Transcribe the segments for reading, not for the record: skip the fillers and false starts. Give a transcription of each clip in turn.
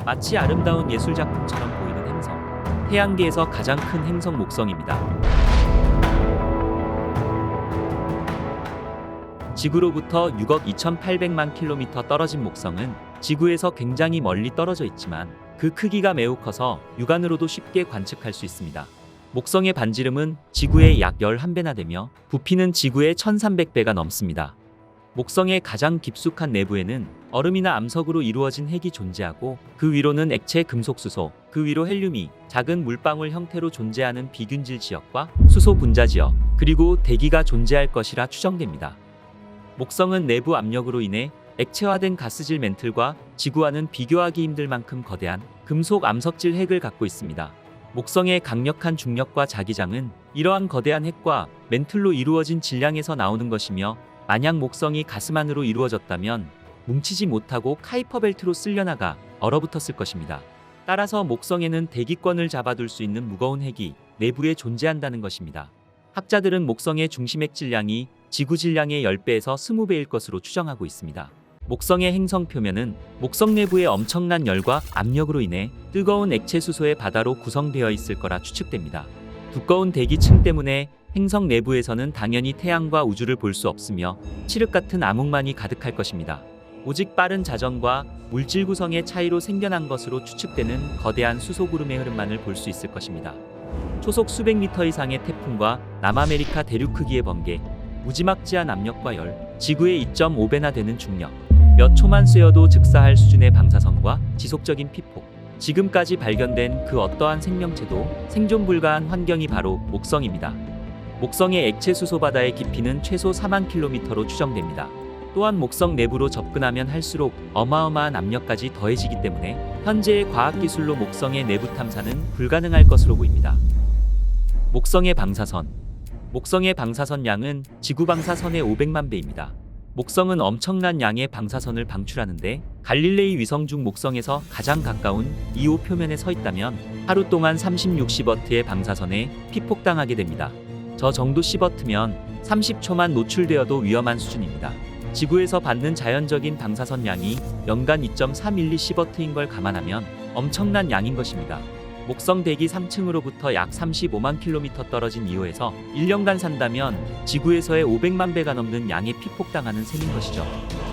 마치 아름다운 예술작품처럼 보이는 행성. 태양계에서 가장 큰 행성 목성입니다. 지구로부터 6억 2,800만 킬로미터 떨어진 목성은 지구에서 굉장히 멀리 떨어져 있지만 그 크기가 매우 커서 육안으로도 쉽게 관측할 수 있습니다. 목성의 반지름은 지구의 약 11배나 되며 부피는 지구의 1,300배가 넘습니다. 목성의 가장 깊숙한 내부에는 얼음이나 암석으로 이루어진 핵이 존재하고 그 위로는 액체 금속 수소, 그 위로 헬륨이 작은 물방울 형태로 존재하는 비균질 지역과 수소 분자 지역, 그리고 대기가 존재할 것이라 추정됩니다. 목성은 내부 압력으로 인해 액체화된 가스질 멘틀과 지구와는 비교하기 힘들 만큼 거대한 금속 암석질 핵을 갖고 있습니다. 목성의 강력한 중력과 자기장은 이러한 거대한 핵과 멘틀로 이루어진 질량에서 나오는 것이며, 만약 목성이 가스 안으로 이루어졌다면 뭉치지 못하고 카이퍼 벨트로 쓸려나가 얼어붙었을 것입니다. 따라서 목성에는 대기권을 잡아둘 수 있는 무거운 핵이 내부에 존재한다는 것입니다. 학자들은 목성의 중심핵 질량이 지구 질량의 10배에서 20배일 것으로 추정하고 있습니다. 목성의 행성 표면은 목성 내부의 엄청난 열과 압력으로 인해 뜨거운 액체 수소의 바다로 구성되어 있을 거라 추측됩니다. 두꺼운 대기층 때문에 행성 내부에서는 당연히 태양과 우주를 볼 수 없으며 칠흑 같은 암흑만이 가득할 것입니다. 오직 빠른 자전과 물질 구성의 차이로 생겨난 것으로 추측되는 거대한 수소구름의 흐름만을 볼 수 있을 것입니다. 초속 수백 미터 이상의 태풍과 남아메리카 대륙 크기의 번개, 무지막지한 압력과 열, 지구의 2.5배나 되는 중력, 몇 초만 쐬어도 즉사할 수준의 방사선과 지속적인 피폭, 지금까지 발견된 그 어떠한 생명체도 생존 불가한 환경이 바로 목성입니다. 목성의 액체 수소 바다의 깊이는 최소 4만 킬로미터로 추정됩니다. 또한 목성 내부로 접근하면 할수록 어마어마한 압력까지 더해지기 때문에 현재의 과학기술로 목성의 내부 탐사는 불가능할 것으로 보입니다. 목성의 방사선. 목성의 방사선 양은 지구 방사선의 500만 배입니다. 목성은 엄청난 양의 방사선을 방출하는데, 갈릴레이 위성 중 목성에서 가장 가까운 Io 표면에 서 있다면 하루 동안 36시버트의 방사선에 피폭당하게 됩니다. 저 정도 시버트면 30초만 노출되어도 위험한 수준입니다. 지구에서 받는 자연적인 방사선 양이 연간 2.3밀리시버트인 걸 감안하면 엄청난 양인 것입니다. 목성 대기 상층으로부터 약 35만 킬로미터 떨어진 이오에서 1년간 산다면 지구에서의 500만 배가 넘는 양의 피폭당하는 셈인 것이죠.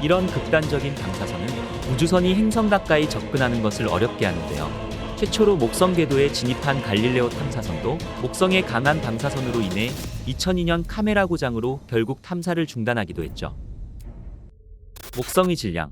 이런 극단적인 방사선은 우주선이 행성 가까이 접근하는 것을 어렵게 하는데요. 최초로 목성 궤도에 진입한 갈릴레오 탐사선도 목성의 강한 방사선으로 인해 2002년 카메라 고장으로 결국 탐사를 중단하기도 했죠. 목성의 질량.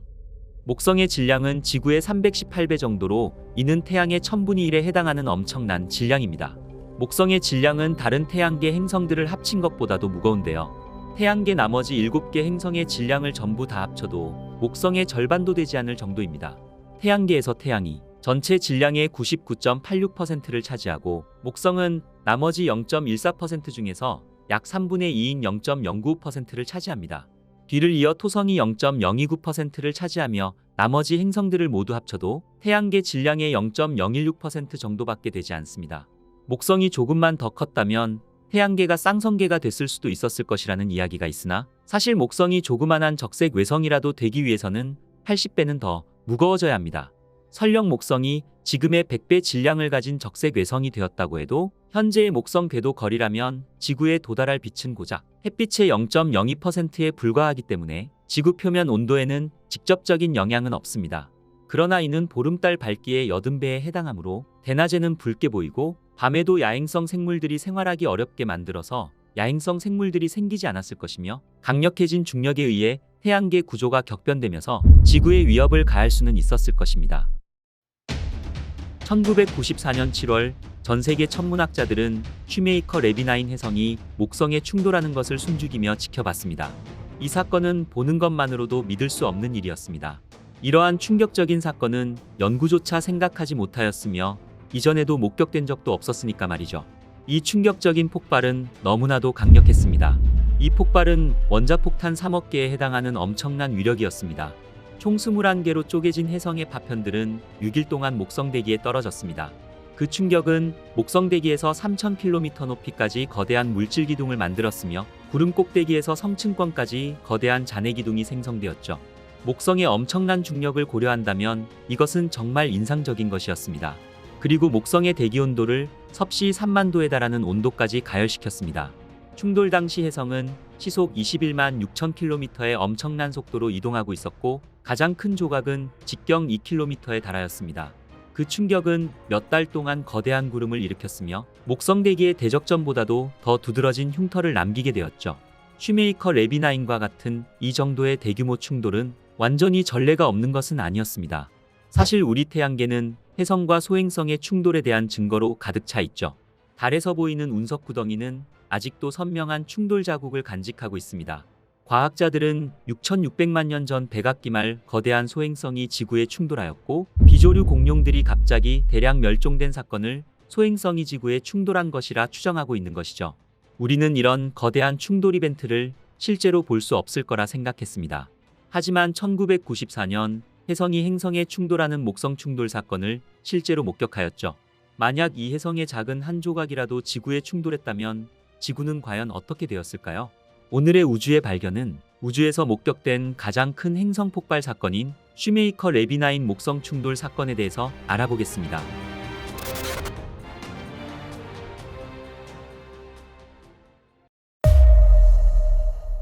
목성의 질량은 지구의 318배 정도로, 이는 태양의 1000분의 1에 해당하는 엄청난 질량입니다. 목성의 질량은 다른 태양계 행성들을 합친 것보다도 무거운데요. 태양계 나머지 7개 행성의 질량을 전부 다 합쳐도 목성의 절반도 되지 않을 정도입니다. 태양계에서 태양이 전체 질량의 99.86%를 차지하고, 목성은 나머지 0.14% 중에서 약 3분의 2인 0.095%를 차지합니다. 뒤를 이어 토성이 0.029%를 차지하며 나머지 행성들을 모두 합쳐도 태양계 질량의 0.016% 정도밖에 되지 않습니다. 목성이 조금만 더 컸다면 태양계가 쌍성계가 됐을 수도 있었을 것이라는 이야기가 있으나, 사실 목성이 조그만한 적색 외성이라도 되기 위해서는 80배는 더 무거워져야 합니다. 설령 목성이 지금의 100배 질량을 가진 적색 외성이 되었다고 해도 현재의 목성 궤도 거리라면 지구에 도달할 빛은 고작 햇빛의 0.02%에 불과하기 때문에 지구 표면 온도에는 직접적인 영향은 없습니다. 그러나 이는 보름달 밝기의 80배에 해당하므로 대낮에는 붉게 보이고 밤에도 야행성 생물들이 생활하기 어렵게 만들어서 야행성 생물들이 생기지 않았을 것이며, 강력해진 중력에 의해 태양계 구조가 격변되면서 지구에 위협을 가할 수는 있었을 것입니다. 1994년 7월 전 세계 천문학자들은 슈메이커 레비9 혜성이 목성에 충돌하는 것을 숨죽이며 지켜봤습니다. 이 사건은 보는 것만으로도 믿을 수 없는 일이었습니다. 이러한 충격적인 사건은 연구조차 생각하지 못하였으며 이전에도 목격된 적도 없었으니까 말이죠. 이 충격적인 폭발은 너무나도 강력했습니다. 이 폭발은 원자폭탄 3억 개에 해당하는 엄청난 위력이었습니다. 총 21개로 쪼개진 혜성의 파편들은 6일 동안 목성 대기에 떨어졌습니다. 그 충격은 목성 대기에서 3000km 높이까지 거대한 물질 기둥을 만들었으며, 구름 꼭대기에서 성층권까지 거대한 잔해 기둥이 생성되었죠. 목성의 엄청난 중력을 고려한다면 이것은 정말 인상적인 것이었습니다. 그리고 목성의 대기 온도를 섭씨 3만 도에 달하는 온도까지 가열시켰습니다. 충돌 당시 혜성은 시속 21만 6천 킬로미터의 엄청난 속도로 이동하고 있었고 가장 큰 조각은 직경 2km에 달하였습니다. 그 충격은 몇 달 동안 거대한 구름을 일으켰으며 목성 대기의 대적전보다도 더 두드러진 흉터를 남기게 되었죠. 슈메이커 레비9과 같은 이 정도의 대규모 충돌은 완전히 전례가 없는 것은 아니었습니다. 사실 우리 태양계는 혜성과 소행성의 충돌에 대한 증거로 가득 차 있죠. 달에서 보이는 운석 구덩이는 아직도 선명한 충돌 자국을 간직하고 있습니다. 과학자들은 6,600만 년 전 백악기 말 거대한 소행성이 지구에 충돌하였고 비조류 공룡들이 갑자기 대량 멸종된 사건을 소행성이 지구에 충돌한 것이라 추정하고 있는 것이죠. 우리는 이런 거대한 충돌 이벤트를 실제로 볼 수 없을 거라 생각했습니다. 하지만 1994년 혜성이 행성에 충돌하는 목성 충돌 사건을 실제로 목격하였죠. 만약 이 혜성의 작은 한 조각이라도 지구에 충돌했다면 지구는 과연 어떻게 되었을까요? 오늘의 우주의 발견은 우주에서 목격된 가장 큰 행성 폭발 사건인 슈메이커 레비9 목성 충돌 사건에 대해서 알아보겠습니다.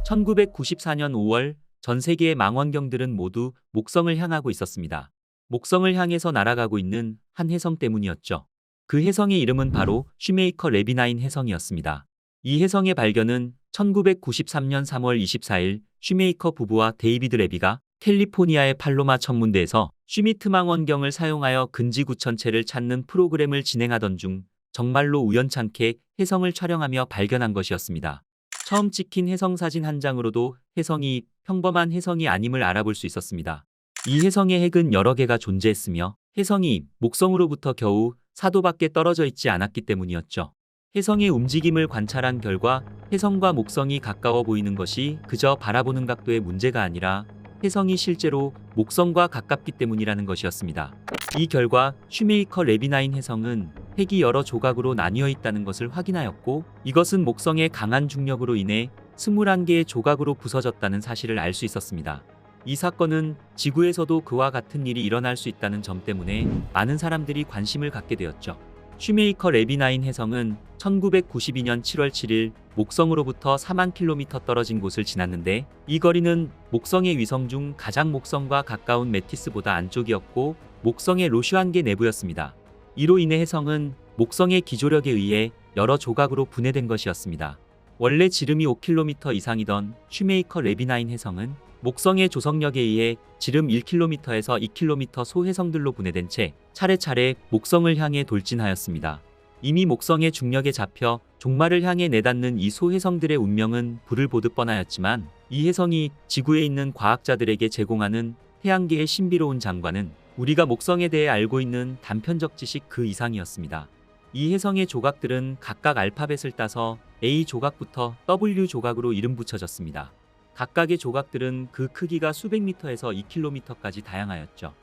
1994년 5월 전 세계의 망원경들은 모두 목성을 향하고 있었습니다. 목성을 향해서 날아가고 있는 한 혜성 때문이었죠. 그 혜성의 이름은 바로 슈메이커 레비9 혜성이었습니다. 이 혜성의 발견은 1993년 3월 24일 슈메이커 부부와 데이비드 레비가 캘리포니아의 팔로마 천문대에서 슈미트 망원경을 사용하여 근지 구천체를 찾는 프로그램을 진행하던 중 정말로 우연찮게 혜성을 촬영하며 발견한 것이었습니다. 처음 찍힌 혜성 사진 한 장으로도 혜성이 평범한 혜성이 아님을 알아볼 수 있었습니다. 이 혜성의 핵은 여러 개가 존재했으며 혜성이 목성으로부터 겨우 4도밖에 떨어져 있지 않았기 때문이었죠. 혜성의 움직임을 관찰한 결과 혜성과 목성이 가까워 보이는 것이 그저 바라보는 각도의 문제가 아니라 혜성이 실제로 목성과 가깝기 때문이라는 것이었습니다. 이 결과 슈메이커 레비9 혜성은 핵이 여러 조각으로 나뉘어 있다는 것을 확인하였고 이것은 목성의 강한 중력으로 인해 21개의 조각으로 부서졌다는 사실을 알 수 있었습니다. 이 사건은 지구에서도 그와 같은 일이 일어날 수 있다는 점 때문에 많은 사람들이 관심을 갖게 되었죠. 슈메이커 레비9 혜성은 1992년 7월 7일 목성으로부터 4만 킬로미터 떨어진 곳을 지났는데 이 거리는 목성의 위성 중 가장 목성과 가까운 메티스보다 안쪽이었고 목성의 로슈안계 내부였습니다. 이로 인해 혜성은 목성의 기조력에 의해 여러 조각으로 분해된 것이었습니다. 원래 지름이 5km 이상이던 슈메이커 레비9 혜성은 목성의 조성력에 의해 지름 1km에서 2km 소혜성들로 분해된 채 차례차례 목성을 향해 돌진하였습니다. 이미 목성의 중력에 잡혀 종말을 향해 내닫는 이 소혜성들의 운명은 불을 보듯 뻔하였지만 이 혜성이 지구에 있는 과학자들에게 제공하는 태양계의 신비로운 장관은 우리가 목성에 대해 알고 있는 단편적 지식 그 이상이었습니다. 이 혜성의 조각들은 각각 알파벳을 따서 A 조각부터 W 조각으로 이름 붙여졌습니다. 각각의 조각들은 그 크기가 수백 미터에서 2km까지 다양하였죠.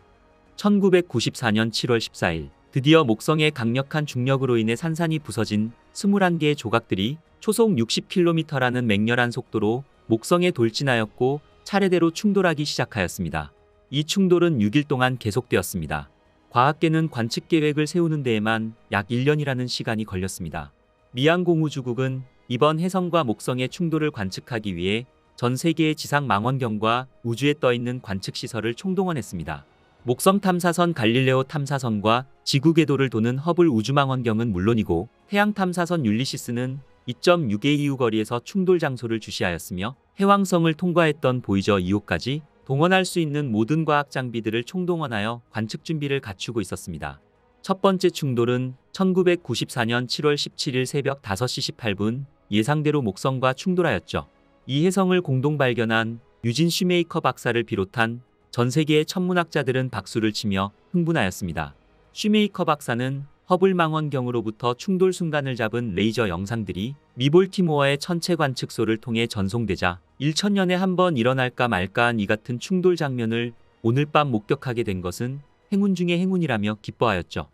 1994년 7월 14일 드디어 목성의 강력한 중력으로 인해 산산이 부서진 21개의 조각들이 초속 60km라는 맹렬한 속도로 목성에 돌진하였고 차례대로 충돌하기 시작하였습니다. 이 충돌은 6일 동안 계속되었습니다. 과학계는 관측 계획을 세우는 데에만 약 1년이라는 시간이 걸렸습니다. 미양 공우주국은 이번 혜성과 목성의 충돌을 관측하기 위해 전 세계의 지상 망원경과 우주에 떠있는 관측 시설을 총동원했습니다. 목성 탐사선 갈릴레오 탐사선과 지구 궤도를 도는 허블 우주망원경은 물론이고 태양 탐사선 율리시스는 2.6AU 거리에서 충돌 장소를 주시하였으며 해왕성을 통과했던 보이저 2호까지 동원할 수 있는 모든 과학 장비들을 총동원하여 관측 준비를 갖추고 있었습니다. 첫 번째 충돌은 1994년 7월 17일 새벽 5시 18분 예상대로 목성과 충돌하였죠. 이 혜성을 공동 발견한 유진 슈메이커 박사를 비롯한 전 세계의 천문학자들은 박수를 치며 흥분하였습니다. 슈메이커 박사는 허블 망원경으로부터 충돌 순간을 잡은 레이저 영상들이 미볼티모어의 천체 관측소를 통해 전송되자 1000년에 한 번 일어날까 말까한 이 같은 충돌 장면을 오늘 밤 목격하게 된 것은 행운 중의 행운이라며 기뻐하였죠.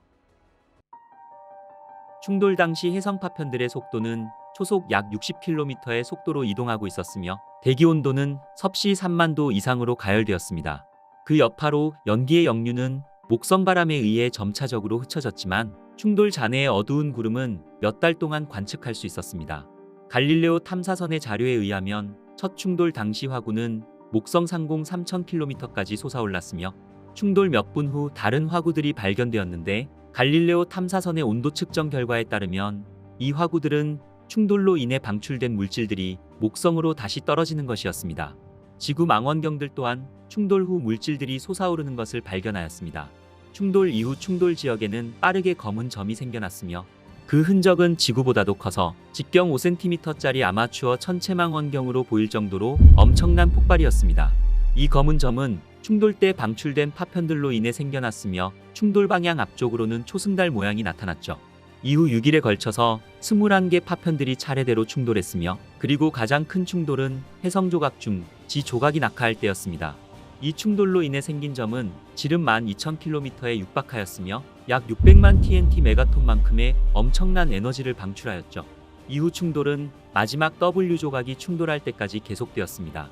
충돌 당시 혜성 파편들의 속도는 초속 약 60km의 속도로 이동하고 있었으며 대기 온도는 섭씨 3만 도 이상으로 가열되었습니다. 그 여파로 연기의 역류는 목성 바람에 의해 점차적으로 흩어졌지만 충돌 잔해의 어두운 구름은 몇 달 동안 관측할 수 있었습니다. 갈릴레오 탐사선의 자료에 의하면 첫 충돌 당시 화구는 목성 상공 3,000km까지 솟아올랐으며 충돌 몇 분 후 다른 화구들이 발견되었는데 갈릴레오 탐사선의 온도 측정 결과에 따르면 이 화구들은 충돌로 인해 방출된 물질들이 목성으로 다시 떨어지는 것이었습니다. 지구 망원경들 또한 충돌 후 물질들이 솟아오르는 것을 발견하였습니다. 충돌 이후 충돌 지역에는 빠르게 검은 점이 생겨났으며 그 흔적은 지구보다도 커서 직경 5cm짜리 아마추어 천체망원경으로 보일 정도로 엄청난 폭발이었습니다. 이 검은 점은 충돌 때 방출된 파편들로 인해 생겨났으며 충돌 방향 앞쪽으로는 초승달 모양이 나타났죠. 이후 6일에 걸쳐서 21개 파편들이 차례대로 충돌했으며 그리고 가장 큰 충돌은 해성 조각 중 지 조각이 낙하할 때였습니다. 이 충돌로 인해 생긴 점은 지름 12,000km에 육박하였으며 약 600만 TNT 메가톤만큼의 엄청난 에너지를 방출하였죠. 이후 충돌은 마지막 W 조각이 충돌할 때까지 계속되었습니다.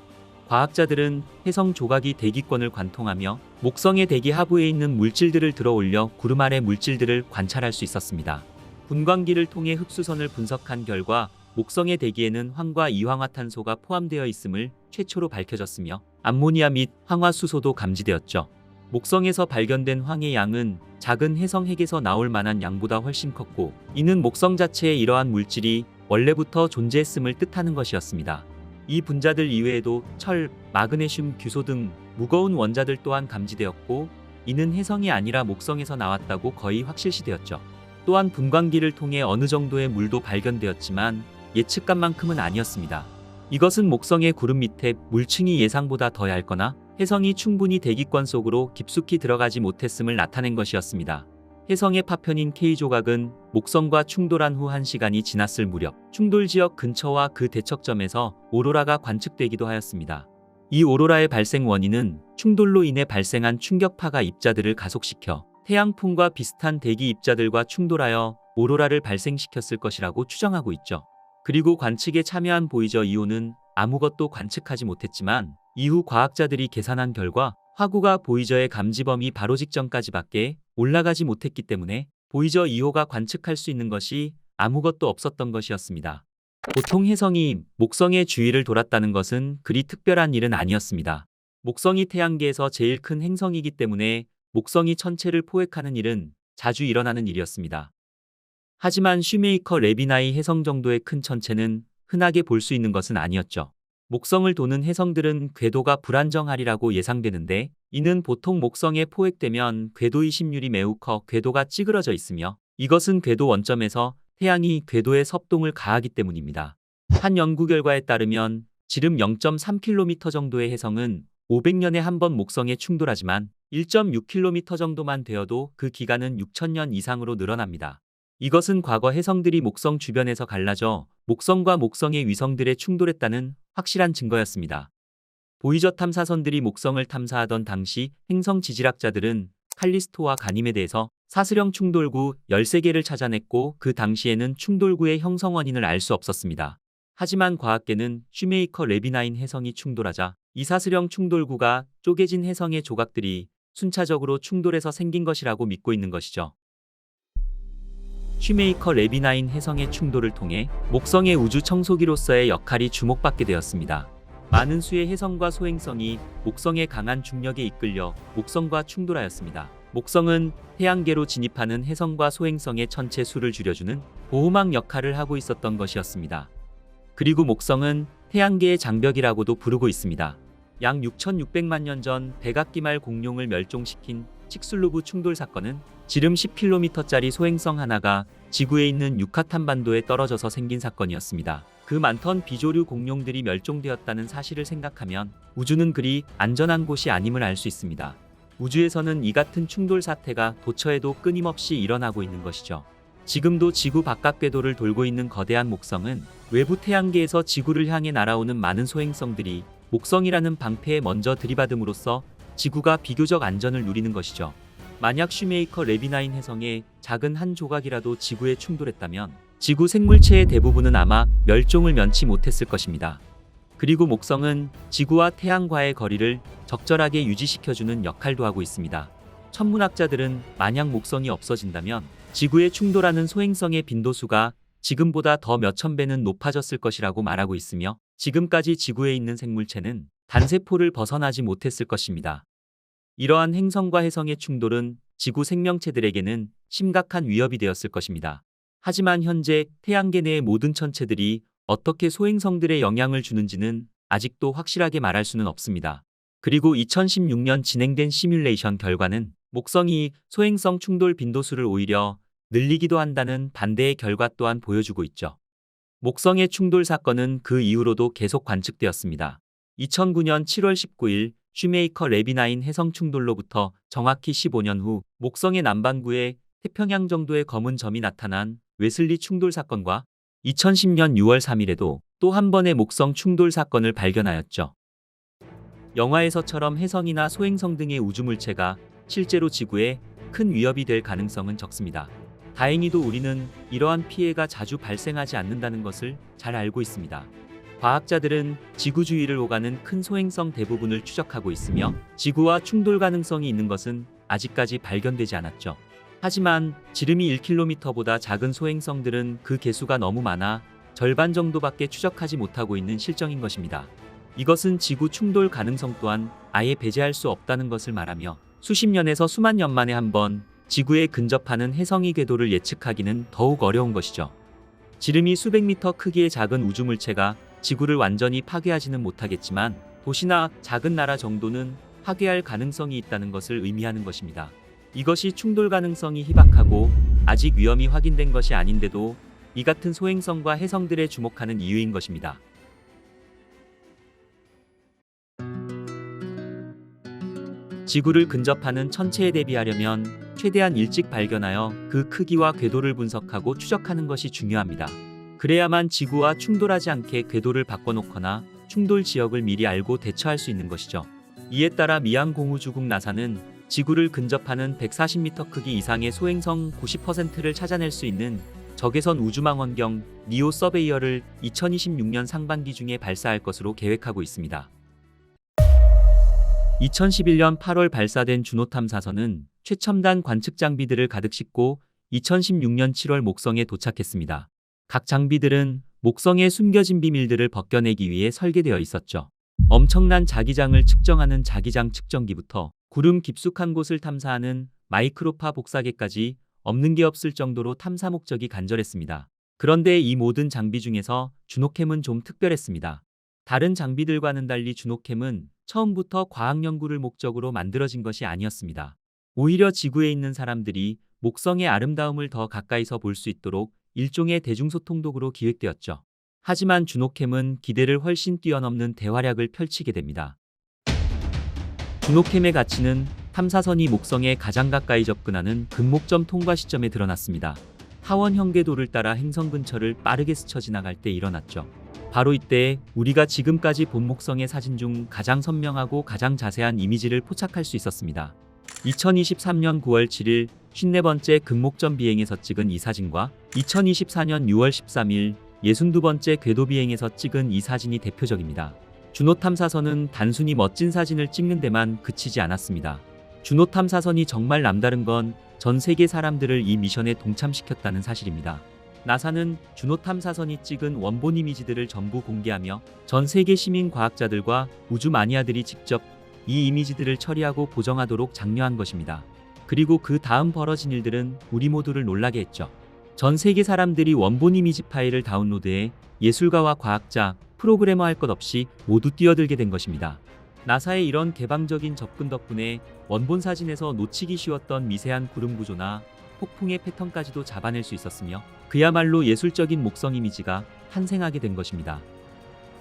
과학자들은 해성 조각이 대기권을 관통하며 목성의 대기 하부에 있는 물질들을 들어올려 구름 아래 물질들을 관찰할 수 있었습니다. 분광기를 통해 흡수선을 분석한 결과 목성의 대기에는 황과 이황화탄소가 포함되어 있음을 최초로 밝혀졌으며 암모니아 및 황화수소도 감지되었죠. 목성에서 발견된 황의 양은 작은 해성 핵에서 나올 만한 양보다 훨씬 컸고 이는 목성 자체에 이러한 물질이 원래부터 존재했음을 뜻하는 것이었습니다. 이 분자들 이외에도 철, 마그네슘, 규소 등 무거운 원자들 또한 감지되었고 이는 해성이 아니라 목성에서 나왔다고 거의 확실시되었죠. 또한 분광기를 통해 어느 정도의 물도 발견되었지만 예측값만큼은 아니었습니다. 이것은 목성의 구름 밑에 물층이 예상보다 더 얇거나 해성이 충분히 대기권 속으로 깊숙이 들어가지 못했음을 나타낸 것이었습니다. 해성의 파편인 K조각은 목성과 충돌한 후 1시간이 지났을 무렵 충돌 지역 근처와 그 대척점에서 오로라가 관측되기도 하였습니다. 이 오로라의 발생 원인은 충돌로 인해 발생한 충격파가 입자들을 가속시켜 태양풍과 비슷한 대기 입자들과 충돌하여 오로라를 발생시켰을 것이라고 추정하고 있죠. 그리고 관측에 참여한 보이저 2호는 아무것도 관측하지 못했지만 이후 과학자들이 계산한 결과 화구가 보이저의 감지 범위 바로 직전까지밖에 올라가지 못했기 때문에 보이저 2호가 관측할 수 있는 것이 아무것도 없었던 것이었습니다. 보통 해성이 목성의 주위를 돌았다는 것은 그리 특별한 일은 아니었습니다. 목성이 태양계에서 제일 큰 행성이기 때문에 목성이 천체를 포획하는 일은 자주 일어나는 일이었습니다. 하지만 슈메이커 레비나이 해성 정도의 큰 천체는 흔하게 볼 수 있는 것은 아니었죠. 목성을 도는 해성들은 궤도가 불안정하리라고 예상되는데 이는 보통 목성에 포획되면 궤도 이심률이 매우 커 궤도가 찌그러져 있으며 이것은 궤도 원점에서 태양이 궤도에 섭동을 가하기 때문입니다. 한 연구 결과에 따르면 지름 0.3km 정도의 해성은 500년에 한 번 목성에 충돌하지만 1.6km 정도만 되어도 그 기간은 6,000년 이상으로 늘어납니다. 이것은 과거 해성들이 목성 주변에서 갈라져 목성과 목성의 위성들에 충돌했다는 확실한 증거였습니다. 보이저 탐사선들이 목성을 탐사하던 당시 행성 지질학자들은 칼리스토와 가니메데에서 사슬형 충돌구 13개를 찾아냈고 그 당시에는 충돌구의 형성 원인을 알 수 없었습니다. 하지만 과학계는 슈메이커 레비나인 해성이 충돌하자 이 사슬형 충돌구가 쪼개진 해성의 조각들이 순차적으로 충돌해서 생긴 것이라고 믿고 있는 것이죠. 슈메이커 레비나인 해성의 충돌을 통해 목성의 우주 청소기로서의 역할이 주목받게 되었습니다. 많은 수의 해성과 소행성이 목성의 강한 중력에 이끌려 목성과 충돌하였습니다. 목성은 태양계로 진입하는 해성과 소행성의 천체 수를 줄여주는 보호막 역할을 하고 있었던 것이었습니다. 그리고 목성은 태양계의 장벽이라고도 부르고 있습니다. 약 6,600만 년 전 백악기말 공룡을 멸종시킨 칙슬루브 충돌 사건은 지름 10km짜리 소행성 하나가 지구에 있는 유카탄 반도에 떨어져서 생긴 사건이었습니다. 그 많던 비조류 공룡들이 멸종되었다는 사실을 생각하면 우주는 그리 안전한 곳이 아님을 알 수 있습니다. 우주에서는 이 같은 충돌 사태가 도처에도 끊임없이 일어나고 있는 것이죠. 지금도 지구 바깥 궤도를 돌고 있는 거대한 목성은 외부 태양계에서 지구를 향해 날아오는 많은 소행성들이 목성이라는 방패에 먼저 들이받음으로써 지구가 비교적 안전을 누리는 것이죠. 만약 슈메이커 레비나인 해성의 작은 한 조각이라도 지구에 충돌했다면 지구 생물체의 대부분은 아마 멸종을 면치 못했을 것입니다. 그리고 목성은 지구와 태양과의 거리를 적절하게 유지시켜주는 역할도 하고 있습니다. 천문학자들은 만약 목성이 없어진다면 지구에 충돌하는 소행성의 빈도수가 지금보다 더 몇천 배는 높아졌을 것이라고 말하고 있으며, 지금까지 지구에 있는 생물체는 단세포를 벗어나지 못했을 것입니다. 이러한 행성과 해성의 충돌은 지구 생명체들에게는 심각한 위협이 되었을 것입니다. 하지만 현재 태양계 내의 모든 천체들이 어떻게 소행성들의 영향을 주는지는 아직도 확실하게 말할 수는 없습니다. 그리고 2016년 진행된 시뮬레이션 결과는 목성이 소행성 충돌 빈도수를 오히려 늘리기도 한다는 반대의 결과 또한 보여주고 있죠. 목성의 충돌 사건은 그 이후로도 계속 관측되었습니다. 2009년 7월 19일 슈메이커 레비9 해성 충돌로부터 정확히 15년 후 목성의 남반구에 태평양 정도의 검은 점이 나타난 웨슬리 충돌 사건과 2010년 6월 3일에도 또 한 번의 목성 충돌 사건을 발견하였죠. 영화에서처럼 해성이나 소행성 등의 우주물체가 실제로 지구에 큰 위협이 될 가능성은 적습니다. 다행히도 우리는 이러한 피해가 자주 발생하지 않는다는 것을 잘 알고 있습니다. 과학자들은 지구 주위를 오가는 큰 소행성 대부분을 추적하고 있으며 지구와 충돌 가능성이 있는 것은 아직까지 발견되지 않았죠. 하지만 지름이 1km보다 작은 소행성들은 그 개수가 너무 많아 절반 정도밖에 추적하지 못하고 있는 실정인 것입니다. 이것은 지구 충돌 가능성 또한 아예 배제할 수 없다는 것을 말하며, 수십 년에서 수만 년 만에 한 번 지구에 근접하는 해성의 궤도를 예측하기는 더욱 어려운 것이죠. 지름이 수백 미터 크기의 작은 우주물체가 지구를 완전히 파괴하지는 못하겠지만 도시나 작은 나라 정도는 파괴할 가능성이 있다는 것을 의미하는 것입니다. 이것이 충돌 가능성이 희박하고 아직 위험이 확인된 것이 아닌데도 이 같은 소행성과 해성들에 주목하는 이유인 것입니다. 지구를 근접하는 천체에 대비하려면 최대한 일찍 발견하여 그 크기와 궤도를 분석하고 추적하는 것이 중요합니다. 그래야만 지구와 충돌하지 않게 궤도를 바꿔놓거나 충돌 지역을 미리 알고 대처할 수 있는 것이죠. 이에 따라 미한 공우주국 나사는 지구를 근접하는 140m 크기 이상의 소행성 90%를 찾아낼 수 있는 적외선 우주망원경 니오 서베이어를 2026년 상반기 중에 발사할 것으로 계획하고 있습니다. 2011년 8월 발사된 주노 탐사선은 최첨단 관측 장비들을 가득 싣고 2016년 7월 목성에 도착했습니다. 각 장비들은 목성의 숨겨진 비밀들을 벗겨내기 위해 설계되어 있었죠. 엄청난 자기장을 측정하는 자기장 측정기부터 구름 깊숙한 곳을 탐사하는 마이크로파 복사기까지 없는 게 없을 정도로 탐사 목적이 간절했습니다. 그런데 이 모든 장비 중에서 주노캠은 좀 특별했습니다. 다른 장비들과는 달리 주노캠은 처음부터 과학 연구를 목적으로 만들어진 것이 아니었습니다. 오히려 지구에 있는 사람들이 목성의 아름다움을 더 가까이서 볼 수 있도록 일종의 대중소통 도구로 기획되었죠. 하지만 주노캠은 기대를 훨씬 뛰어넘는 대활약을 펼치게 됩니다. 주노캠의 가치는 탐사선이 목성에 가장 가까이 접근하는 금목점 통과 시점에 드러났습니다. 타원 형궤도를 따라 행성 근처를 빠르게 스쳐 지나갈 때 일어났죠. 바로 이때 우리가 지금까지 본 목성의 사진 중 가장 선명하고 가장 자세한 이미지를 포착할 수 있었습니다. 2023년 9월 7일 54번째 금목점 비행에서 찍은 이 사진과 2024년 6월 13일 62번째 궤도 비행에서 찍은 이 사진이 대표적입니다. 주노 탐사선은 단순히 멋진 사진을 찍는 데만 그치지 않았습니다. 주노 탐사선이 정말 남다른 건 전 세계 사람들을 이 미션에 동참시켰다는 사실입니다. 나사는 주노 탐사선이 찍은 원본 이미지들을 전부 공개하며 전 세계 시민 과학자들과 우주 마니아들이 직접 이 이미지들을 처리하고 보정하도록 장려한 것입니다. 그리고 그 다음 벌어진 일들은 우리 모두를 놀라게 했죠. 전 세계 사람들이 원본 이미지 파일을 다운로드해 예술가와 과학자, 프로그래머 할 것 없이 모두 뛰어들게 된 것입니다. 나사의 이런 개방적인 접근 덕분에 원본 사진에서 놓치기 쉬웠던 미세한 구름 구조나 폭풍의 패턴까지도 잡아낼 수 있었으며 그야말로 예술적인 목성 이미지가 탄생하게 된 것입니다.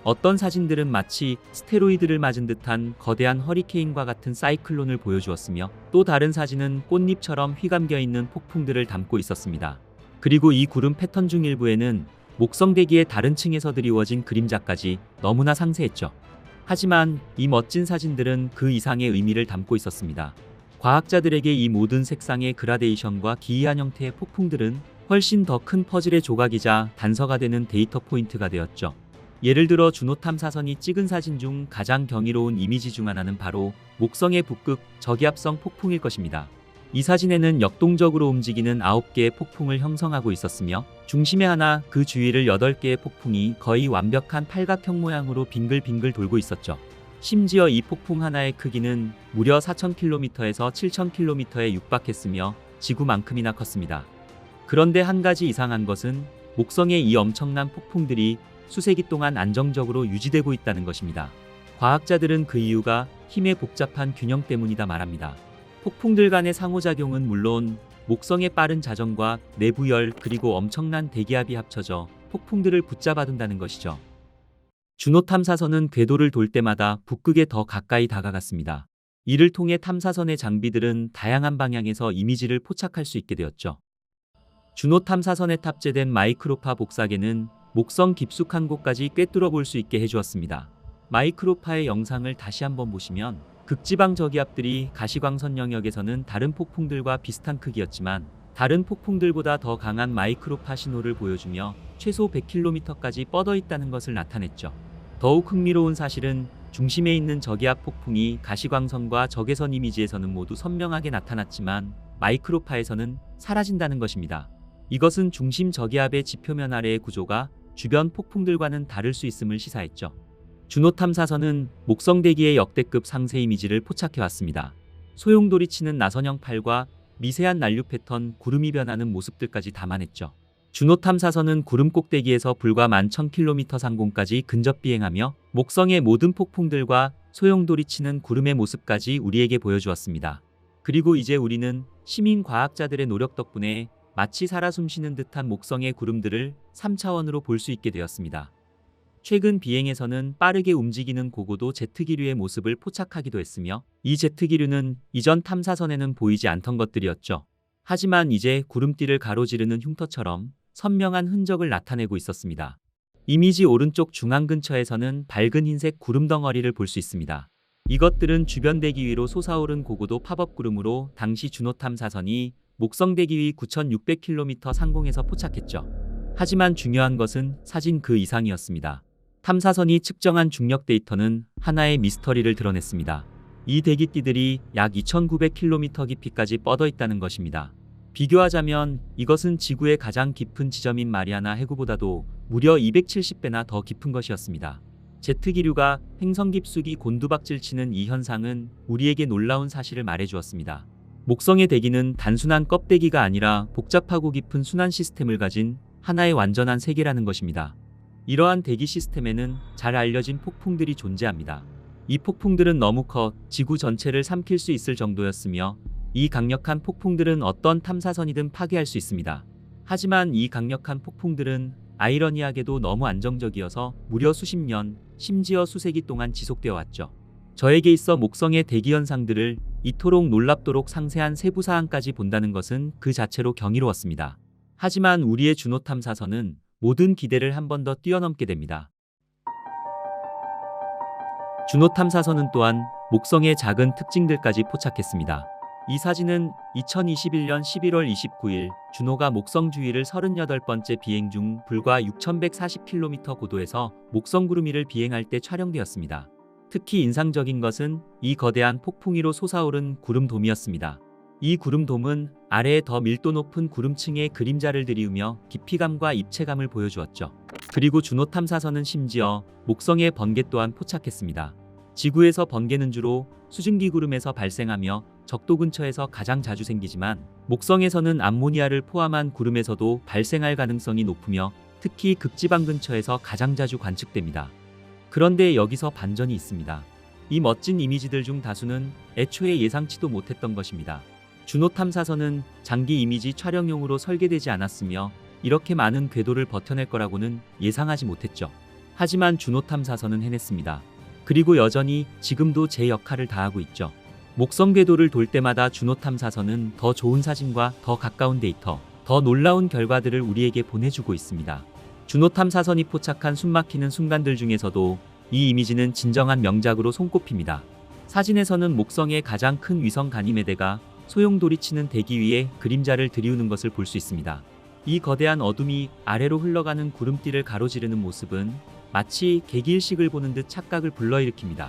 어떤 사진들은 마치 스테로이드를 맞은 듯한 거대한 허리케인과 같은 사이클론을 보여주었으며, 또 다른 사진은 꽃잎처럼 휘감겨 있는 폭풍들을 담고 있었습니다. 그리고 이 구름 패턴 중 일부에는 목성 대기의 다른 층에서 드리워진 그림자까지 너무나 상세했죠. 하지만 이 멋진 사진들은 그 이상의 의미를 담고 있었습니다. 과학자들에게 이 모든 색상의 그라데이션과 기이한 형태의 폭풍들은 훨씬 더 큰 퍼즐의 조각이자 단서가 되는 데이터 포인트가 되었죠. 예를 들어 주노 탐사선이 찍은 사진 중 가장 경이로운 이미지 중 하나는 바로 목성의 북극 저기압성 폭풍일 것입니다. 이 사진에는 역동적으로 움직이는 9개의 폭풍을 형성하고 있었으며 중심에 하나, 그 주위를 8개의 폭풍이 거의 완벽한 팔각형 모양으로 빙글빙글 돌고 있었죠. 심지어 이 폭풍 하나의 크기는 무려 4,000km에서 7,000km에 육박했으며 지구만큼이나 컸습니다. 그런데 한 가지 이상한 것은 목성의 이 엄청난 폭풍들이 수세기 동안 안정적으로 유지되고 있다는 것입니다. 과학자들은 그 이유가 힘의 복잡한 균형 때문이다 말합니다. 폭풍들 간의 상호작용은 물론 목성의 빠른 자전과 내부열 그리고 엄청난 대기압이 합쳐져 폭풍들을 붙잡아둔다는 것이죠. 주노 탐사선은 궤도를 돌 때마다 북극에 더 가까이 다가갔습니다. 이를 통해 탐사선의 장비들은 다양한 방향에서 이미지를 포착할 수 있게 되었죠. 주노 탐사선에 탑재된 마이크로파 복사계는 목성 깊숙한 곳까지 꿰뚫어 볼 수 있게 해주었습니다. 마이크로파의 영상을 다시 한번 보시면 극지방 저기압들이 가시광선 영역에서는 다른 폭풍들과 비슷한 크기였지만 다른 폭풍들보다 더 강한 마이크로파 신호를 보여주며 최소 100km까지 뻗어 있다는 것을 나타냈죠. 더욱 흥미로운 사실은 중심에 있는 저기압 폭풍이 가시광선과 적외선 이미지에서는 모두 선명하게 나타났지만 마이크로파에서는 사라진다는 것입니다. 이것은 중심 저기압의 지표면 아래의 구조가 주변 폭풍들과는 다를 수 있음을 시사했죠. 주노 탐사선은 목성 대기의 역대급 상세 이미지를 포착해왔습니다. 소용돌이치는 나선형 팔과 미세한 난류 패턴, 구름이 변하는 모습들까지 담아냈죠. 주노 탐사선은 구름 꼭대기에서 불과 11,000km 상공까지 근접 비행하며 목성의 모든 폭풍들과 소용돌이치는 구름의 모습까지 우리에게 보여주었습니다. 그리고 이제 우리는 시민 과학자들의 노력 덕분에 마치 살아 숨쉬는 듯한 목성의 구름들을 3차원으로 볼 수 있게 되었습니다. 최근 비행에서는 빠르게 움직이는 고고도 제트기류의 모습을 포착하기도 했으며 이 제트기류는 이전 탐사선에는 보이지 않던 것들이었죠. 하지만 이제 구름띠를 가로지르는 흉터처럼 선명한 흔적을 나타내고 있었습니다. 이미지 오른쪽 중앙 근처에서는 밝은 흰색 구름 덩어리를 볼 수 있습니다. 이것들은 주변 대기 위로 솟아오른 고고도 팝업 구름으로 당시 주노 탐사선이 목성 대기 위 9,600km 상공에서 포착했죠. 하지만 중요한 것은 사진 그 이상이었습니다. 탐사선이 측정한 중력 데이터는 하나의 미스터리를 드러냈습니다. 이 대기띠들이 약 2,900km 깊이까지 뻗어 있다는 것입니다. 비교하자면 이것은 지구의 가장 깊은 지점인 마리아나 해구보다도 무려 270배나 더 깊은 것이었습니다. 제트기류가 행성 깊숙이 곤두박질치는 이 현상은 우리에게 놀라운 사실을 말해주었습니다. 목성의 대기는 단순한 껍데기가 아니라 복잡하고 깊은 순환 시스템을 가진 하나의 완전한 세계라는 것입니다. 이러한 대기 시스템에는 잘 알려진 폭풍들이 존재합니다. 이 폭풍들은 너무 커 지구 전체를 삼킬 수 있을 정도였으며 이 강력한 폭풍들은 어떤 탐사선이든 파괴할 수 있습니다. 하지만 이 강력한 폭풍들은 아이러니하게도 너무 안정적이어서 무려 수십 년, 심지어 수세기 동안 지속되어 왔죠. 저에게 있어 목성의 대기 현상들을 이토록 놀랍도록 상세한 세부 사항까지 본다는 것은 그 자체로 경이로웠습니다. 하지만 우리의 주노 탐사선은 모든 기대를 한 번 더 뛰어넘게 됩니다. 주노 탐사선은 또한 목성의 작은 특징들까지 포착했습니다. 이 사진은 2021년 11월 29일 주노가 목성 주위를 38번째 비행 중 불과 6,140km 고도에서 목성 구름 위를 비행할 때 촬영되었습니다. 특히 인상적인 것은 이 거대한 폭풍 위로 솟아오른 구름돔이었습니다. 이 구름돔은 아래에 더 밀도 높은 구름층의 그림자를 들이우며 깊이감과 입체감을 보여주었죠. 그리고 주노 탐사선은 심지어 목성의 번개 또한 포착했습니다. 지구에서 번개는 주로 수증기 구름에서 발생하며 적도 근처에서 가장 자주 생기지만 목성에서는 암모니아를 포함한 구름에서도 발생할 가능성이 높으며 특히 극지방 근처에서 가장 자주 관측됩니다. 그런데 여기서 반전이 있습니다. 이 멋진 이미지들 중 다수는 애초에 예상치도 못했던 것입니다. 주노 탐사선은 장기 이미지 촬영용으로 설계되지 않았으며 이렇게 많은 궤도를 버텨낼 거라고는 예상하지 못했죠. 하지만 주노 탐사선은 해냈습니다. 그리고 여전히 지금도 제 역할을 다하고 있죠. 목성 궤도를 돌 때마다 주노 탐사선은 더 좋은 사진과 더 가까운 데이터, 더 놀라운 결과들을 우리에게 보내주고 있습니다. 주노 탐사선이 포착한 숨막히는 순간들 중에서도 이 이미지는 진정한 명작으로 손꼽힙니다. 사진에서는 목성의 가장 큰 위성 가니메데가 소용돌이치는 대기 위에 그림자를 들이우는 것을 볼 수 있습니다. 이 거대한 어둠이 아래로 흘러가는 구름띠를 가로지르는 모습은 마치 개기일식을 보는 듯 착각을 불러일으킵니다.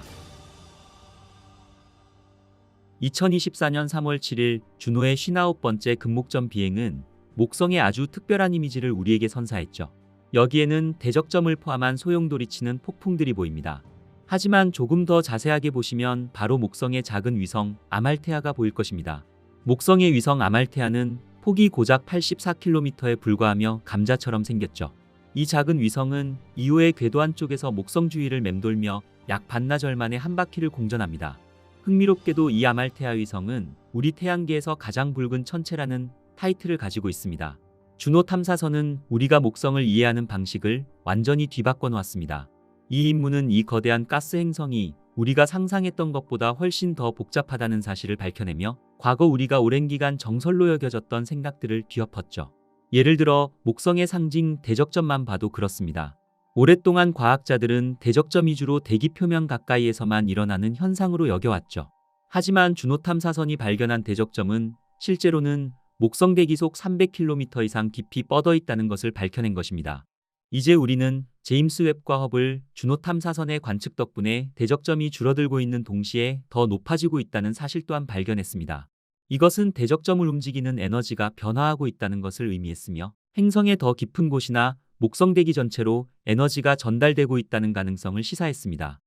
2024년 3월 7일 준호의 59번째 금목점 비행은 목성의 아주 특별한 이미지를 우리에게 선사했죠. 여기에는 대적점을 포함한 소용돌이치는 폭풍들이 보입니다. 하지만 조금 더 자세하게 보시면 바로 목성의 작은 위성 아말테아가 보일 것입니다. 목성의 위성 아말테아는 폭이 고작 84km에 불과하며 감자처럼 생겼죠. 이 작은 위성은 이후의 궤도 안쪽에서 목성 주위를 맴돌며 약 반나절 만에 한 바퀴를 공전합니다. 흥미롭게도 이 아말테아 위성은 우리 태양계에서 가장 붉은 천체라는 타이틀을 가지고 있습니다. 준호 탐사선은 우리가 목성을 이해하는 방식을 완전히 뒤바꿔 놓았습니다. 이 임무는 이 거대한 가스 행성이 우리가 상상했던 것보다 훨씬 더 복잡하다는 사실을 밝혀내며 과거 우리가 오랜 기간 정설로 여겨졌던 생각들을 뒤엎었죠. 예를 들어 목성의 상징 대적점만 봐도 그렇습니다. 오랫동안 과학자들은 대적점 위주로 대기 표면 가까이에서만 일어나는 현상으로 여겨왔죠. 하지만 준호 탐사선이 발견한 대적점은 실제로는 목성 대기속 300km 이상 깊이 뻗어 있다는 것을 밝혀낸 것입니다. 이제 우리는 제임스 웹과 허블 준호 탐사선의 관측 덕분에 대적점이 줄어들고 있는 동시에 더 높아지고 있다는 사실 또한 발견했습니다. 이것은 대적점을 움직이는 에너지가 변화하고 있다는 것을 의미했으며 행성의 더 깊은 곳이나 목성 대기 전체로 에너지가 전달되고 있다는 가능성을 시사했습니다.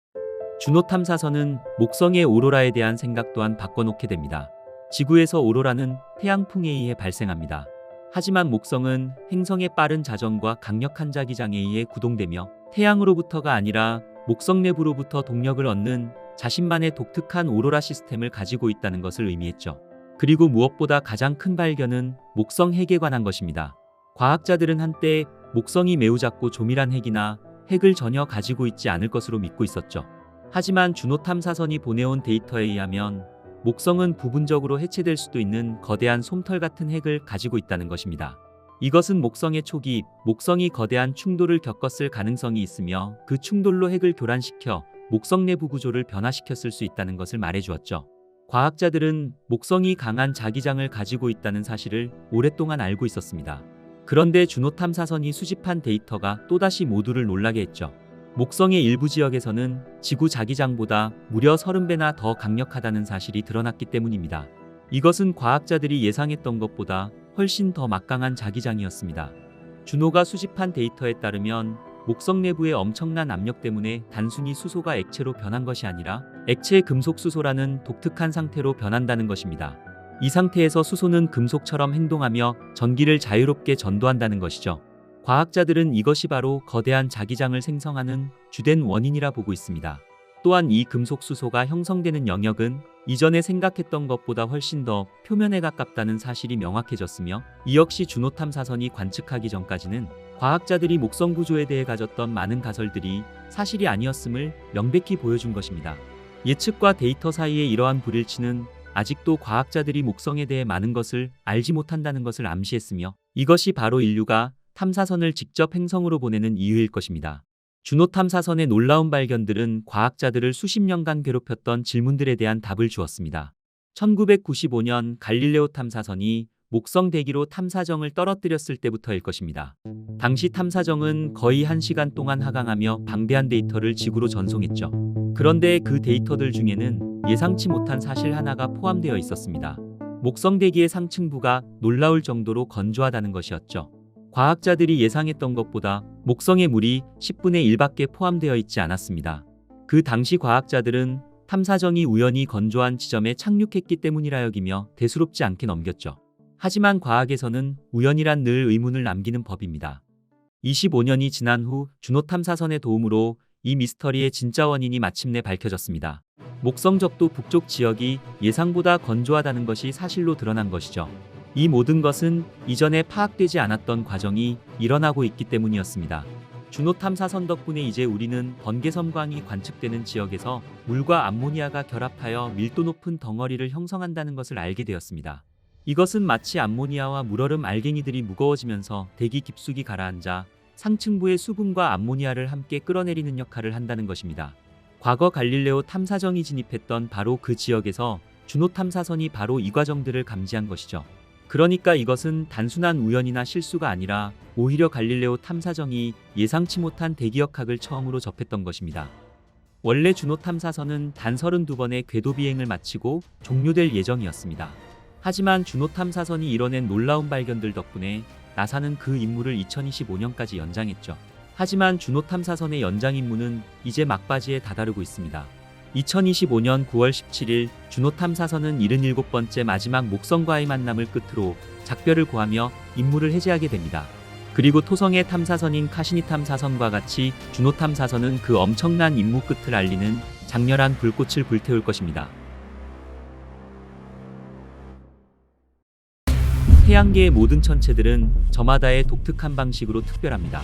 준호 탐사선은 목성의 오로라에 대한 생각 또한 바꿔놓게 됩니다. 지구에서 오로라는 태양풍에 의해 발생합니다. 하지만 목성은 행성의 빠른 자전과 강력한 자기장에 의해 구동되며 태양으로부터가 아니라 목성 내부로부터 동력을 얻는 자신만의 독특한 오로라 시스템을 가지고 있다는 것을 의미했죠. 그리고 무엇보다 가장 큰 발견은 목성 핵에 관한 것입니다. 과학자들은 한때 목성이 매우 작고 조밀한 핵이나 핵을 전혀 가지고 있지 않을 것으로 믿고 있었죠. 하지만 준호 탐사선이 보내온 데이터에 의하면 목성은 부분적으로 해체될 수도 있는 거대한 솜털 같은 핵을 가지고 있다는 것입니다. 이것은 목성의 초기, 목성이 거대한 충돌을 겪었을 가능성이 있으며 그 충돌로 핵을 교란시켜 목성 내부 구조를 변화시켰을 수 있다는 것을 말해주었죠. 과학자들은 목성이 강한 자기장을 가지고 있다는 사실을 오랫동안 알고 있었습니다. 그런데 준호 탐사선이 수집한 데이터가 또다시 모두를 놀라게 했죠. 목성의 일부 지역에서는 지구 자기장보다 무려 30배나 더 강력하다는 사실이 드러났기 때문입니다. 이것은 과학자들이 예상했던 것보다 훨씬 더 막강한 자기장이었습니다. 준호가 수집한 데이터에 따르면 목성 내부의 엄청난 압력 때문에 단순히 수소가 액체로 변한 것이 아니라 액체 금속 수소라는 독특한 상태로 변한다는 것입니다. 이 상태에서 수소는 금속처럼 행동하며 전기를 자유롭게 전도한다는 것이죠. 과학자들은 이것이 바로 거대한 자기장을 생성하는 주된 원인이라 보고 있습니다. 또한 이 금속 수소가 형성되는 영역은 이전에 생각했던 것보다 훨씬 더 표면에 가깝다는 사실이 명확해졌으며 이 역시 준호 탐사선이 관측하기 전까지는 과학자들이 목성 구조에 대해 가졌던 많은 가설들이 사실이 아니었음을 명백히 보여준 것입니다. 예측과 데이터 사이의 이러한 불일치는 아직도 과학자들이 목성에 대해 많은 것을 알지 못한다는 것을 암시했으며 이것이 바로 인류가 탐사선을 직접 행성으로 보내는 이유일 것입니다. 준호 탐사선의 놀라운 발견들은 과학자들을 수십 년간 괴롭혔던 질문들에 대한 답을 주었습니다. 1995년 갈릴레오 탐사선이 목성 대기로 탐사정을 떨어뜨렸을 때부터일 것입니다. 당시 탐사정은 거의 1시간 동안 하강하며 방대한 데이터를 지구로 전송했죠. 그런데 그 데이터들 중에는 예상치 못한 사실 하나가 포함되어 있었습니다. 목성 대기의 상층부가 놀라울 정도로 건조하다는 것이었죠. 과학자들이 예상했던 것보다 목성의 물이 10분의 1밖에 포함되어 있지 않았습니다. 그 당시 과학자들은 탐사정이 우연히 건조한 지점에 착륙했기 때문이라 여기며 대수롭지 않게 넘겼죠. 하지만 과학에서는 우연이란 늘 의문을 남기는 법입니다. 25년이 지난 후 준호 탐사선의 도움으로 이 미스터리의 진짜 원인이 마침내 밝혀졌습니다. 목성 적도 북쪽 지역이 예상보다 건조하다는 것이 사실로 드러난 것이죠. 이 모든 것은 이전에 파악되지 않았던 과정이 일어나고 있기 때문이었습니다. 준호 탐사선 덕분에 이제 우리는 번개섬광이 관측되는 지역에서 물과 암모니아가 결합하여 밀도 높은 덩어리를 형성한다는 것을 알게 되었습니다. 이것은 마치 암모니아와 물얼음 알갱이들이 무거워지면서 대기 깊숙이 가라앉아 상층부의 수분과 암모니아를 함께 끌어내리는 역할을 한다는 것입니다. 과거 갈릴레오 탐사정이 진입했던 바로 그 지역에서 준호 탐사선이 바로 이 과정들을 감지한 것이죠. 그러니까 이것은 단순한 우연이나 실수가 아니라 오히려 갈릴레오 탐사정이 예상치 못한 대기역학을 처음으로 접했던 것입니다. 원래 주노 탐사선은 단 32번의 궤도 비행을 마치고 종료될 예정이었습니다. 하지만 주노 탐사선이 이뤄낸 놀라운 발견들 덕분에 나사는 그 임무를 2025년까지 연장했죠. 하지만 주노 탐사선의 연장 임무는 이제 막바지에 다다르고 있습니다. 2025년 9월 17일 주노 탐사선은 77번째 마지막 목성과의 만남을 끝으로 작별을 고하며 임무를 해제하게 됩니다. 그리고 토성의 탐사선인 카시니 탐사선과 같이 주노 탐사선은 그 엄청난 임무 끝을 알리는 장렬한 불꽃을 불태울 것입니다. 태양계의 모든 천체들은 저마다의 독특한 방식으로 특별합니다.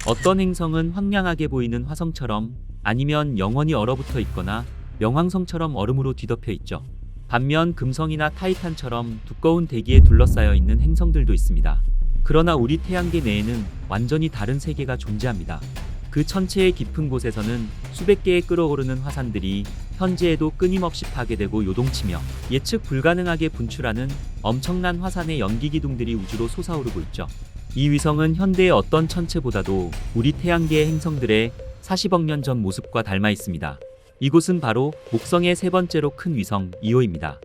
어떤 행성은 황량하게 보이는 화성처럼, 아니면 영원히 얼어붙어 있거나 명왕성처럼 얼음으로 뒤덮여 있죠. 반면 금성이나 타이탄처럼 두꺼운 대기에 둘러싸여 있는 행성들도 있습니다. 그러나 우리 태양계 내에는 완전히 다른 세계가 존재합니다. 그 천체의 깊은 곳에서는 수백 개의 끓어오르는 화산들이 현재에도 끊임없이 파괴되고 요동치며 예측 불가능하게 분출하는 엄청난 화산의 연기 기둥들이 우주로 솟아오르고 있죠. 이 위성은 현대의 어떤 천체보다도 우리 태양계의 행성들의 40억 년 전 모습과 닮아 있습니다. 이곳은 바로 목성의 세 번째로 큰 위성 이오입니다.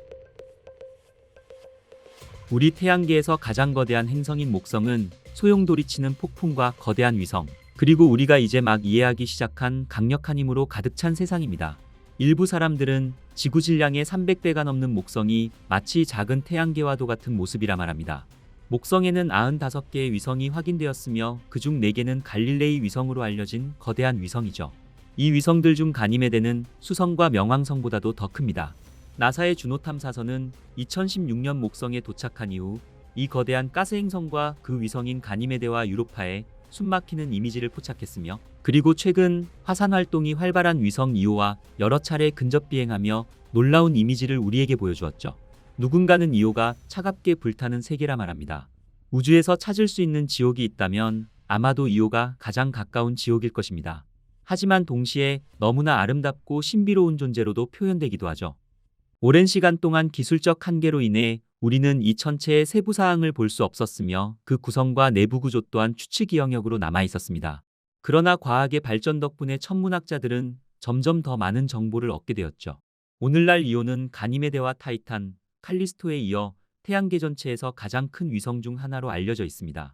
우리 태양계에서 가장 거대한 행성인 목성은 소용돌이치는 폭풍과 거대한 위성, 그리고 우리가 이제 막 이해하기 시작한 강력한 힘으로 가득 찬 세상입니다. 일부 사람들은 지구 질량의 300배가 넘는 목성이 마치 작은 태양계와도 같은 모습이라 말합니다. 목성에는 95개의 위성이 확인되었으며 그중 4개는 갈릴레이 위성으로 알려진 거대한 위성이죠. 이 위성들 중 가니메데는 수성과 명왕성보다도 더 큽니다. 나사의 주노 탐사선은 2016년 목성에 도착한 이후 이 거대한 가스 행성과 그 위성인 가니메데와 유로파에 숨막히는 이미지를 포착했으며, 그리고 최근 화산 활동이 활발한 위성 2호와 여러 차례 근접 비행하며 놀라운 이미지를 우리에게 보여주었죠. 누군가는 2호가 차갑게 불타는 세계라 말합니다. 우주에서 찾을 수 있는 지옥이 있다면 아마도 2호가 가장 가까운 지옥일 것입니다. 하지만 동시에 너무나 아름답고 신비로운 존재로도 표현되기도 하죠. 오랜 시간 동안 기술적 한계로 인해 우리는 이 천체의 세부 사항을 볼 수 없었으며 그 구성과 내부 구조 또한 추측이 영역으로 남아 있었습니다. 그러나 과학의 발전 덕분에 천문학자들은 점점 더 많은 정보를 얻게 되었죠. 오늘날 이오는 가니메데와 타이탄, 칼리스토에 이어 태양계 전체에서 가장 큰 위성 중 하나로 알려져 있습니다.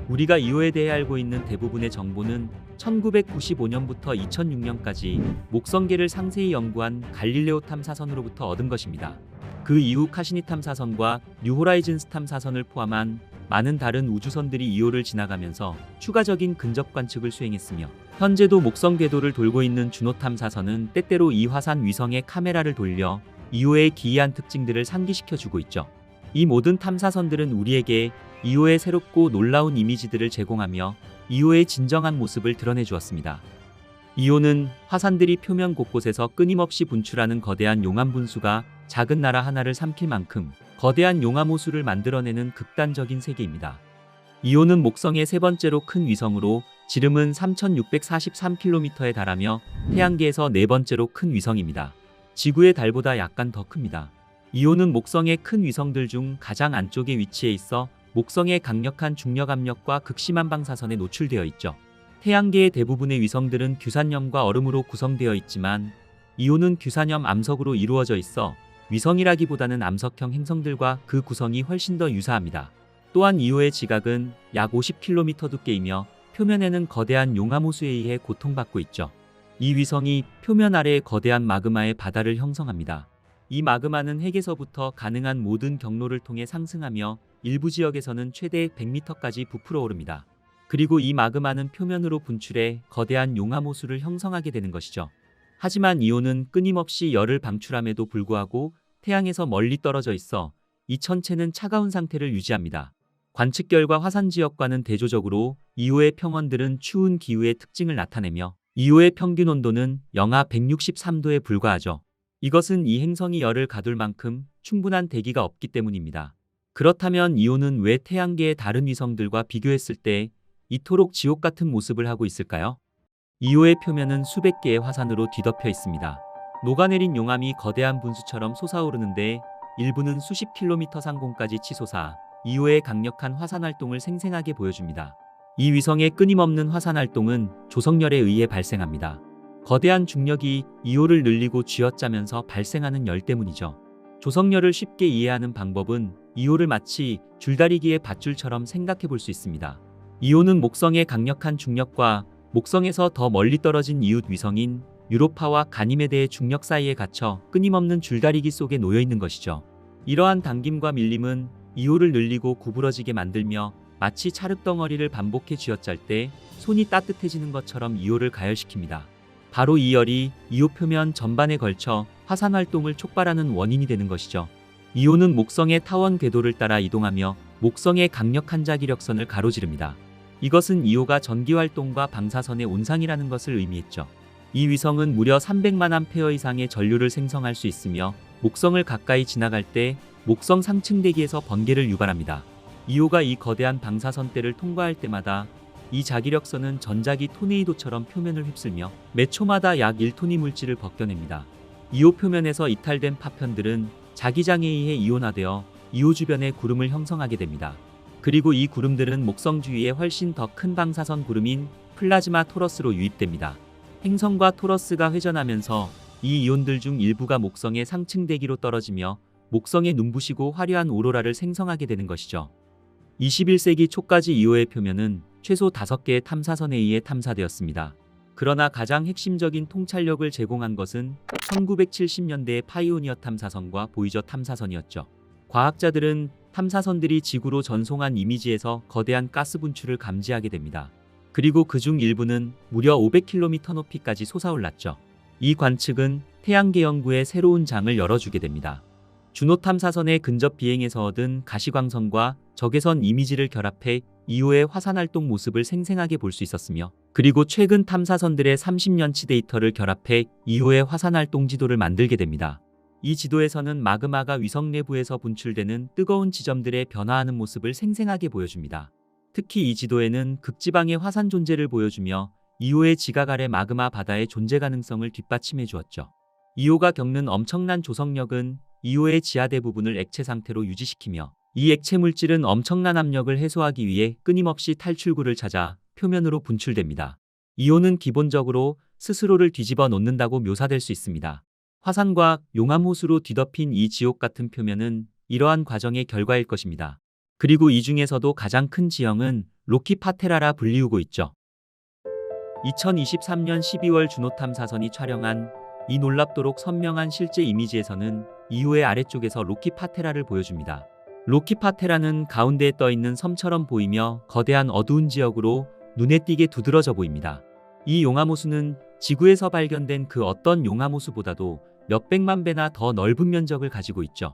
우리가 이오에 대해 알고 있는 대부분의 정보는 1995년부터 2006년까지 목성계를 상세히 연구한 갈릴레오 탐사선으로부터 얻은 것입니다. 그 이후 카시니 탐사선과 뉴호라이즌스 탐사선을 포함한 많은 다른 우주선들이 이오를 지나가면서 추가적인 근접 관측을 수행했으며, 현재도 목성 궤도를 돌고 있는 주노 탐사선은 때때로 이 화산 위성에 카메라를 돌려 이오의 기이한 특징들을 상기시켜주고 있죠. 이 모든 탐사선들은 우리에게 이오의 새롭고 놀라운 이미지들을 제공하며 이오의 진정한 모습을 드러내 주었습니다. 이오는 화산들이 표면 곳곳에서 끊임없이 분출하는 거대한 용암 분수가 작은 나라 하나를 삼킬 만큼 거대한 용암 호수를 만들어내는 극단적인 세계입니다. 이오는 목성의 세 번째로 큰 위성으로 지름은 3643km에 달하며 태양계에서 네 번째로 큰 위성입니다. 지구의 달보다 약간 더 큽니다. 이오는 목성의 큰 위성들 중 가장 안쪽에 위치해 있어 목성의 강력한 중력 압력과 극심한 방사선에 노출되어 있죠. 태양계의 대부분의 위성들은 규산염과 얼음으로 구성되어 있지만 이오는 규산염 암석으로 이루어져 있어 위성이라기보다는 암석형 행성들과 그 구성이 훨씬 더 유사합니다. 또한 이오의 지각은 약 50km 두께이며 표면에는 거대한 용암호수에 의해 고통받고 있죠. 이 위성이 표면 아래의 거대한 마그마의 바다를 형성합니다. 이 마그마는 핵에서부터 가능한 모든 경로를 통해 상승하며 일부 지역에서는 최대 100m까지 부풀어 오릅니다. 그리고 이 마그마는 표면으로 분출해 거대한 용암호수를 형성하게 되는 것이죠. 하지만 이오는 끊임없이 열을 방출함에도 불구하고 태양에서 멀리 떨어져 있어 이 천체는 차가운 상태를 유지합니다. 관측 결과 화산 지역과는 대조적으로 이오의 평원들은 추운 기후의 특징을 나타내며 이오의 평균 온도는 영하 163도에 불과하죠. 이것은 이 행성이 열을 가둘 만큼 충분한 대기가 없기 때문입니다. 그렇다면 이오는 왜 태양계의 다른 위성들과 비교했을 때 이토록 지옥 같은 모습을 하고 있을까요? 이오의 표면은 수백 개의 화산으로 뒤덮여 있습니다. 녹아내린 용암이 거대한 분수처럼 솟아오르는데 일부는 수십 킬로미터 상공까지 치솟아 이오의 강력한 화산 활동을 생생하게 보여줍니다. 이 위성의 끊임없는 화산 활동은 조성열에 의해 발생합니다. 거대한 중력이 이오를 늘리고 쥐어짜면서 발생하는 열 때문이죠. 조성열을 쉽게 이해하는 방법은 이오를 마치 줄다리기의 밧줄처럼 생각해 볼 수 있습니다. 이오는 목성의 강력한 중력과 목성에서 더 멀리 떨어진 이웃 위성인 유로파와 가니메데의 중력 사이에 갇혀 끊임없는 줄다리기 속에 놓여 있는 것이죠. 이러한 당김과 밀림은 이오를 늘리고 구부러지게 만들며 마치 찰흙덩어리를 반복해 쥐어짤 때 손이 따뜻해지는 것처럼 이오를 가열시킵니다. 바로 이 열이 이오 표면 전반에 걸쳐 화산 활동을 촉발하는 원인이 되는 것이죠. 이오는 목성의 타원 궤도를 따라 이동하며 목성의 강력한 자기력선을 가로지릅니다. 이것은 이오가 전기 활동과 방사선의 온상이라는 것을 의미했죠. 이 위성은 무려 300만 암페어 이상의 전류를 생성할 수 있으며 목성을 가까이 지나갈 때 목성 상층 대기에서 번개를 유발합니다. 이오가 이 거대한 방사선대를 통과할 때마다 이 자기력선은 전자기 토네이도처럼 표면을 휩쓸며 매 초마다 약 1톤의 물질을 벗겨냅니다. 이오 표면에서 이탈된 파편들은 자기장에 의해 이온화되어 이오 주변에 구름을 형성하게 됩니다. 그리고 이 구름들은 목성 주위에 훨씬 더 큰 방사선 구름인 플라즈마 토러스로 유입됩니다. 행성과 토러스가 회전하면서 이 이온들 중 일부가 목성의 상층 대기로 떨어지며 목성에 눈부시고 화려한 오로라를 생성하게 되는 것이죠. 21세기 초까지 이오의 표면은 최소 5개의 탐사선에 의해 탐사되었습니다. 그러나 가장 핵심적인 통찰력을 제공한 것은 1970년대의 파이오니어 탐사선과 보이저 탐사선이었죠. 과학자들은 탐사선들이 지구로 전송한 이미지에서 거대한 가스 분출을 감지하게 됩니다. 그리고 그중 일부는 무려 500km 높이까지 솟아올랐죠. 이 관측은 태양계 연구의 새로운 장을 열어주게 됩니다. 주노 탐사선의 근접 비행에서 얻은 가시광선과 적외선 이미지를 결합해 이오의 화산 활동 모습을 생생하게 볼 수 있었으며, 그리고 최근 탐사선들의 30년치 데이터를 결합해 이오의 화산 활동 지도를 만들게 됩니다. 이 지도에서는 마그마가 위성 내부에서 분출되는 뜨거운 지점들의 변화하는 모습을 생생하게 보여줍니다. 특히 이 지도에는 극지방의 화산 존재를 보여주며 이오의 지각 아래 마그마 바다의 존재 가능성을 뒷받침해 주었죠. 이오가 겪는 엄청난 조성력은 이오의 지하 대부분을 액체 상태로 유지시키며, 이 액체 물질은 엄청난 압력을 해소하기 위해 끊임없이 탈출구를 찾아 표면으로 분출됩니다. 이오는 기본적으로 스스로를 뒤집어 놓는다고 묘사될 수 있습니다. 화산과 용암호수로 뒤덮인 이 지옥 같은 표면은 이러한 과정의 결과일 것입니다. 그리고 이 중에서도 가장 큰 지형은 로키 파테라라 불리우고 있죠. 2023년 12월 주노 탐사선이 촬영한 이 놀랍도록 선명한 실제 이미지에서는 이오의 아래쪽에서 로키 파테라를 보여줍니다. 로키 파테라는 가운데에 떠있는 섬처럼 보이며 거대한 어두운 지역으로 눈에 띄게 두드러져 보입니다. 이 용암호수는 지구에서 발견된 그 어떤 용암호수보다도 몇백만 배나 더 넓은 면적을 가지고 있죠.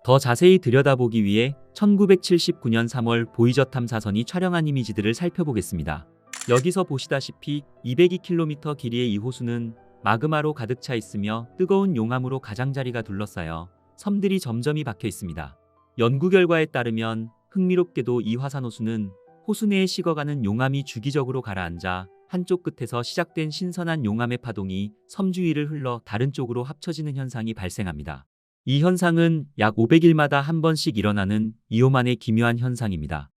더 자세히 들여다보기 위해 1979년 3월 보이저 탐사선이 촬영한 이미지들을 살펴보겠습니다. 여기서 보시다시피 202km 길이의 이 호수는 마그마로 가득 차 있으며 뜨거운 용암으로 가장자리가 둘러싸여 섬들이 점점이 박혀 있습니다. 연구 결과에 따르면 흥미롭게도 이 화산호수는 호수 내에 식어가는 용암이 주기적으로 가라앉아 한쪽 끝에서 시작된 신선한 용암의 파동이 섬 주위를 흘러 다른 쪽으로 합쳐지는 현상이 발생합니다. 이 현상은 약 500일마다 한 번씩 일어나는 이오만의 기묘한 현상입니다.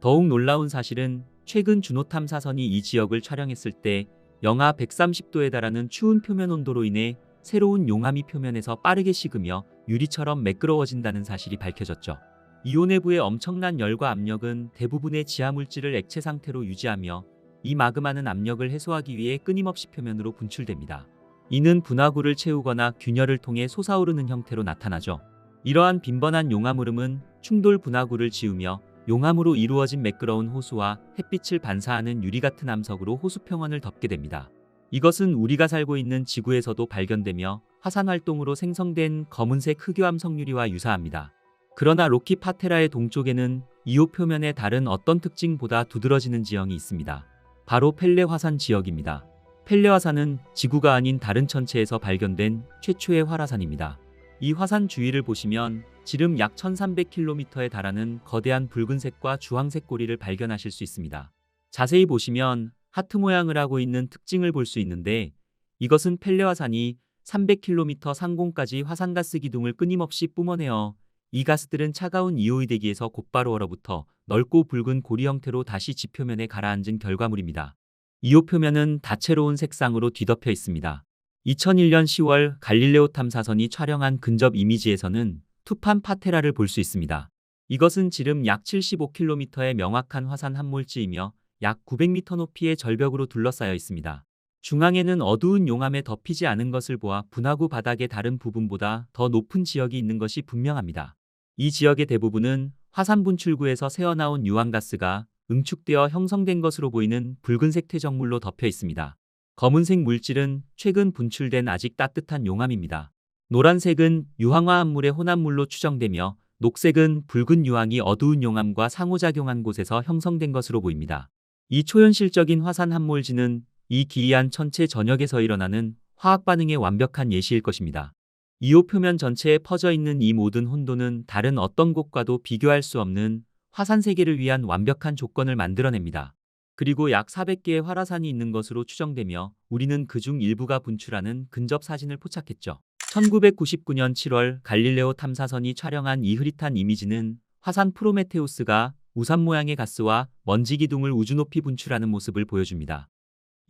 더욱 놀라운 사실은 최근 주노 탐사선이 이 지역을 촬영했을 때 영하 130도에 달하는 추운 표면 온도로 인해 새로운 용암이 표면에서 빠르게 식으며 유리처럼 매끄러워진다는 사실이 밝혀졌죠. 이오 내부의 엄청난 열과 압력은 대부분의 지하 물질을 액체 상태로 유지하며 이 마그마는 압력을 해소하기 위해 끊임없이 표면으로 분출됩니다. 이는 분화구를 채우거나 균열을 통해 솟아오르는 형태로 나타나죠. 이러한 빈번한 용암 흐름은 충돌 분화구를 지우며 용암으로 이루어진 매끄러운 호수와 햇빛을 반사하는 유리 같은 암석으로 호수 평원을 덮게 됩니다. 이것은 우리가 살고 있는 지구에서도 발견되며 화산 활동으로 생성된 검은색 흑요암석 유리와 유사합니다. 그러나 로키 파테라의 동쪽에는 이오 표면의 다른 어떤 특징보다 두드러지는 지형이 있습니다. 바로 펠레 화산 지역입니다. 펠레 화산은 지구가 아닌 다른 천체에서 발견된 최초의 활화산입니다. 이 화산 주위를 보시면 지름 약 1300km에 달하는 거대한 붉은색과 주황색 고리를 발견하실 수 있습니다. 자세히 보시면 하트 모양을 하고 있는 특징을 볼 수 있는데, 이것은 펠레 화산이 300km 상공까지 화산가스 기둥을 끊임없이 뿜어내어 이 가스들은 차가운 이오의 대기에서 곧바로 얼어붙어 넓고 붉은 고리 형태로 다시 지표면에 가라앉은 결과물입니다. 이오 표면은 다채로운 색상으로 뒤덮여 있습니다. 2001년 10월 갈릴레오 탐사선이 촬영한 근접 이미지에서는 투판 파테라를 볼 수 있습니다. 이것은 지름 약 75km의 명확한 화산 함몰지이며 약 900m 높이의 절벽으로 둘러싸여 있습니다. 중앙에는 어두운 용암에 덮이지 않은 것을 보아 분화구 바닥의 다른 부분보다 더 높은 지역이 있는 것이 분명합니다. 이 지역의 대부분은 화산 분출구에서 새어나온 유황가스가 응축되어 형성된 것으로 보이는 붉은색 퇴적물로 덮여 있습니다. 검은색 물질은 최근 분출된 아직 따뜻한 용암입니다. 노란색은 유황화 암물의 혼합물로 추정되며 녹색은 붉은 유황이 어두운 용암과 상호작용한 곳에서 형성된 것으로 보입니다. 이 초현실적인 화산 함몰지는 이 기이한 천체 전역에서 일어나는 화학 반응의 완벽한 예시일 것입니다. 이오 표면 전체에 퍼져 있는 이 모든 혼돈은 다른 어떤 곳과도 비교할 수 없는 화산 세계를 위한 완벽한 조건을 만들어냅니다. 그리고 약 400개의 활화산이 있는 것으로 추정되며 우리는 그중 일부가 분출하는 근접 사진을 포착했죠. 1999년 7월 갈릴레오 탐사선이 촬영한 이 흐릿한 이미지는 화산 프로메테우스가 우산 모양의 가스와 먼지 기둥을 우주 높이 분출하는 모습을 보여줍니다.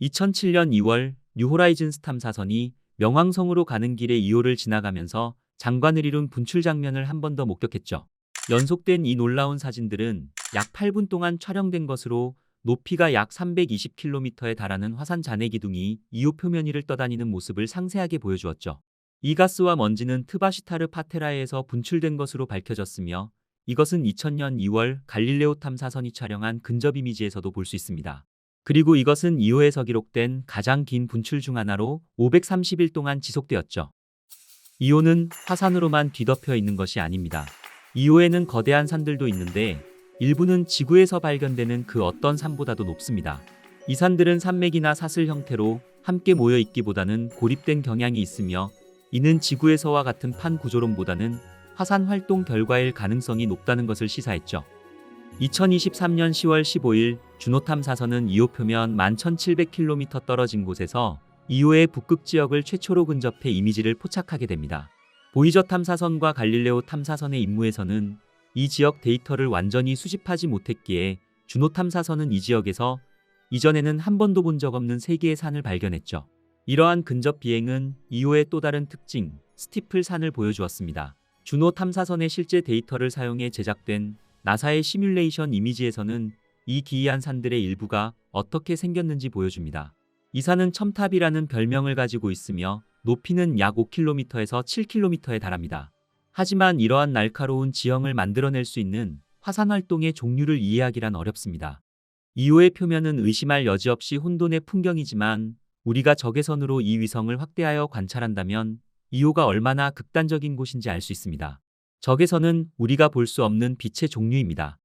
2007년 2월 뉴호라이즌스 탐사선이 명왕성으로 가는 길에 이오를 지나가면서 장관을 이룬 분출 장면을 한 번 더 목격했죠. 연속된 이 놀라운 사진들은 약 8분 동안 촬영된 것으로 높이가 약 320km에 달하는 화산 잔해 기둥이 이오 표면 위를 떠다니는 모습을 상세하게 보여주었죠. 이 가스와 먼지는 트바시타르 파테라에서 분출된 것으로 밝혀졌으며 이것은 2000년 2월 갈릴레오 탐사선이 촬영한 근접 이미지에서도 볼 수 있습니다. 그리고 이것은 이오에서 기록된 가장 긴 분출 중 하나로 530일 동안 지속되었죠. 이오는 화산으로만 뒤덮여 있는 것이 아닙니다. 이오에는 거대한 산들도 있는데 일부는 지구에서 발견되는 그 어떤 산보다도 높습니다. 이 산들은 산맥이나 사슬 형태로 함께 모여 있기보다는 고립된 경향이 있으며 이는 지구에서와 같은 판 구조론보다는 화산 활동 결과일 가능성이 높다는 것을 시사했죠. 2023년 10월 15일 주노 탐사선은 이오 표면 11,700km 떨어진 곳에서 이오의 북극 지역을 최초로 근접해 이미지를 포착하게 됩니다. 보이저 탐사선과 갈릴레오 탐사선의 임무에서는 이 지역 데이터를 완전히 수집하지 못했기에 주노 탐사선은 이 지역에서 이전에는 한 번도 본 적 없는 세 개의 산을 발견했죠. 이러한 근접 비행은 이오의 또 다른 특징, 스티플 산을 보여주었습니다. 주노 탐사선의 실제 데이터를 사용해 제작된 나사의 시뮬레이션 이미지에서는 이 기이한 산들의 일부가 어떻게 생겼는지 보여줍니다. 이 산은 첨탑이라는 별명을 가지고 있으며 높이는 약 5km에서 7km에 달합니다. 하지만 이러한 날카로운 지형을 만들어낼 수 있는 화산 활동의 종류를 이해하기란 어렵습니다. 이오의 표면은 의심할 여지 없이 혼돈의 풍경이지만 우리가 적외선으로 이 위성을 확대하여 관찰한다면 이오가 얼마나 극단적인 곳인지 알 수 있습니다. 적외선은 우리가 볼 수 없는 빛의 종류입니다.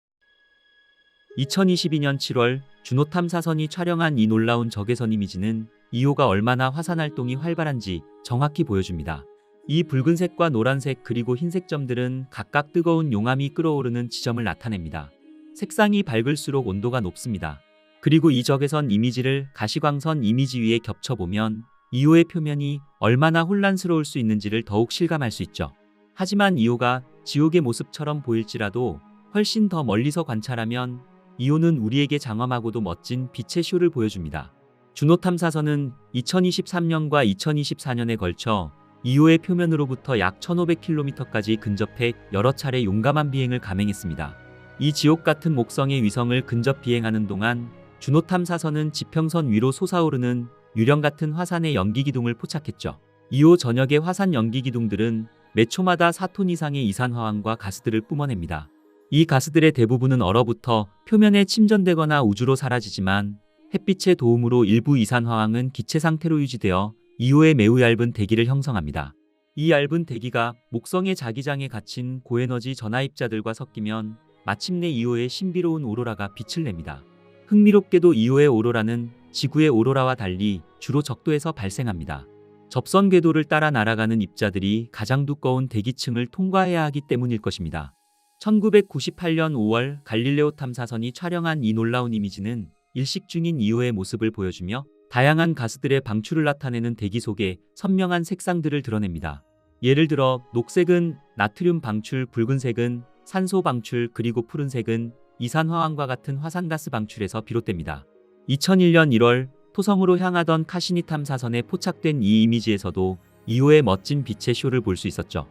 2022년 7월 주노 탐사선이 촬영한 이 놀라운 적외선 이미지는 이오가 얼마나 화산 활동이 활발한지 정확히 보여줍니다. 이 붉은색과 노란색 그리고 흰색 점들은 각각 뜨거운 용암이 끓어오르는 지점을 나타냅니다. 색상이 밝을수록 온도가 높습니다. 그리고 이 적외선 이미지를 가시광선 이미지 위에 겹쳐보면 이오의 표면이 얼마나 혼란스러울 수 있는지를 더욱 실감할 수 있죠. 하지만 이오가 지옥의 모습처럼 보일지라도 훨씬 더 멀리서 관찰하면 이오는 우리에게 장엄하고도 멋진 빛의 쇼를 보여줍니다. 주노 탐사선은 2023년과 2024년에 걸쳐 이오의 표면으로부터 약 1500km까지 근접해 여러 차례 용감한 비행을 감행했습니다. 이 지옥 같은 목성의 위성을 근접 비행하는 동안 주노 탐사선은 지평선 위로 솟아오르는 유령 같은 화산의 연기 기둥을 포착했죠. 이오 전역의 화산 연기 기둥들은 매 초마다 4톤 이상의 이산화황과 가스들을 뿜어냅니다. 이 가스들의 대부분은 얼어붙어 표면에 침전되거나 우주로 사라지지만 햇빛의 도움으로 일부 이산화황은 기체 상태로 유지되어 이오의 매우 얇은 대기를 형성합니다. 이 얇은 대기가 목성의 자기장에 갇힌 고에너지 전하입자들과 섞이면 마침내 이오의 신비로운 오로라가 빛을 냅니다. 흥미롭게도 이오의 오로라는 지구의 오로라와 달리 주로 적도에서 발생합니다. 접선 궤도를 따라 날아가는 입자들이 가장 두꺼운 대기층을 통과해야 하기 때문일 것입니다. 1998년 5월 갈릴레오 탐사선이 촬영한 이 놀라운 이미지는 일식 중인 이오의 모습을 보여주며 다양한 가스들의 방출을 나타내는 대기 속에 선명한 색상들을 드러냅니다. 예를 들어 녹색은 나트륨 방출, 붉은색은 산소 방출, 그리고 푸른색은 이산화황과 같은 화산가스 방출에서 비롯됩니다. 2001년 1월 토성으로 향하던 카시니 탐사선에 포착된 이 이미지에서도 2호의 멋진 빛의 쇼를 볼 수 있었죠.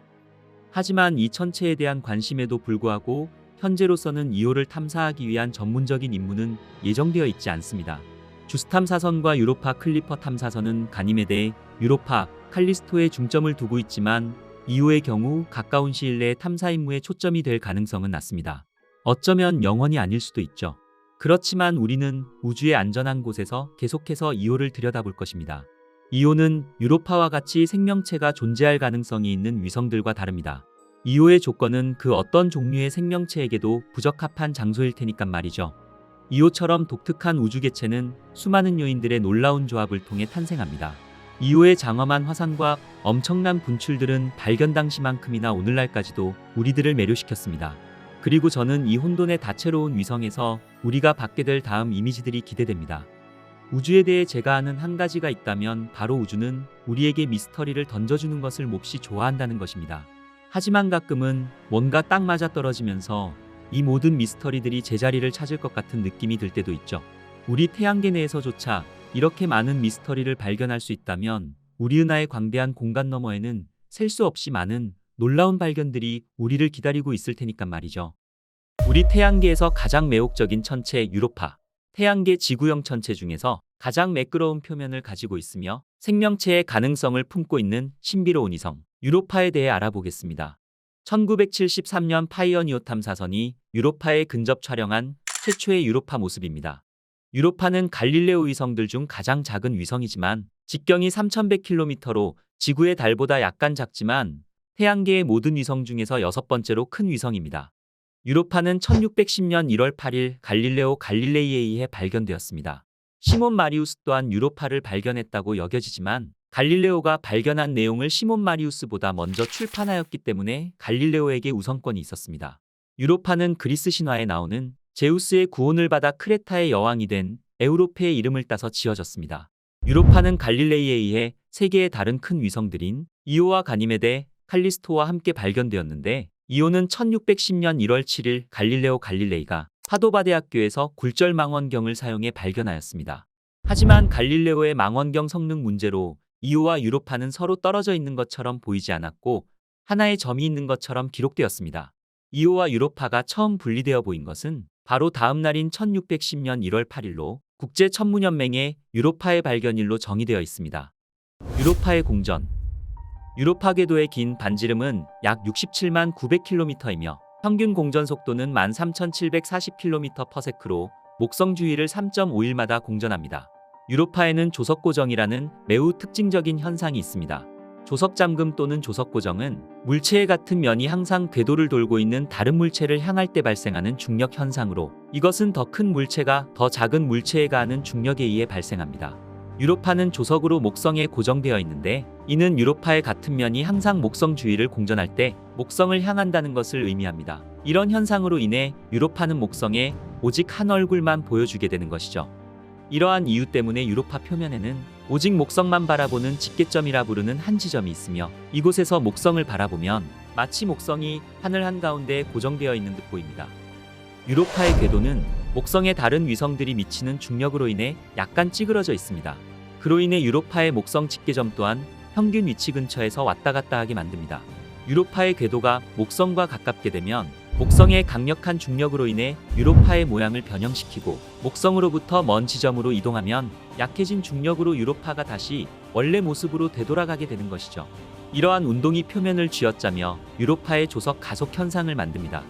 하지만 이 천체에 대한 관심에도 불구하고 현재로서는 2호를 탐사하기 위한 전문적인 임무는 예정되어 있지 않습니다. 주스 탐사선과 유로파 클리퍼 탐사선은 가니메데, 유로파, 칼리스토에 중점을 두고 있지만 2호의 경우 가까운 시일 내에 탐사 임무에 초점이 될 가능성은 낮습니다. 어쩌면 영원히 아닐 수도 있죠. 그렇지만 우리는 우주의 안전한 곳에서 계속해서 2호를 들여다볼 것입니다. 2호는 유로파와 같이 생명체가 존재할 가능성이 있는 위성들과 다릅니다. 2호의 조건은 그 어떤 종류의 생명체에게도 부적합한 장소일 테니까 말이죠. 2호처럼 독특한 우주개체는 수많은 요인들의 놀라운 조합을 통해 탄생합니다. 2호의 장엄한 화산과 엄청난 분출들은 발견 당시만큼이나 오늘날까지도 우리들을 매료시켰습니다. 그리고 저는 이 혼돈의 다채로운 위성에서 우리가 받게 될 다음 이미지들이 기대됩니다. 우주에 대해 제가 아는 한 가지가 있다면 바로 우주는 우리에게 미스터리를 던져주는 것을 몹시 좋아한다는 것입니다. 하지만 가끔은 뭔가 딱 맞아떨어지면서 이 모든 미스터리들이 제자리를 찾을 것 같은 느낌이 들 때도 있죠. 우리 태양계 내에서조차 이렇게 많은 미스터리를 발견할 수 있다면 우리 은하의 광대한 공간 너머에는 셀 수 없이 많은 놀라운 발견들이 우리를 기다리고 있을 테니까 말이죠. 우리 태양계에서 가장 매혹적인 천체 유로파. 태양계 지구형 천체 중에서 가장 매끄러운 표면을 가지고 있으며 생명체의 가능성을 품고 있는 신비로운 위성 유로파에 대해 알아보겠습니다. 1973년 파이어니어 탐사선이 유로파에 근접 촬영한 최초의 유로파 모습입니다. 유로파는 갈릴레오 위성들 중 가장 작은 위성이지만 직경이 3100km로 지구의 달보다 약간 작지만 태양계의 모든 위성 중에서 6번째로 큰 위성입니다. 유로파는 1610년 1월 8일 갈릴레오 갈릴레이에 의해 발견되었습니다. 시몬 마리우스 또한 유로파를 발견했다고 여겨지지만 갈릴레오가 발견한 내용을 시몬 마리우스보다 먼저 출판하였기 때문에 갈릴레오에게 우선권이 있었습니다. 유로파는 그리스 신화에 나오는 제우스의 구원을 받아 크레타의 여왕이 된 에우로페의 이름을 따서 지어졌습니다. 유로파는 갈릴레이에 의해 세 개의 다른 큰 위성들인 이오와 가니메데, 칼리스토와 함께 발견되었는데 이오는 1610년 1월 7일 갈릴레오 갈릴레이가 파도바 대학교에서 굴절 망원경을 사용해 발견하였습니다. 하지만 갈릴레오의 망원경 성능 문제로 이오와 유로파는 서로 떨어져 있는 것처럼 보이지 않았고 하나의 점이 있는 것처럼 기록되었습니다. 이오와 유로파가 처음 분리되어 보인 것은 바로 다음 날인 1610년 1월 8일로 국제천문연맹의 유로파의 발견일로 정의되어 있습니다. 유로파의 공전. 유로파 궤도의 긴 반지름은 약 67만 900km이며 평균 공전 속도는 13,740km/s로 목성 주위를 3.5일마다 공전합니다. 유로파에는 조석고정이라는 매우 특징적인 현상이 있습니다. 조석잠금 또는 조석고정은 물체의 같은 면이 항상 궤도를 돌고 있는 다른 물체를 향할 때 발생하는 중력 현상으로 이것은 더 큰 물체가 더 작은 물체에 가하는 중력에 의해 발생합니다. 유로파는 조석으로 목성에 고정되어 있는데 이는 유로파의 같은 면이 항상 목성 주위를 공전할 때 목성을 향한다는 것을 의미합니다. 이런 현상으로 인해 유로파는 목성에 오직 한 얼굴만 보여주게 되는 것이죠. 이러한 이유 때문에 유로파 표면에는 오직 목성만 바라보는 직계점이라 부르는 한 지점이 있으며 이곳에서 목성을 바라보면 마치 목성이 하늘 한가운데에 고정되어 있는 듯 보입니다. 유로파의 궤도는 목성의 다른 위성들이 미치는 중력으로 인해 약간 찌그러져 있습니다. 그로 인해 유로파의 목성 직계점 또한 평균 위치 근처에서 왔다 갔다 하게 만듭니다. 유로파의 궤도가 목성과 가깝게 되면 목성의 강력한 중력으로 인해 유로파의 모양을 변형시키고 목성으로부터 먼 지점으로 이동하면 약해진 중력으로 유로파가 다시 원래 모습으로 되돌아가게 되는 것이죠. 이러한 운동이 표면을 쥐어짜며 유로파의 조석 가속 현상을 만듭니다.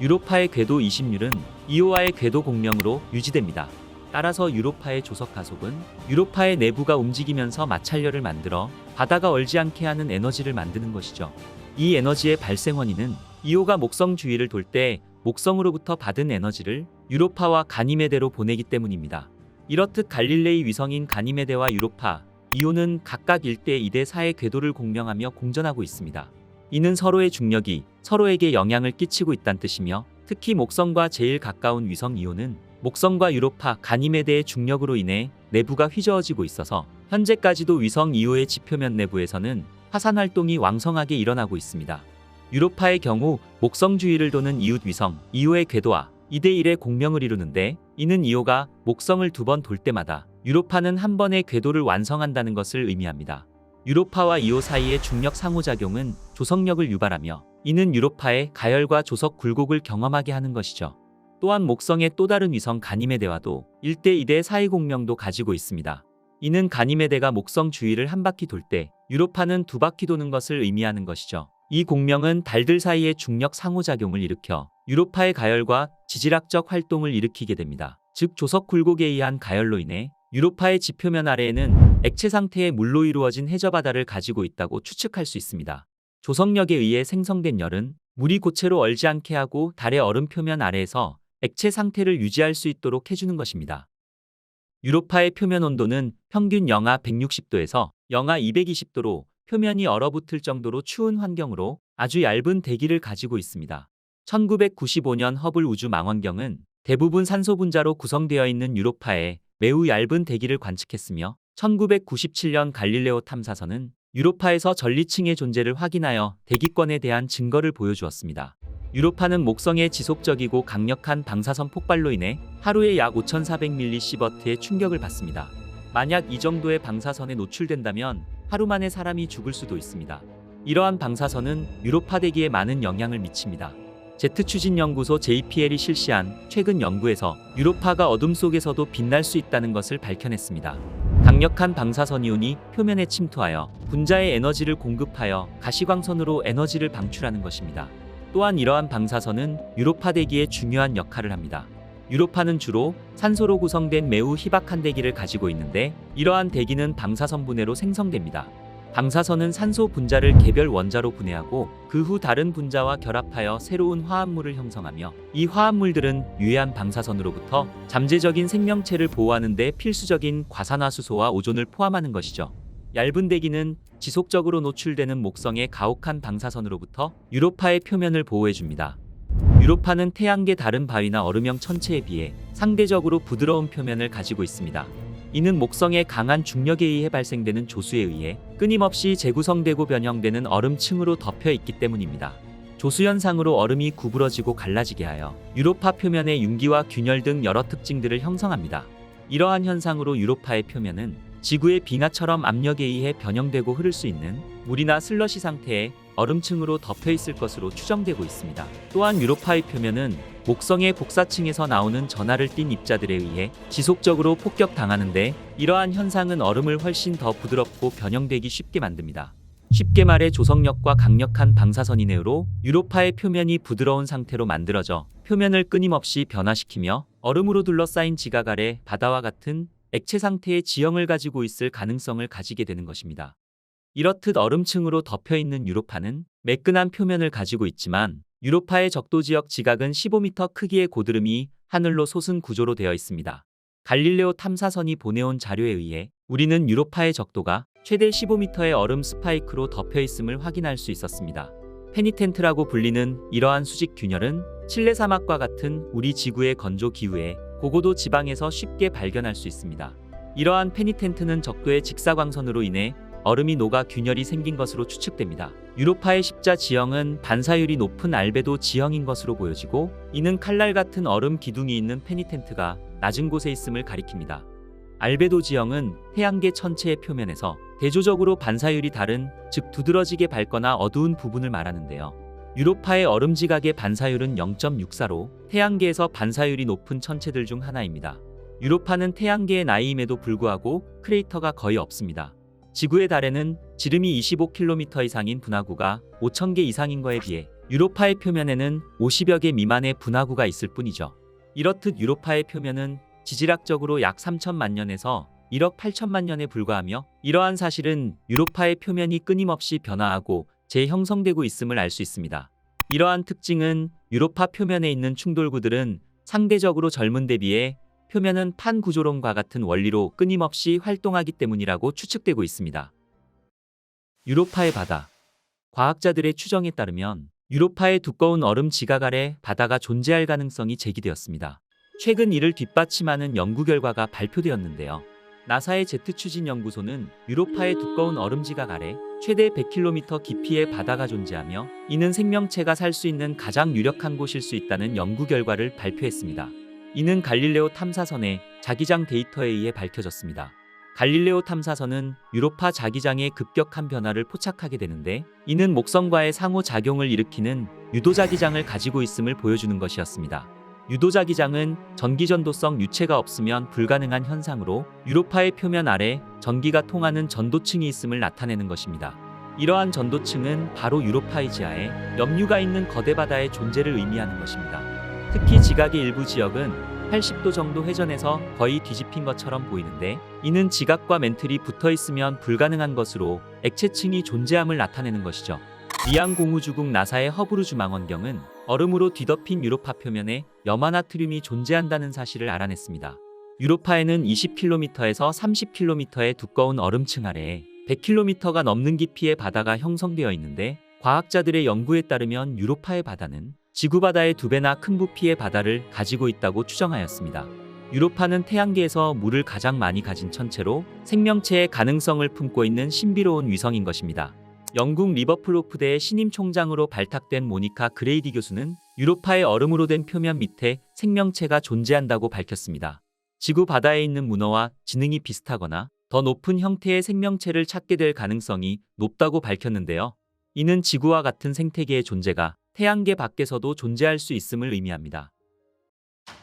유로파의 궤도 이심률은 이오와의 궤도 공명으로 유지됩니다. 따라서 유로파의 조석 가속은 유로파의 내부가 움직이면서 마찰열을 만들어 바다가 얼지 않게 하는 에너지를 만드는 것이죠. 이 에너지의 발생 원인은 이오가 목성 주위를 돌 때 목성으로부터 받은 에너지를 유로파와 가니메데로 보내기 때문입니다. 이렇듯 갈릴레이 위성인 가니메데와 유로파, 이오는 각각 1대 2대 4의 궤도를 공명하며 공전하고 있습니다. 이는 서로의 중력이 서로에게 영향을 끼치고 있다는 뜻이며 특히 목성과 제일 가까운 위성 이오는 목성과 유로파, 가니메데의 중력으로 인해 내부가 휘저어지고 있어서 현재까지도 위성 이오의 지표면 내부에서는 화산 활동이 왕성하게 일어나고 있습니다. 유로파의 경우 목성 주위를 도는 이웃 위성 이오의 궤도와 2대1의 공명을 이루는데, 이는 이오가 목성을 2번 돌 때마다 유로파는 한 번의 궤도를 완성한다는 것을 의미합니다. 유로파와 이오 사이의 중력 상호작용은 조석력을 유발하며, 이는 유로파의 가열과 조석 굴곡을 경험하게 하는 것이죠. 또한 목성의 또 다른 위성 가니메데와도 1대2대 사이 공명도 가지고 있습니다. 이는 가니메데가 목성 주위를 한 바퀴 돌 때 유로파는 2바퀴 도는 것을 의미하는 것이죠. 이 공명은 달들 사이의 중력 상호작용을 일으켜 유로파의 가열과 지질학적 활동을 일으키게 됩니다. 즉 조석 굴곡에 의한 가열로 인해 유로파의 지표면 아래에는 액체 상태의 물로 이루어진 해저바다를 가지고 있다고 추측할 수 있습니다. 조석력에 의해 생성된 열은 물이 고체로 얼지 않게 하고 달의 얼음 표면 아래에서 액체 상태를 유지할 수 있도록 해주는 것입니다. 유로파의 표면 온도는 평균 영하 160도에서 영하 220도로 표면이 얼어붙을 정도로 추운 환경으로 아주 얇은 대기를 가지고 있습니다. 1995년 허블 우주 망원경은 대부분 산소 분자로 구성되어 있는 유로파에 매우 얇은 대기를 관측했으며, 1997년 갈릴레오 탐사선은 유로파에서 전리층의 존재를 확인하여 대기권에 대한 증거를 보여주었습니다. 유로파는 목성의 지속적이고 강력한 방사선 폭발로 인해 하루에 약 5400mS의 충격을 받습니다. 만약 이 정도의 방사선에 노출된다면 하루 만에 사람이 죽을 수도 있습니다. 이러한 방사선은 유로파 대기에 많은 영향을 미칩니다. 제트추진연구소 JPL이 실시한 최근 연구에서 유로파가 어둠 속에서도 빛날 수 있다는 것을 밝혀냈습니다. 강력한 방사선 이온이 표면에 침투하여 분자에 에너지를 공급하여 가시광선으로 에너지를 방출하는 것입니다. 또한 이러한 방사선은 유로파 대기에 중요한 역할을 합니다. 유로파는 주로 산소로 구성된 매우 희박한 대기를 가지고 있는데, 이러한 대기는 방사선 분해로 생성됩니다. 방사선은 산소 분자를 개별 원자로 분해하고 그 후 다른 분자와 결합하여 새로운 화합물을 형성하며, 이 화합물들은 유해한 방사선으로부터 잠재적인 생명체를 보호하는 데 필수적인 과산화수소와 오존을 포함하는 것이죠. 얇은 대기는 지속적으로 노출되는 목성의 가혹한 방사선으로부터 유로파의 표면을 보호해줍니다. 유로파는 태양계 다른 바위나 얼음형 천체에 비해 상대적으로 부드러운 표면을 가지고 있습니다. 이는 목성의 강한 중력에 의해 발생되는 조수에 의해 끊임없이 재구성되고 변형되는 얼음층으로 덮여 있기 때문입니다. 조수 현상으로 얼음이 구부러지고 갈라지게 하여 유로파 표면에 융기와 균열 등 여러 특징들을 형성합니다. 이러한 현상으로 유로파의 표면은 지구의 빙하처럼 압력에 의해 변형되고 흐를 수 있는 물이나 슬러시 상태의 얼음층으로 덮여 있을 것으로 추정되고 있습니다. 또한 유로파의 표면은 목성의 복사층에서 나오는 전하를 띤 입자들에 의해 지속적으로 폭격당하는데, 이러한 현상은 얼음을 훨씬 더 부드럽고 변형되기 쉽게 만듭니다. 쉽게 말해 조석력과 강력한 방사선 이내로 유로파의 표면이 부드러운 상태로 만들어져 표면을 끊임없이 변화시키며 얼음으로 둘러싸인 지각 아래 바다와 같은 액체 상태의 지형을 가지고 있을 가능성을 가지게 되는 것입니다. 이렇듯 얼음층으로 덮여 있는 유로파는 매끈한 표면을 가지고 있지만, 유로파의 적도 지역 지각은 15m 크기의 고드름이 하늘로 솟은 구조로 되어 있습니다. 갈릴레오 탐사선이 보내온 자료에 의해 우리는 유로파의 적도가 최대 15m의 얼음 스파이크로 덮여 있음을 확인할 수 있었습니다. 페니텐트라고 불리는 이러한 수직 균열은 칠레 사막과 같은 우리 지구의 건조 기후에 고고도 지방에서 쉽게 발견할 수 있습니다. 이러한 페니텐트는 적도의 직사광선으로 인해 얼음이 녹아 균열이 생긴 것으로 추측됩니다. 유로파의 십자 지형은 반사율이 높은 알베도 지형인 것으로 보여지고, 이는 칼날 같은 얼음 기둥이 있는 페니텐트가 낮은 곳에 있음을 가리킵니다. 알베도 지형은 태양계 천체의 표면에서 대조적으로 반사율이 다른, 즉 두드러지게 밝거나 어두운 부분을 말하는데요. 유로파의 얼음 지각의 반사율은 0.64로 태양계에서 반사율이 높은 천체들 중 하나입니다. 유로파는 태양계의 나이임에도 불구하고 크레이터가 거의 없습니다. 지구의 달에는 지름이 25km 이상인 분화구가 5,000개 이상인 거에 비해 유로파의 표면에는 50여 개 미만의 분화구가 있을 뿐이죠. 이렇듯 유로파의 표면은 지질학적으로 약 3천만 년에서 1억 8천만 년에 불과하며, 이러한 사실은 유로파의 표면이 끊임없이 변화하고 재형성되고 있음을 알 수 있습니다. 이러한 특징은 유로파 표면에 있는 충돌구들은 상대적으로 젊은 데 비해 표면은 판 구조론과 같은 원리로 끊임없이 활동하기 때문이라고 추측되고 있습니다. 유로파의 바다. 과학자들의 추정에 따르면 유로파의 두꺼운 얼음 지각 아래 바다가 존재할 가능성이 제기되었습니다. 최근 이를 뒷받침하는 연구 결과가 발표되었는데요. 나사의 제트 추진 연구소는 유로파의 두꺼운 얼음 지각 아래 최대 100km 깊이의 바다가 존재하며 이는 생명체가 살 수 있는 가장 유력한 곳일 수 있다는 연구 결과를 발표했습니다. 이는 갈릴레오 탐사선의 자기장 데이터에 의해 밝혀졌습니다. 갈릴레오 탐사선은 유로파 자기장의 급격한 변화를 포착하게 되는데 이는 목성과의 상호작용을 일으키는 유도자기장을 가지고 있음을 보여주는 것이었습니다. 유도자기장은 전기전도성 유체가 없으면 불가능한 현상으로 유로파의 표면 아래 전기가 통하는 전도층이 있음을 나타내는 것입니다. 이러한 전도층은 바로 유로파의 지하에 염류가 있는 거대 바다의 존재를 의미하는 것입니다. 특히 지각의 일부 지역은 80도 정도 회전해서 거의 뒤집힌 것처럼 보이는데 이는 지각과 멘틀이 붙어 있으면 불가능한 것으로 액체층이 존재함을 나타내는 것이죠. 리앙 공우주국 나사의 허브루주 망원경은 얼음으로 뒤덮인 유로파 표면에 염화나트륨이 존재한다는 사실을 알아냈습니다. 유로파에는 20km에서 30km의 두꺼운 얼음층 아래에 100km가 넘는 깊이의 바다가 형성되어 있는데 과학자들의 연구에 따르면 유로파의 바다는 지구 바다의 2배나 큰 부피의 바다를 가지고 있다고 추정하였습니다. 유로파는 태양계에서 물을 가장 많이 가진 천체로 생명체의 가능성을 품고 있는 신비로운 위성인 것입니다. 영국 리버풀 오프대의 신임 총장으로 발탁된 모니카 그레이디 교수는 유로파의 얼음으로 된 표면 밑에 생명체가 존재한다고 밝혔습니다. 지구 바다에 있는 문어와 지능이 비슷하거나 더 높은 형태의 생명체를 찾게 될 가능성이 높다고 밝혔는데요. 이는 지구와 같은 생태계의 존재가 태양계 밖에서도 존재할 수 있음을 의미합니다.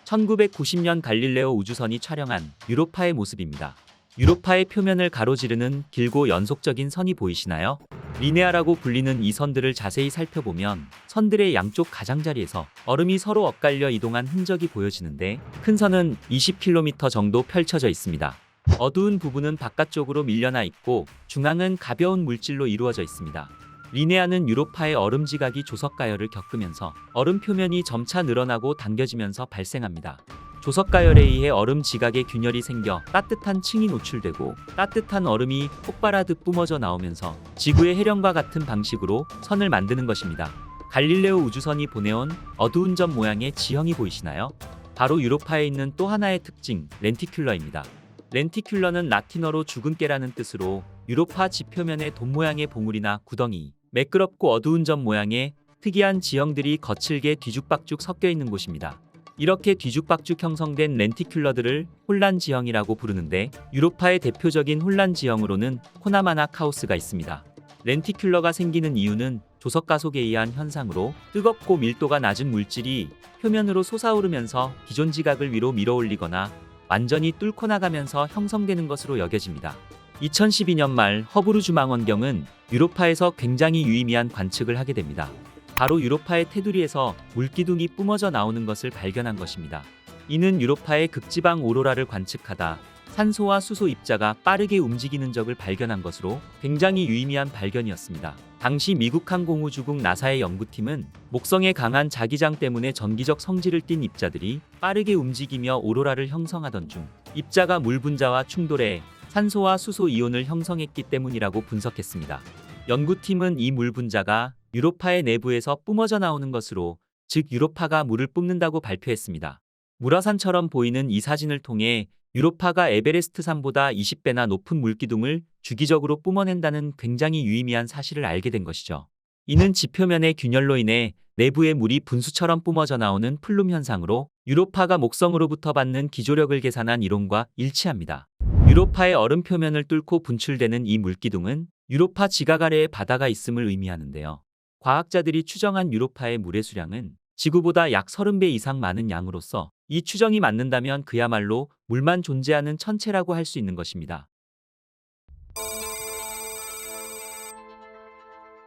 1990년 갈릴레오 우주선이 촬영한 유로파의 모습입니다. 유로파의 표면을 가로지르는 길고 연속적인 선이 보이시나요? 리네아라고 불리는 이 선들을 자세히 살펴보면 선들의 양쪽 가장자리에서 얼음이 서로 엇갈려 이동한 흔적이 보여지는데 큰 선은 20km 정도 펼쳐져 있습니다. 어두운 부분은 바깥쪽으로 밀려나 있고 중앙은 가벼운 물질로 이루어져 있습니다. 리네아는 유로파의 얼음 지각이 조석가열을 겪으면서 얼음 표면이 점차 늘어나고 당겨지면서 발생합니다. 조석가열에 의해 얼음 지각에 균열이 생겨 따뜻한 층이 노출되고 따뜻한 얼음이 폭발하듯 뿜어져 나오면서 지구의 해령과 같은 방식으로 선을 만드는 것입니다. 갈릴레오 우주선이 보내온 어두운 점 모양의 지형이 보이시나요? 바로 유로파에 있는 또 하나의 특징, 렌티큘러입니다. 렌티큘러는 라틴어로 죽은 깨라는 뜻으로 유로파 지표면의 돈 모양의 봉우리나 구덩이, 매끄럽고 어두운 점 모양의 특이한 지형들이 거칠게 뒤죽박죽 섞여 있는 곳입니다. 이렇게 뒤죽박죽 형성된 렌티큘러들을 혼란 지형이라고 부르는데 유로파의 대표적인 혼란 지형으로는 코나마나 카오스가 있습니다. 렌티큘러가 생기는 이유는 조석 가속에 의한 현상으로 뜨겁고 밀도가 낮은 물질이 표면으로 솟아오르면서 기존 지각을 위로 밀어올리거나 완전히 뚫고 나가면서 형성되는 것으로 여겨집니다. 2012년 말 허브루주 망원경은 유로파에서 굉장히 유의미한 관측을 하게 됩니다. 바로 유로파의 테두리에서 물기둥이 뿜어져 나오는 것을 발견한 것입니다. 이는 유로파의 극지방 오로라를 관측하다 산소와 수소 입자가 빠르게 움직이는 적을 발견한 것으로 굉장히 유의미한 발견이었습니다. 당시 미국 항공우주국 나사의 연구팀은 목성의 강한 자기장 때문에 전기적 성질을 띤 입자들이 빠르게 움직이며 오로라를 형성하던 중 입자가 물 분자와 충돌해 산소와 수소 이온을 형성했기 때문이라고 분석했습니다. 연구팀은 이 물 분자가 유로파의 내부에서 뿜어져 나오는 것으로, 즉 유로파가 물을 뿜는다고 발표했습니다. 물화산처럼 보이는 이 사진을 통해 유로파가 에베레스트 산보다 20배나 높은 물기둥을 주기적으로 뿜어낸다는 굉장히 유의미한 사실을 알게 된 것이죠. 이는 지표면의 균열로 인해 내부의 물이 분수처럼 뿜어져 나오는 플룸 현상으로 유로파가 목성으로부터 받는 기조력을 계산한 이론과 일치합니다. 유로파의 얼음 표면을 뚫고 분출되는 이 물기둥은 유로파 지각 아래에 바다가 있음을 의미하는데요. 과학자들이 추정한 유로파의 물의 수량은 지구보다 약 30배 이상 많은 양으로서 이 추정이 맞는다면 그야말로 물만 존재하는 천체라고 할 수 있는 것입니다.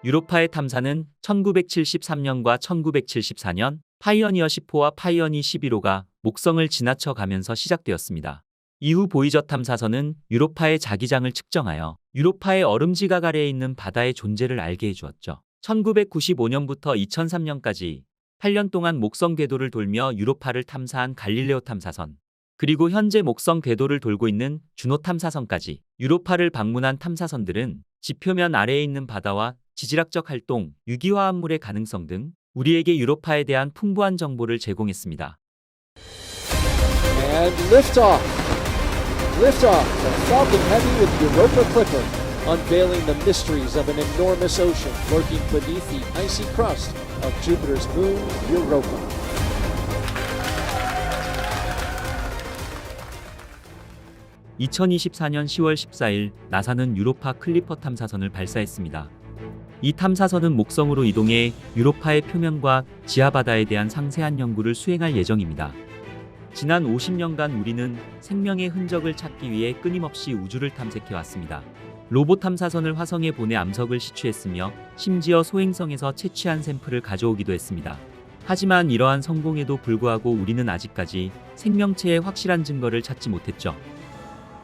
유로파의 탐사는 1973년과 1974년 파이어니어 10호와 파이어니 11호가 목성을 지나쳐 가면서 시작되었습니다. 이후 보이저 탐사선은 유로파의 자기장을 측정하여 유로파의 얼음 지각 아래에 있는 바다의 존재를 알게 해주었죠. 1995년부터 2003년까지 8년 동안 목성 궤도를 돌며 유로파를 탐사한 갈릴레오 탐사선, 그리고 현재 목성 궤도를 돌고 있는 주노 탐사선까지 유로파를 방문한 탐사선들은 지표면 아래에 있는 바다와 지질학적 활동, 유기화합물의 가능성 등 우리에게 유로파에 대한 풍부한 정보를 제공했습니다. And lift off. Lift off of Falcon Heavy with Europa Clipper. unveiling the mysteries of an enormous ocean lurking beneath the icy crust of Jupiter's moon, Europa. (2024년 10월 14일) 나사는 유로파 클리퍼 탐사선을 발사했습니다. 이 탐사선은 목성으로 이동해 유로파의 표면과 지하바다에 대한 상세한 연구를 수행할 예정입니다. 지난 50년간 우리는 생명의 흔적을 찾기 위해 끊임없이 우주를 탐색해왔습니다. 로봇 탐사선을 화성에 보내 암석을 시추했으며 심지어 소행성에서 채취한 샘플을 가져오기도 했습니다. 하지만 이러한 성공에도 불구하고 우리는 아직까지 생명체의 확실한 증거를 찾지 못했죠.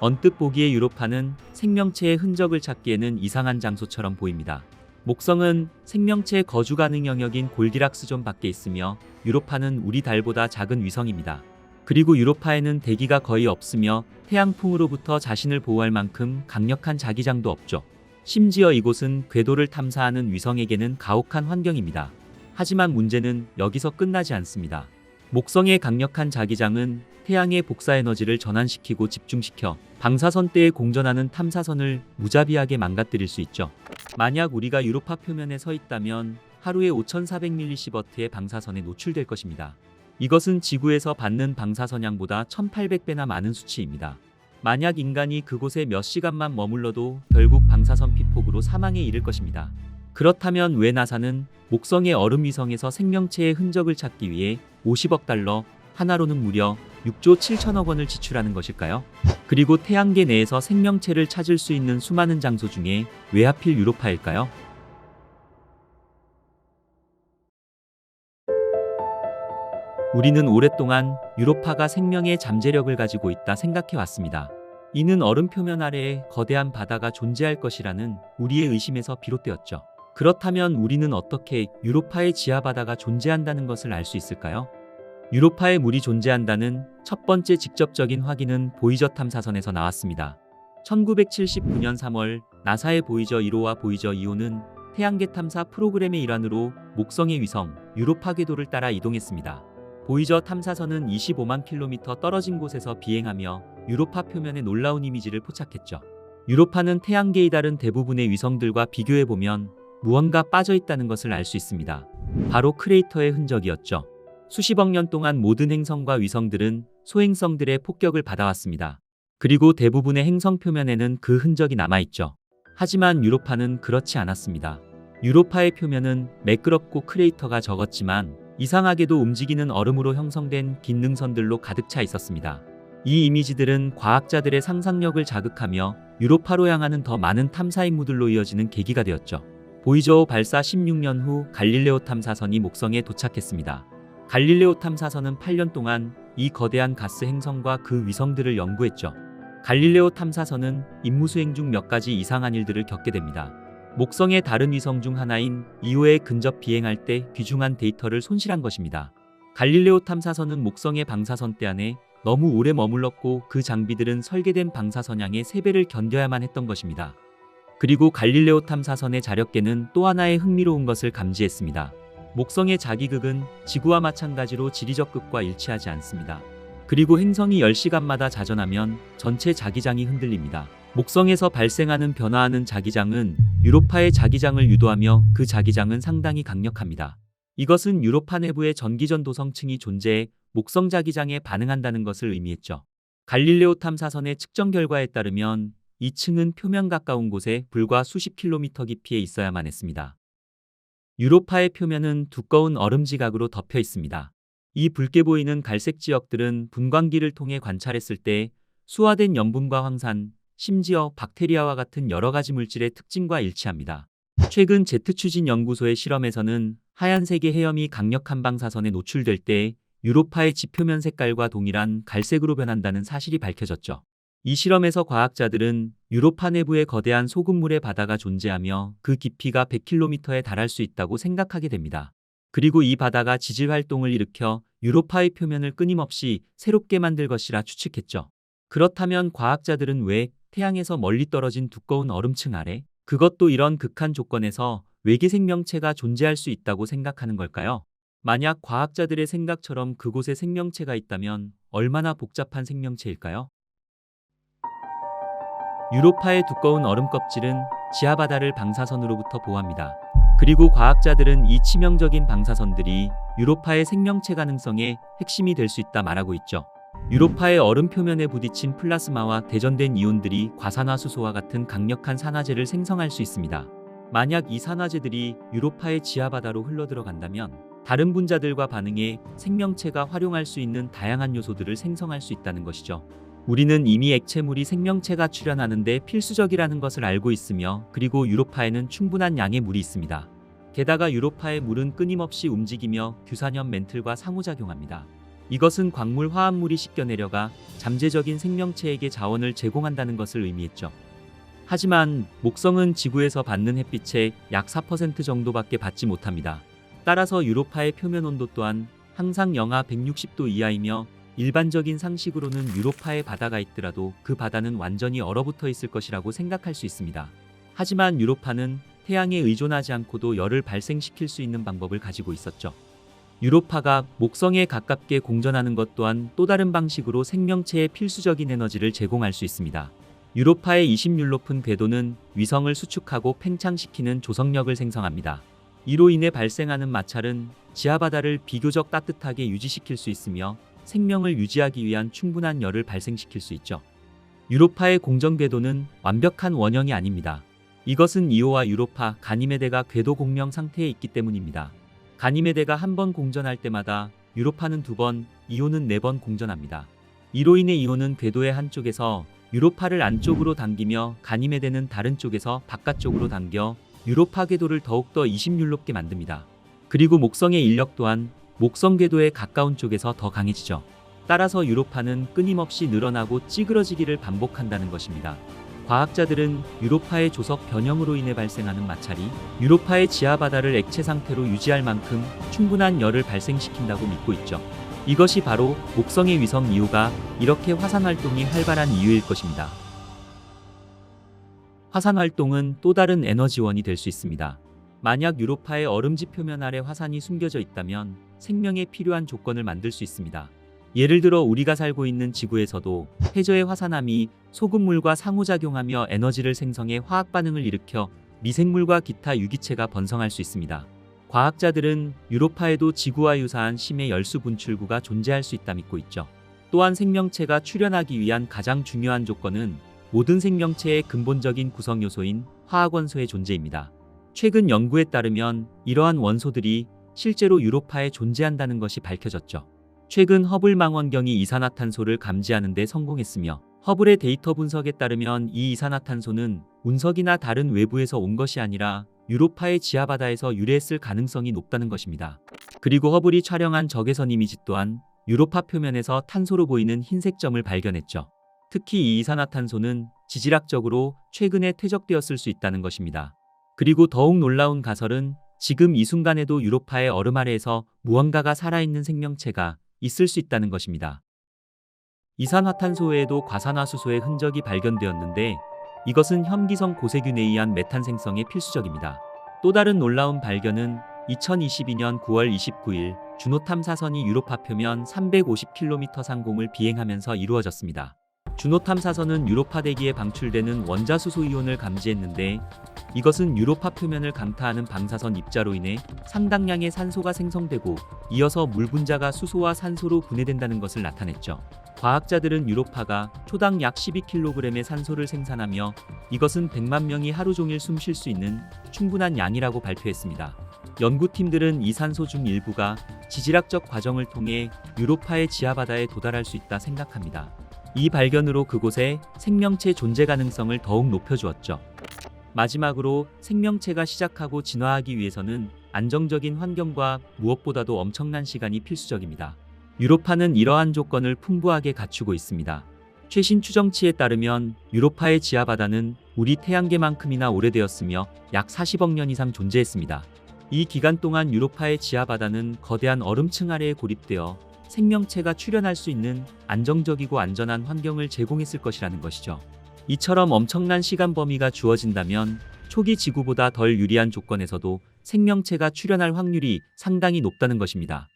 언뜻 보기에 유로파는 생명체의 흔적을 찾기에는 이상한 장소처럼 보입니다. 목성은 생명체의 거주 가능 영역인 골디락스 존 밖에 있으며 유로파는 우리 달보다 작은 위성입니다. 그리고 유로파에는 대기가 거의 없으며 태양풍으로부터 자신을 보호할 만큼 강력한 자기장도 없죠. 심지어 이곳은 궤도를 탐사하는 위성에게는 가혹한 환경입니다. 하지만 문제는 여기서 끝나지 않습니다. 목성의 강력한 자기장은 태양의 복사 에너지를 전환시키고 집중시켜 방사선대에 공전하는 탐사선을 무자비하게 망가뜨릴 수 있죠. 만약 우리가 유로파 표면에 서 있다면 하루에 5400mS의 방사선에 노출될 것입니다. 이것은 지구에서 받는 방사선량보다 1800배나 많은 수치입니다. 만약 인간이 그곳에 몇 시간만 머물러도 결국 방사선 피폭으로 사망에 이를 것입니다. 그렇다면 왜 나사는 목성의 얼음 위성에서 생명체의 흔적을 찾기 위해 50억 달러, 하나로는 무려 6조 7천억 원을 지출하는 것일까요? 그리고 태양계 내에서 생명체를 찾을 수 있는 수많은 장소 중에 왜 하필 유로파일까요? 우리는 오랫동안 유로파가 생명의 잠재력을 가지고 있다 생각해 왔습니다. 이는 얼음 표면 아래에 거대한 바다가 존재할 것이라는 우리의 의심에서 비롯되었죠. 그렇다면 우리는 어떻게 유로파의 지하바다가 존재한다는 것을 알 수 있을까요? 유로파에 물이 존재한다는 첫 번째 직접적인 확인은 보이저 탐사선에서 나왔습니다. 1979년 3월 나사의 보이저 1호와 보이저 2호는 태양계 탐사 프로그램의 일환으로 목성의 위성 유로파 궤도를 따라 이동했습니다. 보이저 탐사선은 25만 킬로미터 떨어진 곳에서 비행하며 유로파 표면의 놀라운 이미지를 포착했죠. 유로파는 태양계의 다른 대부분의 위성들과 비교해보면 무언가 빠져있다는 것을 알 수 있습니다. 바로 크레이터의 흔적이었죠. 수십억 년 동안 모든 행성과 위성들은 소행성들의 폭격을 받아왔습니다. 그리고 대부분의 행성 표면에는 그 흔적이 남아있죠. 하지만 유로파는 그렇지 않았습니다. 유로파의 표면은 매끄럽고 크레이터가 적었지만 이상하게도 움직이는 얼음으로 형성된 긴 능선들로 가득 차 있었습니다. 이 이미지들은 과학자들의 상상력을 자극하며 유로파로 향하는 더 많은 탐사 임무들로 이어지는 계기가 되었죠. 보이저 발사 16년 후 갈릴레오 탐사선이 목성에 도착했습니다. 갈릴레오 탐사선은 8년 동안 이 거대한 가스 행성과 그 위성들을 연구했죠. 갈릴레오 탐사선은 임무 수행 중 몇 가지 이상한 일들을 겪게 됩니다. 목성의 다른 위성 중 하나인 이오에 근접 비행할 때 귀중한 데이터를 손실한 것입니다. 갈릴레오 탐사선은 목성의 방사선대 안에 너무 오래 머물렀고 그 장비들은 설계된 방사선량의 3배를 견뎌야만 했던 것입니다. 그리고 갈릴레오 탐사선의 자력계는 또 하나의 흥미로운 것을 감지했습니다. 목성의 자기극은 지구와 마찬가지로 지리적 극과 일치하지 않습니다. 그리고 행성이 10시간마다 자전하면 전체 자기장이 흔들립니다. 목성에서 발생하는 변화하는 자기장은 유로파의 자기장을 유도하며 그 자기장은 상당히 강력합니다. 이것은 유로파 내부에 전기전도성층이 존재해 목성 자기장에 반응한다는 것을 의미했죠. 갈릴레오 탐사선의 측정 결과에 따르면 이 층은 표면 가까운 곳에 불과 수십 킬로미터 깊이에 있어야만 했습니다. 유로파의 표면은 두꺼운 얼음 지각으로 덮여 있습니다. 이 붉게 보이는 갈색 지역들은 분광기를 통해 관찰했을 때 수화된 염분과 황산, 심지어 박테리아와 같은 여러 가지 물질의 특징과 일치합니다. 최근 제트추진 연구소의 실험에서는 하얀색의 해염이 강력한 방사선에 노출될 때 유로파의 지표면 색깔과 동일한 갈색으로 변한다는 사실이 밝혀졌죠. 이 실험에서 과학자들은 유로파 내부에 거대한 소금물의 바다가 존재하며 그 깊이가 100km에 달할 수 있다고 생각하게 됩니다. 그리고 이 바다가 지질 활동을 일으켜 유로파의 표면을 끊임없이 새롭게 만들 것이라 추측했죠. 그렇다면 과학자들은 왜 태양에서 멀리 떨어진 두꺼운 얼음층 아래, 그것도 이런 극한 조건에서 외계 생명체가 존재할 수 있다고 생각하는 걸까요? 만약 과학자들의 생각처럼 그곳에 생명체가 있다면 얼마나 복잡한 생명체일까요? 유로파의 두꺼운 얼음 껍질은 지하 바다를 방사선으로부터 보호합니다. 그리고 과학자들은 이 치명적인 방사선들이 유로파의 생명체 가능성의 핵심이 될 수 있다 말하고 있죠. 유로파의 얼음 표면에 부딪힌 플라스마와 대전된 이온들이 과산화수소와 같은 강력한 산화제를 생성할 수 있습니다. 만약 이 산화제들이 유로파의 지하 바다로 흘러들어간다면 다른 분자들과 반응해 생명체가 활용할 수 있는 다양한 요소들을 생성할 수 있다는 것이죠. 우리는 이미 액체물이 생명체가 출현하는데 필수적이라는 것을 알고 있으며, 그리고 유로파에는 충분한 양의 물이 있습니다. 게다가 유로파의 물은 끊임없이 움직이며 규산염 멘틀과 상호작용합니다. 이것은 광물 화합물이 씻겨 내려가 잠재적인 생명체에게 자원을 제공한다는 것을 의미했죠. 하지만 목성은 지구에서 받는 햇빛의 약 4% 정도밖에 받지 못합니다. 따라서 유로파의 표면 온도 또한 항상 영하 160도 이하이며, 일반적인 상식으로는 유로파에 바다가 있더라도 그 바다는 완전히 얼어붙어 있을 것이라고 생각할 수 있습니다. 하지만 유로파는 태양에 의존하지 않고도 열을 발생시킬 수 있는 방법을 가지고 있었죠. 유로파가 목성에 가깝게 공전하는 것 또한 또 다른 방식으로 생명체에 필수적인 에너지를 제공할 수 있습니다. 유로파의 20율 높은 궤도는 위성을 수축하고 팽창시키는 조성력을 생성합니다. 이로 인해 발생하는 마찰은 지하바다를 비교적 따뜻하게 유지시킬 수 있으며 생명을 유지하기 위한 충분한 열을 발생시킬 수 있죠. 유로파의 공전 궤도는 완벽한 원형이 아닙니다. 이것은 이오와 유로파, 가니메데가 궤도 공명 상태에 있기 때문입니다. 가니메데가 한 번 공전할 때마다 유로파는 2번, 이오는 4번 공전합니다. 이로 인해 이오는 궤도의 한쪽에서 유로파를 안쪽으로 당기며, 가니메데는 다른 쪽에서 바깥쪽으로 당겨 유로파 궤도를 더욱더 20율 높게 만듭니다. 그리고 목성의 인력 또한 목성 궤도에 가까운 쪽에서 더 강해지죠. 따라서 유로파는 끊임없이 늘어나고 찌그러지기를 반복한다는 것입니다. 과학자들은 유로파의 조석 변형으로 인해 발생하는 마찰이 유로파의 지하 바다를 액체 상태로 유지할 만큼 충분한 열을 발생시킨다고 믿고 있죠. 이것이 바로 목성의 위성 이오가 이렇게 화산 활동이 활발한 이유일 것입니다. 화산 활동은 또 다른 에너지원이 될 수 있습니다. 만약 유로파의 얼음지 표면 아래 화산이 숨겨져 있다면 생명에 필요한 조건을 만들 수 있습니다. 예를 들어 우리가 살고 있는 지구에서도 해저의 화산암이 소금물과 상호작용하며 에너지를 생성해 화학 반응을 일으켜 미생물과 기타 유기체가 번성할 수 있습니다. 과학자들은 유로파에도 지구와 유사한 심해 열수 분출구가 존재할 수 있다 믿고 있죠. 또한 생명체가 출현하기 위한 가장 중요한 조건은 모든 생명체의 근본적인 구성 요소인 화학 원소의 존재입니다. 최근 연구에 따르면 이러한 원소들이 실제로 유로파에 존재한다는 것이 밝혀졌죠. 최근 허블 망원경이 이산화탄소를 감지하는 데 성공했으며, 허블의 데이터 분석에 따르면 이 이산화탄소는 운석이나 다른 외부에서 온 것이 아니라 유로파의 지하바다에서 유래했을 가능성이 높다는 것입니다. 그리고 허블이 촬영한 적외선 이미지 또한 유로파 표면에서 탄소로 보이는 흰색 점을 발견했죠. 특히 이 이산화탄소는 지질학적으로 최근에 퇴적되었을 수 있다는 것입니다. 그리고 더욱 놀라운 가설은 지금 이 순간에도 유로파의 얼음 아래에서 무언가가 살아있는 생명체가 있을 수 있다는 것입니다. 이산화탄소 외에도 과산화수소의 흔적이 발견되었는데, 이것은 혐기성 고세균에 의한 메탄 생성에 필수적입니다. 또 다른 놀라운 발견은 2022년 9월 29일 주노 탐사선이 유로파 표면 350km 상공을 비행하면서 이루어졌습니다. 주노 탐사선은 유로파 대기에 방출되는 원자수소 이온을 감지했는데, 이것은 유로파 표면을 강타하는 방사선 입자로 인해 상당량의 산소가 생성되고 이어서 물 분자가 수소와 산소로 분해된다는 것을 나타냈죠. 과학자들은 유로파가 초당 약 12kg의 산소를 생산하며, 이것은 100만 명이 하루 종일 숨 쉴 수 있는 충분한 양이라고 발표했습니다. 연구팀들은 이 산소 중 일부가 지질학적 과정을 통해 유로파의 지하바다에 도달할 수 있다 생각합니다. 이 발견으로 그곳에 생명체 존재 가능성을 더욱 높여주었죠. 마지막으로 생명체가 시작하고 진화하기 위해서는 안정적인 환경과 무엇보다도 엄청난 시간이 필수적입니다. 유로파는 이러한 조건을 풍부하게 갖추고 있습니다. 최신 추정치에 따르면 유로파의 지하바다는 우리 태양계만큼이나 오래되었으며 약 40억 년 이상 존재했습니다. 이 기간 동안 유로파의 지하바다는 거대한 얼음층 아래에 고립되어 생명체가 출현할 수 있는 안정적이고 안전한 환경을 제공했을 것이라는 것이죠. 이처럼 엄청난 시간 범위가 주어진다면 초기 지구보다 덜 유리한 조건에서도 생명체가 출현할 확률이 상당히 높다는 것입니다.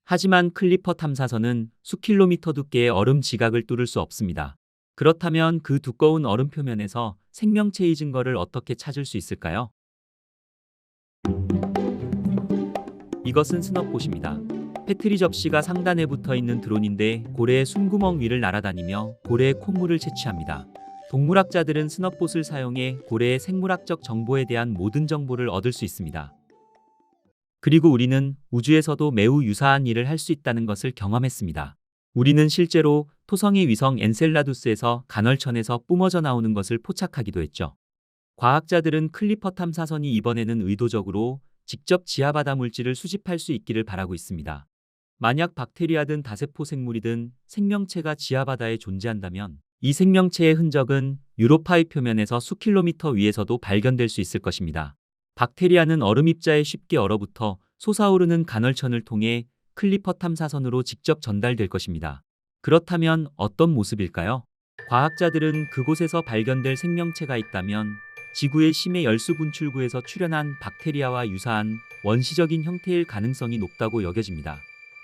하지만 클리퍼 탐사선은 수킬로미터 두께의 얼음 지각을 뚫을 수 없습니다. 그렇다면 그 두꺼운 얼음 표면에서 생명체의 증거를 어떻게 찾을 수 있을까요? 이것은 스넛봇입니다. 패트리 접시가 상단에 붙어 있는 드론인데 고래의 숨구멍 위를 날아다니며 고래의 콧물을 채취합니다. 동물학자들은 스넛봇을 사용해 고래의 생물학적 정보에 대한 모든 정보를 얻을 수 있습니다. 그리고 우리는 우주에서도 매우 유사한 일을 할 수 있다는 것을 경험했습니다. 우리는 실제로 토성의 위성 엔셀라두스에서 간헐천에서 뿜어져 나오는 것을 포착하기도 했죠. 과학자들은 클리퍼 탐사선이 이번에는 의도적으로 직접 지하바다 물질을 수집할 수 있기를 바라고 있습니다. 만약 박테리아든 다세포 생물이든 생명체가 지하바다에 존재한다면 이 생명체의 흔적은 유로파의 표면에서 수킬로미터 위에서도 발견될 수 있을 것입니다. 박테리아는 얼음 입자에 쉽게 얼어붙어 솟아오르는 간헐천을 통해 클리퍼 탐사선으로 직접 전달될 것입니다. 그렇다면 어떤 모습일까요? 과학자들은 그곳에서 발견될 생명체가 있다면 지구의 심해 열수 분출구에서 출현한 박테리아와 유사한 원시적인 형태일 가능성이 높다고 여겨집니다.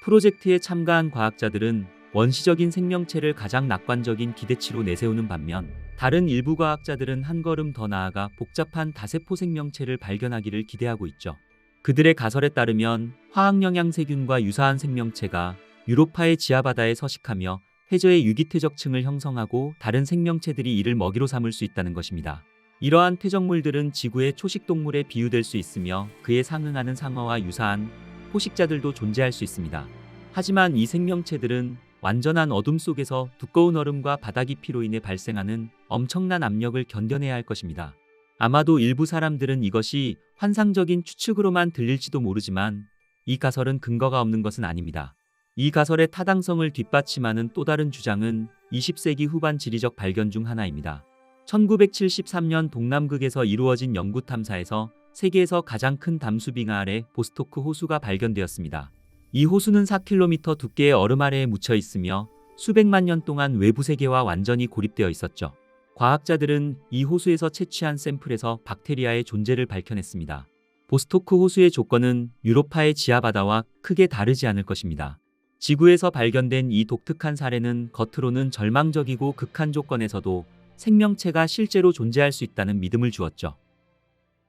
프로젝트에 참가한 과학자들은 원시적인 생명체를 가장 낙관적인 기대치로 내세우는 반면 다른 일부 과학자들은 한 걸음 더 나아가 복잡한 다세포 생명체를 발견하기를 기대하고 있죠. 그들의 가설에 따르면 화학영양세균과 유사한 생명체가 유로파의 지하바다에 서식하며 해저의 유기퇴적층을 형성하고 다른 생명체들이 이를 먹이로 삼을 수 있다는 것입니다. 이러한 퇴적물들은 지구의 초식동물에 비유될 수 있으며 그에 상응하는 상어와 유사한 포식자들도 존재할 수 있습니다. 하지만 이 생명체들은 완전한 어둠 속에서 두꺼운 얼음과 바다 깊이로 인해 발생하는 엄청난 압력을 견뎌내야 할 것입니다. 아마도 일부 사람들은 이것이 환상적인 추측으로만 들릴지도 모르지만 이 가설은 근거가 없는 것은 아닙니다. 이 가설의 타당성을 뒷받침하는 또 다른 주장은 20세기 후반 지리적 발견 중 하나입니다. 1973년 동남극에서 이루어진 연구 탐사에서 세계에서 가장 큰 담수빙하 아래 보스토크 호수가 발견되었습니다. 이 호수는 4km 두께의 얼음 아래에 묻혀 있으며 수백만 년 동안 외부 세계와 완전히 고립되어 있었죠. 과학자들은 이 호수에서 채취한 샘플에서 박테리아의 존재를 밝혀냈습니다. 보스토크 호수의 조건은 유로파의 지하바다와 크게 다르지 않을 것입니다. 지구에서 발견된 이 독특한 사례는 겉으로는 절망적이고 극한 조건에서도 생명체가 실제로 존재할 수 있다는 믿음을 주었죠.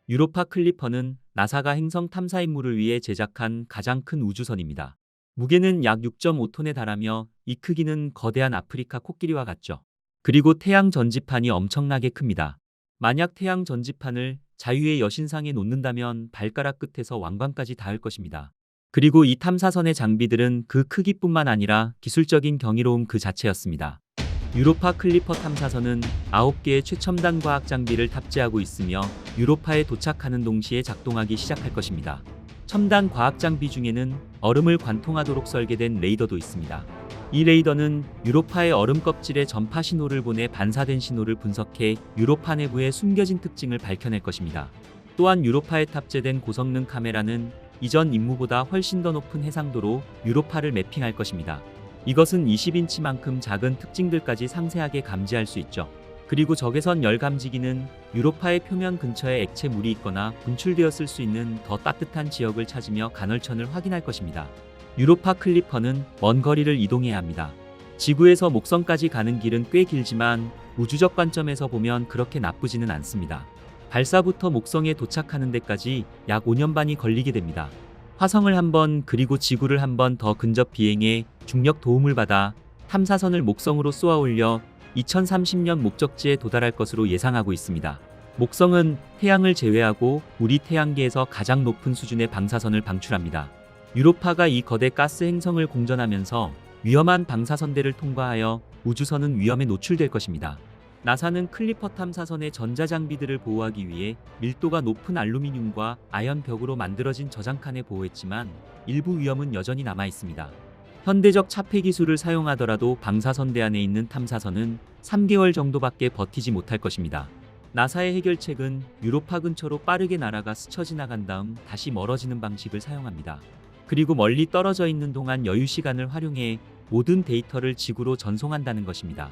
유로파 클리퍼는 나사가 행성 탐사 임무를 위해 제작한 가장 큰 우주선입니다. 무게는 약 6.5톤에 달하며 이 크기는 거대한 아프리카 코끼리와 같죠. 그리고 태양 전지판이 엄청나게 큽니다. 만약 태양 전지판을 자유의 여신상에 놓는다면 발가락 끝에서 왕관까지 닿을 것입니다. 그리고 이 탐사선의 장비들은 그 크기뿐만 아니라 기술적인 경이로움 그 자체였습니다. 유로파 클리퍼 탐사선은 9개의 최첨단 과학 장비를 탑재하고 있으며 유로파에 도착하는 동시에 작동하기 시작할 것입니다. 첨단 과학 장비 중에는 얼음을 관통하도록 설계된 레이더도 있습니다. 이 레이더는 유로파의 얼음 껍질에 전파 신호를 보내 반사된 신호를 분석해 유로파 내부의 숨겨진 특징을 밝혀낼 것입니다. 또한 유로파에 탑재된 고성능 카메라는 이전 임무보다 훨씬 더 높은 해상도로 유로파를 매핑할 것입니다. 이것은 20인치만큼 작은 특징들까지 상세하게 감지할 수 있죠. 그리고 적외선 열 감지기는 유로파의 표면 근처에 액체물이 있거나 분출되었을 수 있는 더 따뜻한 지역을 찾으며 간헐천을 확인할 것입니다. 유로파 클리퍼는 먼 거리를 이동해야 합니다. 지구에서 목성까지 가는 길은 꽤 길지만 우주적 관점에서 보면 그렇게 나쁘지는 않습니다. 발사부터 목성에 도착하는 데까지 약 5년 반이 걸리게 됩니다. 화성을 한 번 그리고 지구를 한 번 더 근접 비행해 중력 도움을 받아 탐사선을 목성으로 쏘아 올려 2030년 목적지에 도달할 것으로 예상하고 있습니다. 목성은 태양을 제외하고 우리 태양계에서 가장 높은 수준의 방사선을 방출합니다. 유로파가 이 거대 가스 행성을 공전하면서 위험한 방사선대를 통과하여 우주선은 위험에 노출될 것입니다. 나사는 클리퍼 탐사선의 전자장비들을 보호하기 위해 밀도가 높은 알루미늄과 아연 벽으로 만들어진 저장칸에 보호했지만 일부 위험은 여전히 남아 있습니다. 현대적 차폐 기술을 사용하더라도 방사선대 안에 있는 탐사선은 3개월 정도밖에 버티지 못할 것입니다. 나사의 해결책은 유로파 근처로 빠르게 날아가 스쳐 지나간 다음 다시 멀어지는 방식을 사용합니다. 그리고 멀리 떨어져 있는 동안 여유 시간을 활용해 모든 데이터를 지구로 전송한다는 것입니다.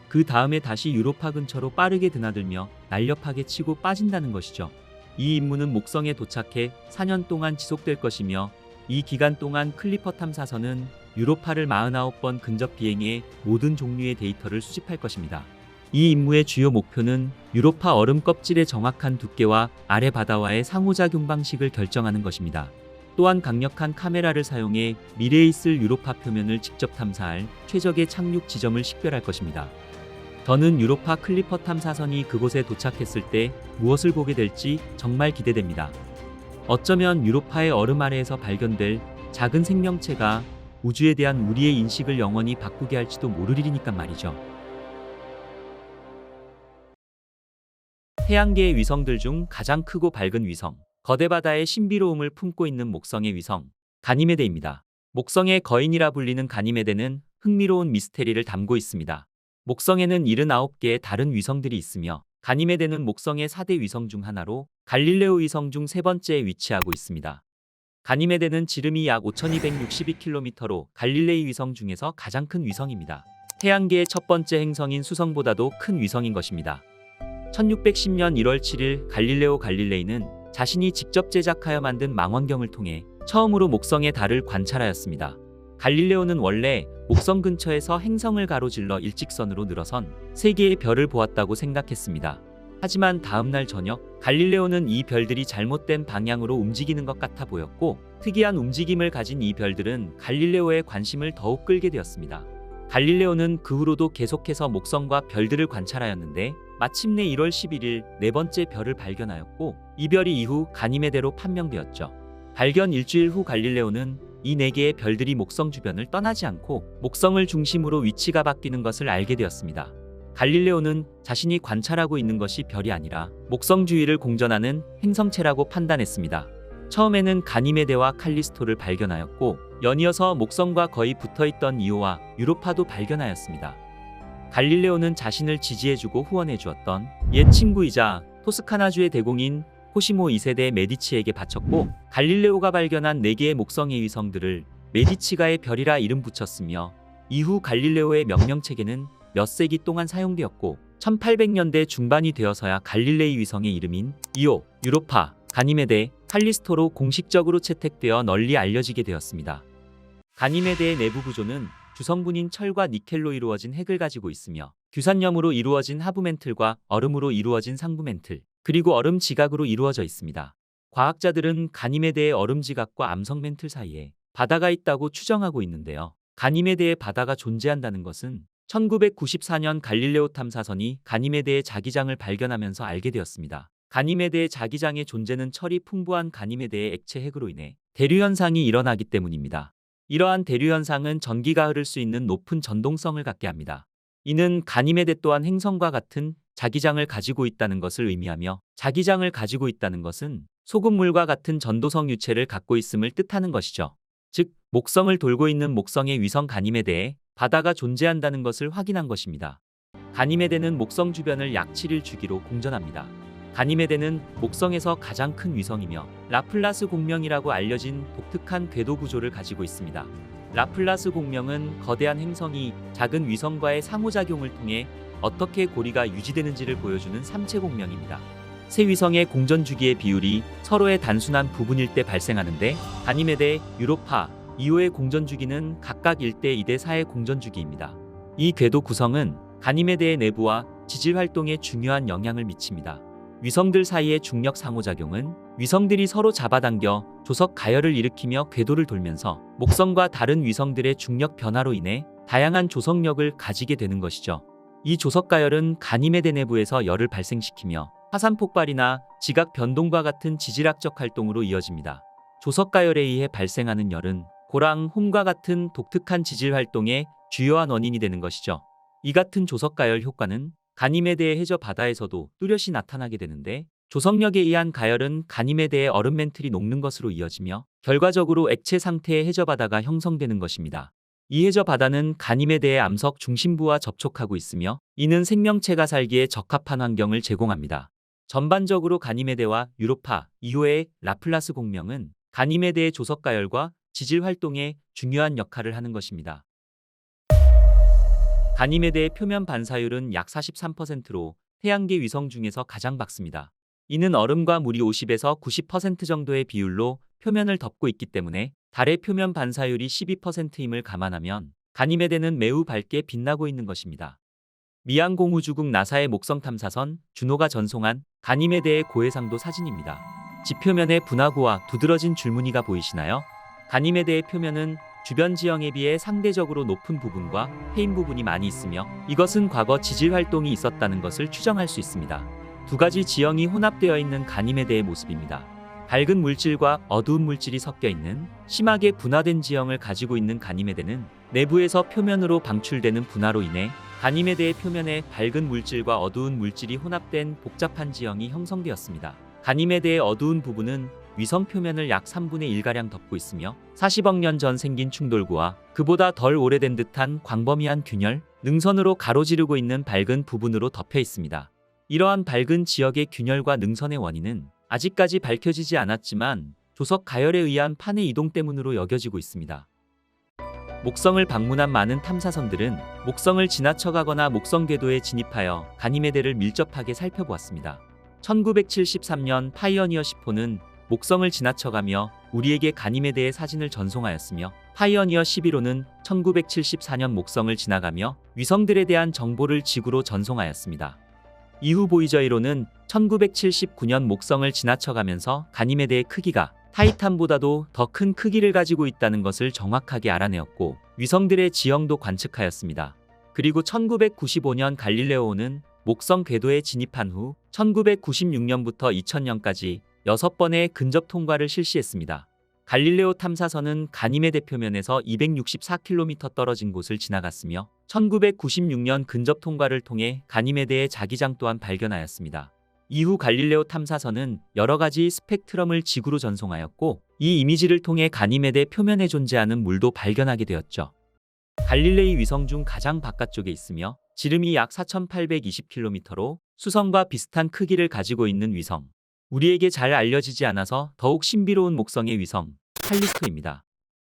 그 다음에 다시 유로파 근처로 빠르게 드나들며 날렵하게 치고 빠진다는 것이죠. 이 임무는 목성에 도착해 4년 동안 지속될 것이며 이 기간 동안 클리퍼 탐사선은 유로파를 49번 근접 비행해 모든 종류의 데이터를 수집할 것입니다. 이 임무의 주요 목표는 유로파 얼음 껍질의 정확한 두께와 아래 바다와의 상호작용 방식을 결정하는 것입니다. 또한 강력한 카메라를 사용해 미래에 있을 유로파 표면을 직접 탐사할 최적의 착륙 지점을 식별할 것입니다. 저는 유로파 클리퍼 탐사선이 그곳에 도착했을 때 무엇을 보게 될지 정말 기대됩니다. 어쩌면 유로파의 얼음 아래에서 발견될 작은 생명체가 우주에 대한 우리의 인식을 영원히 바꾸게 할지도 모를 일이니까 말이죠. 태양계의 위성들 중 가장 크고 밝은 위성, 거대 바다의 신비로움을 품고 있는 목성의 위성, 가니메데입니다. 목성의 거인이라 불리는 가니메데는 흥미로운 미스테리를 담고 있습니다. 목성에는 79개의 다른 위성들이 있으며 가니메데는 목성의 4대 위성 중 하나로 갈릴레오 위성 중 세 번째에 위치하고 있습니다. 가니메데는 지름이 약 5262km로 갈릴레이 위성 중에서 가장 큰 위성입니다. 태양계의 첫 번째 행성인 수성보다도 큰 위성인 것입니다. 1610년 1월 7일 갈릴레오 갈릴레이는 자신이 직접 제작하여 만든 망원경을 통해 처음으로 목성의 달을 관찰하였습니다. 갈릴레오는 원래 목성 근처에서 행성을 가로질러 일직선으로 늘어선 세 개의 별을 보았다고 생각했습니다. 하지만 다음날 저녁 갈릴레오는 이 별들이 잘못된 방향으로 움직이는 것 같아 보였고 특이한 움직임을 가진 이 별들은 갈릴레오의 관심을 더욱 끌게 되었습니다. 갈릴레오는 그 후로도 계속해서 목성과 별들을 관찰하였는데 마침내 1월 11일 네 번째 별을 발견하였고 이 별이 이후 가니메데로 판명되었죠. 발견 일주일 후 갈릴레오는 이 네 개의 별들이 목성 주변을 떠나지 않고 목성을 중심으로 위치가 바뀌는 것을 알게 되었습니다. 갈릴레오는 자신이 관찰하고 있는 것이 별이 아니라 목성 주위를 공전하는 행성체라고 판단했습니다. 처음에는 가니메데와 칼리스토를 발견하였고 연이어서 목성과 거의 붙어있던 이오와 유로파도 발견하였습니다. 갈릴레오는 자신을 지지해주고 후원해주었던 옛 친구이자 토스카나주의 대공인 코시모 2세대 메디치에게 바쳤고 갈릴레오가 발견한 4개의 목성의 위성들을 메디치가의 별이라 이름 붙였으며 이후 갈릴레오의 명명체계는 몇 세기 동안 사용되었고 1800년대 중반이 되어서야 갈릴레이 위성의 이름인 이오, 유로파, 가니메데, 칼리스토로 공식적으로 채택되어 널리 알려지게 되었습니다. 가니메데의 내부 구조는 주성분인 철과 니켈로 이루어진 핵을 가지고 있으며 규산염으로 이루어진 하부 멘틀과 얼음으로 이루어진 상부 멘틀, 그리고 얼음 지각으로 이루어져 있습니다. 과학자들은 가니메데의 얼음 지각과 암석 멘틀 사이에 바다가 있다고 추정하고 있는데요. 가니메데의 바다가 존재한다는 것은 1994년 갈릴레오 탐사선이 가니메데의 자기장을 발견하면서 알게 되었습니다. 가니메데의 자기장의 존재는 철이 풍부한 가니메데의 액체 핵으로 인해 대류 현상이 일어나기 때문입니다. 이러한 대류 현상은 전기가 흐를 수 있는 높은 전동성을 갖게 합니다. 이는 가니메데 또한 행성과 같은 자기장을 가지고 있다는 것을 의미하며 자기장을 가지고 있다는 것은 소금물과 같은 전도성 유체를 갖고 있음을 뜻하는 것이죠. 즉, 목성을 돌고 있는 목성의 위성 가니메데에 바다가 존재한다는 것을 확인한 것입니다. 가니메데는 목성 주변을 약 7일 주기로 공전합니다. 가니메데는 목성에서 가장 큰 위성이며 라플라스 공명이라고 알려진 독특한 궤도 구조를 가지고 있습니다. 라플라스 공명은 거대한 행성이 작은 위성과의 상호작용을 통해 어떻게 고리가 유지되는지를 보여주는 삼체 공명입니다. 세 위성의 공전 주기의 비율이 서로의 단순한 부분일 때 발생하는데 가니메데, 유로파, 이오의 공전 주기는 각각 1대 2대 4의 공전 주기입니다. 이 궤도 구성은 가니메데의 내부와 지질 활동에 중요한 영향을 미칩니다. 위성들 사이의 중력 상호작용은 위성들이 서로 잡아당겨 조석 가열을 일으키며 궤도를 돌면서 목성과 다른 위성들의 중력 변화로 인해 다양한 조석력을 가지게 되는 것이죠. 이 조석 가열은 가니메데 내부에서 열을 발생시키며 화산 폭발이나 지각 변동과 같은 지질학적 활동으로 이어집니다. 조석 가열에 의해 발생하는 열은 고랑, 홈과 같은 독특한 지질 활동의 주요한 원인이 되는 것이죠. 이 같은 조석 가열 효과는 가니메데의 해저 바다에서도 뚜렷이 나타나게 되는데 조석력에 의한 가열은 가니메데의 얼음 멘틀이 녹는 것으로 이어지며 결과적으로 액체 상태의 해저 바다가 형성되는 것입니다. 이 해저 바다는 가니메데의 암석 중심부와 접촉하고 있으며 이는 생명체가 살기에 적합한 환경을 제공합니다. 전반적으로 가니메데와 유로파, 이호의 라플라스 공명은 가니메데의 조석 가열과 지질 활동에 중요한 역할을 하는 것입니다. 가니메데의 표면 반사율은 약 43%로 태양계 위성 중에서 가장 밝습니다. 이는 얼음과 물이 50에서 90% 정도의 비율로 표면을 덮고 있기 때문에 달의 표면 반사율이 12%임을 감안하면 가니메데는 매우 밝게 빛나고 있는 것입니다. 미양 공우주국 나사의 목성 탐사선 준호가 전송한 가니메데의 고해상도 사진입니다. 지표면에 분화구와 두드러진 줄무늬가 보이시나요? 가니메데의 표면은 주변 지형에 비해 상대적으로 높은 부분과 패인 부분이 많이 있으며 이것은 과거 지질 활동이 있었다는 것을 추정할 수 있습니다. 두 가지 지형이 혼합되어 있는 가니메데의 모습입니다. 밝은 물질과 어두운 물질이 섞여 있는 심하게 분화된 지형을 가지고 있는 가니메데는 내부에서 표면으로 방출되는 분화로 인해 가니메데의 표면에 밝은 물질과 어두운 물질이 혼합된 복잡한 지형이 형성되었습니다. 가니메데의 어두운 부분은 위성 표면을 약 3분의 1가량 덮고 있으며 40억 년 전 생긴 충돌구와 그보다 덜 오래된 듯한 광범위한 균열, 능선으로 가로지르고 있는 밝은 부분으로 덮여 있습니다. 이러한 밝은 지역의 균열과 능선의 원인은 아직까지 밝혀지지 않았지만 조석 가열에 의한 판의 이동 때문으로 여겨지고 있습니다. 목성을 방문한 많은 탐사선들은 목성을 지나쳐가거나 목성 궤도에 진입하여 가니메데를 밀접하게 살펴보았습니다. 1973년 파이어니어 10호는 목성을 지나쳐가며 우리에게 가니메데의 사진을 전송하였으며 파이어니어 11호는 1974년 목성을 지나가며 위성들에 대한 정보를 지구로 전송하였습니다. 이후 보이저 1호는 1979년 목성을 지나쳐가면서 가니메데의 크기가 타이탄보다도 더 큰 크기를 가지고 있다는 것을 정확하게 알아내었고 위성들의 지형도 관측하였습니다. 그리고 1995년 갈릴레오는 목성 궤도에 진입한 후 1996년부터 2000년까지 6번의 근접 통과를 실시했습니다. 갈릴레오 탐사선은 가니메데 표면에서 264km 떨어진 곳을 지나갔으며 1996년 근접 통과를 통해 가니메데의 자기장 또한 발견하였습니다. 이후 갈릴레오 탐사선은 여러 가지 스펙트럼을 지구로 전송하였고 이 이미지를 통해 가니메데 표면에 존재하는 물도 발견하게 되었죠. 갈릴레이 위성 중 가장 바깥쪽에 있으며 지름이 약 4820km로 수성과 비슷한 크기를 가지고 있는 위성. 우리에게 잘 알려지지 않아서 더욱 신비로운 목성의 위성, 칼리스토입니다.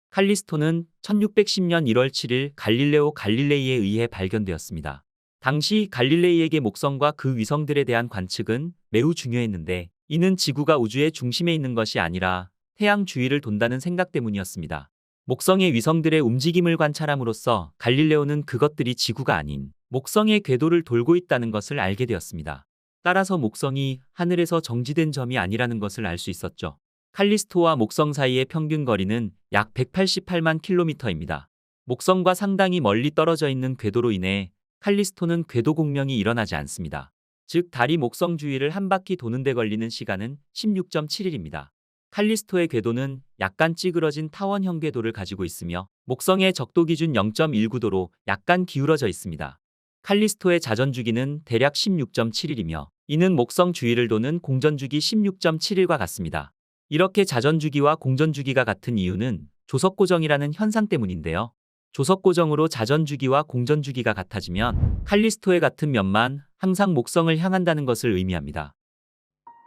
칼리스토는 1610년 1월 7일 갈릴레오 갈릴레이에 의해 발견되었습니다. 당시 갈릴레이에게 목성과 그 위성들에 대한 관측은 매우 중요했는데 이는 지구가 우주의 중심에 있는 것이 아니라 태양 주위를 돈다는 생각 때문이었습니다. 목성의 위성들의 움직임을 관찰함으로써 갈릴레오는 그것들이 지구가 아닌 목성의 궤도를 돌고 있다는 것을 알게 되었습니다. 따라서 목성이 하늘에서 정지된 점이 아니라는 것을 알 수 있었죠. 칼리스토와 목성 사이의 평균 거리는 약 188만 킬로미터입니다. 목성과 상당히 멀리 떨어져 있는 궤도로 인해 칼리스토는 궤도 공명이 일어나지 않습니다. 즉 달이 목성 주위를 한 바퀴 도는 데 걸리는 시간은 16.7일입니다. 칼리스토의 궤도는 약간 찌그러진 타원형 궤도를 가지고 있으며 목성의 적도 기준 0.19도로 약간 기울어져 있습니다. 칼리스토의 자전주기는 대략 16.7일이며 이는 목성 주위를 도는 공전주기 16.7일과 같습니다. 이렇게 자전주기와 공전주기가 같은 이유는 조석고정이라는 현상 때문인데요. 조석고정으로 자전주기와 공전주기가 같아지면 칼리스토의 같은 면만 항상 목성을 향한다는 것을 의미합니다.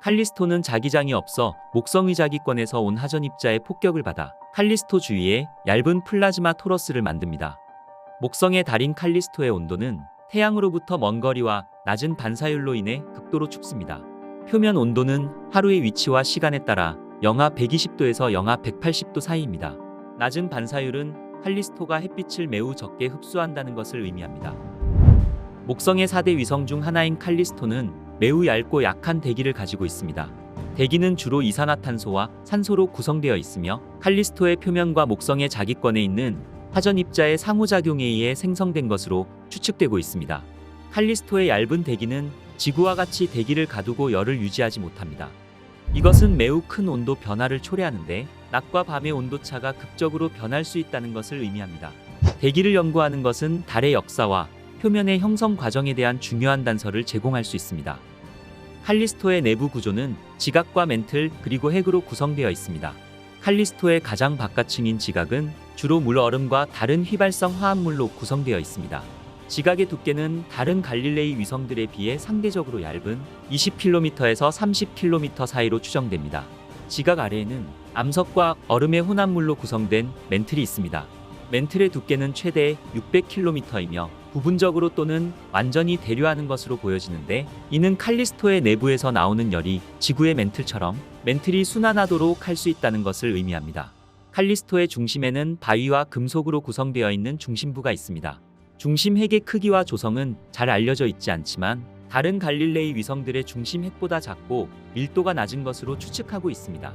칼리스토는 자기장이 없어 목성의 자기권에서 온 하전입자의 폭격을 받아 칼리스토 주위에 얇은 플라즈마 토러스를 만듭니다. 목성의 달인 칼리스토의 온도는 태양으로부터 먼 거리와 낮은 반사율로 인해 극도로 춥습니다. 표면 온도는 하루의 위치와 시간에 따라 영하 120도에서 영하 180도 사이입니다. 낮은 반사율은 칼리스토가 햇빛을 매우 적게 흡수한다는 것을 의미합니다. 목성의 4대 위성 중 하나인 칼리스토는 매우 얇고 약한 대기를 가지고 있습니다. 대기는 주로 이산화탄소와 산소로 구성되어 있으며 칼리스토의 표면과 목성의 자기권에 있는 하전입자의 상호작용에 의해 생성된 것으로 추측되고 있습니다. 칼리스토의 얇은 대기는 지구와 같이 대기를 가두고 열을 유지하지 못합니다. 이것은 매우 큰 온도 변화를 초래하는데 낮과 밤의 온도차가 극적으로 변할 수 있다는 것을 의미합니다. 대기를 연구하는 것은 달의 역사와 표면의 형성 과정에 대한 중요한 단서를 제공할 수 있습니다. 칼리스토의 내부 구조는 지각과 멘틀 그리고 핵으로 구성되어 있습니다. 칼리스토의 가장 바깥층인 지각은 주로 물얼음과 다른 휘발성 화합물로 구성되어 있습니다. 지각의 두께는 다른 갈릴레이 위성들에 비해 상대적으로 얇은 20km에서 30km 사이로 추정됩니다. 지각 아래에는 암석과 얼음의 혼합물로 구성된 멘틀이 있습니다. 멘틀의 두께는 최대 600km이며 부분적으로 또는 완전히 대류하는 것으로 보여지는데 이는 칼리스토의 내부에서 나오는 열이 지구의 멘틀처럼 멘틀이 순환하도록 할 수 있다는 것을 의미합니다. 칼리스토의 중심에는 바위와 금속으로 구성되어 있는 중심부가 있습니다. 중심 핵의 크기와 조성은 잘 알려져 있지 않지만 다른 갈릴레이 위성들의 중심 핵보다 작고 밀도가 낮은 것으로 추측하고 있습니다.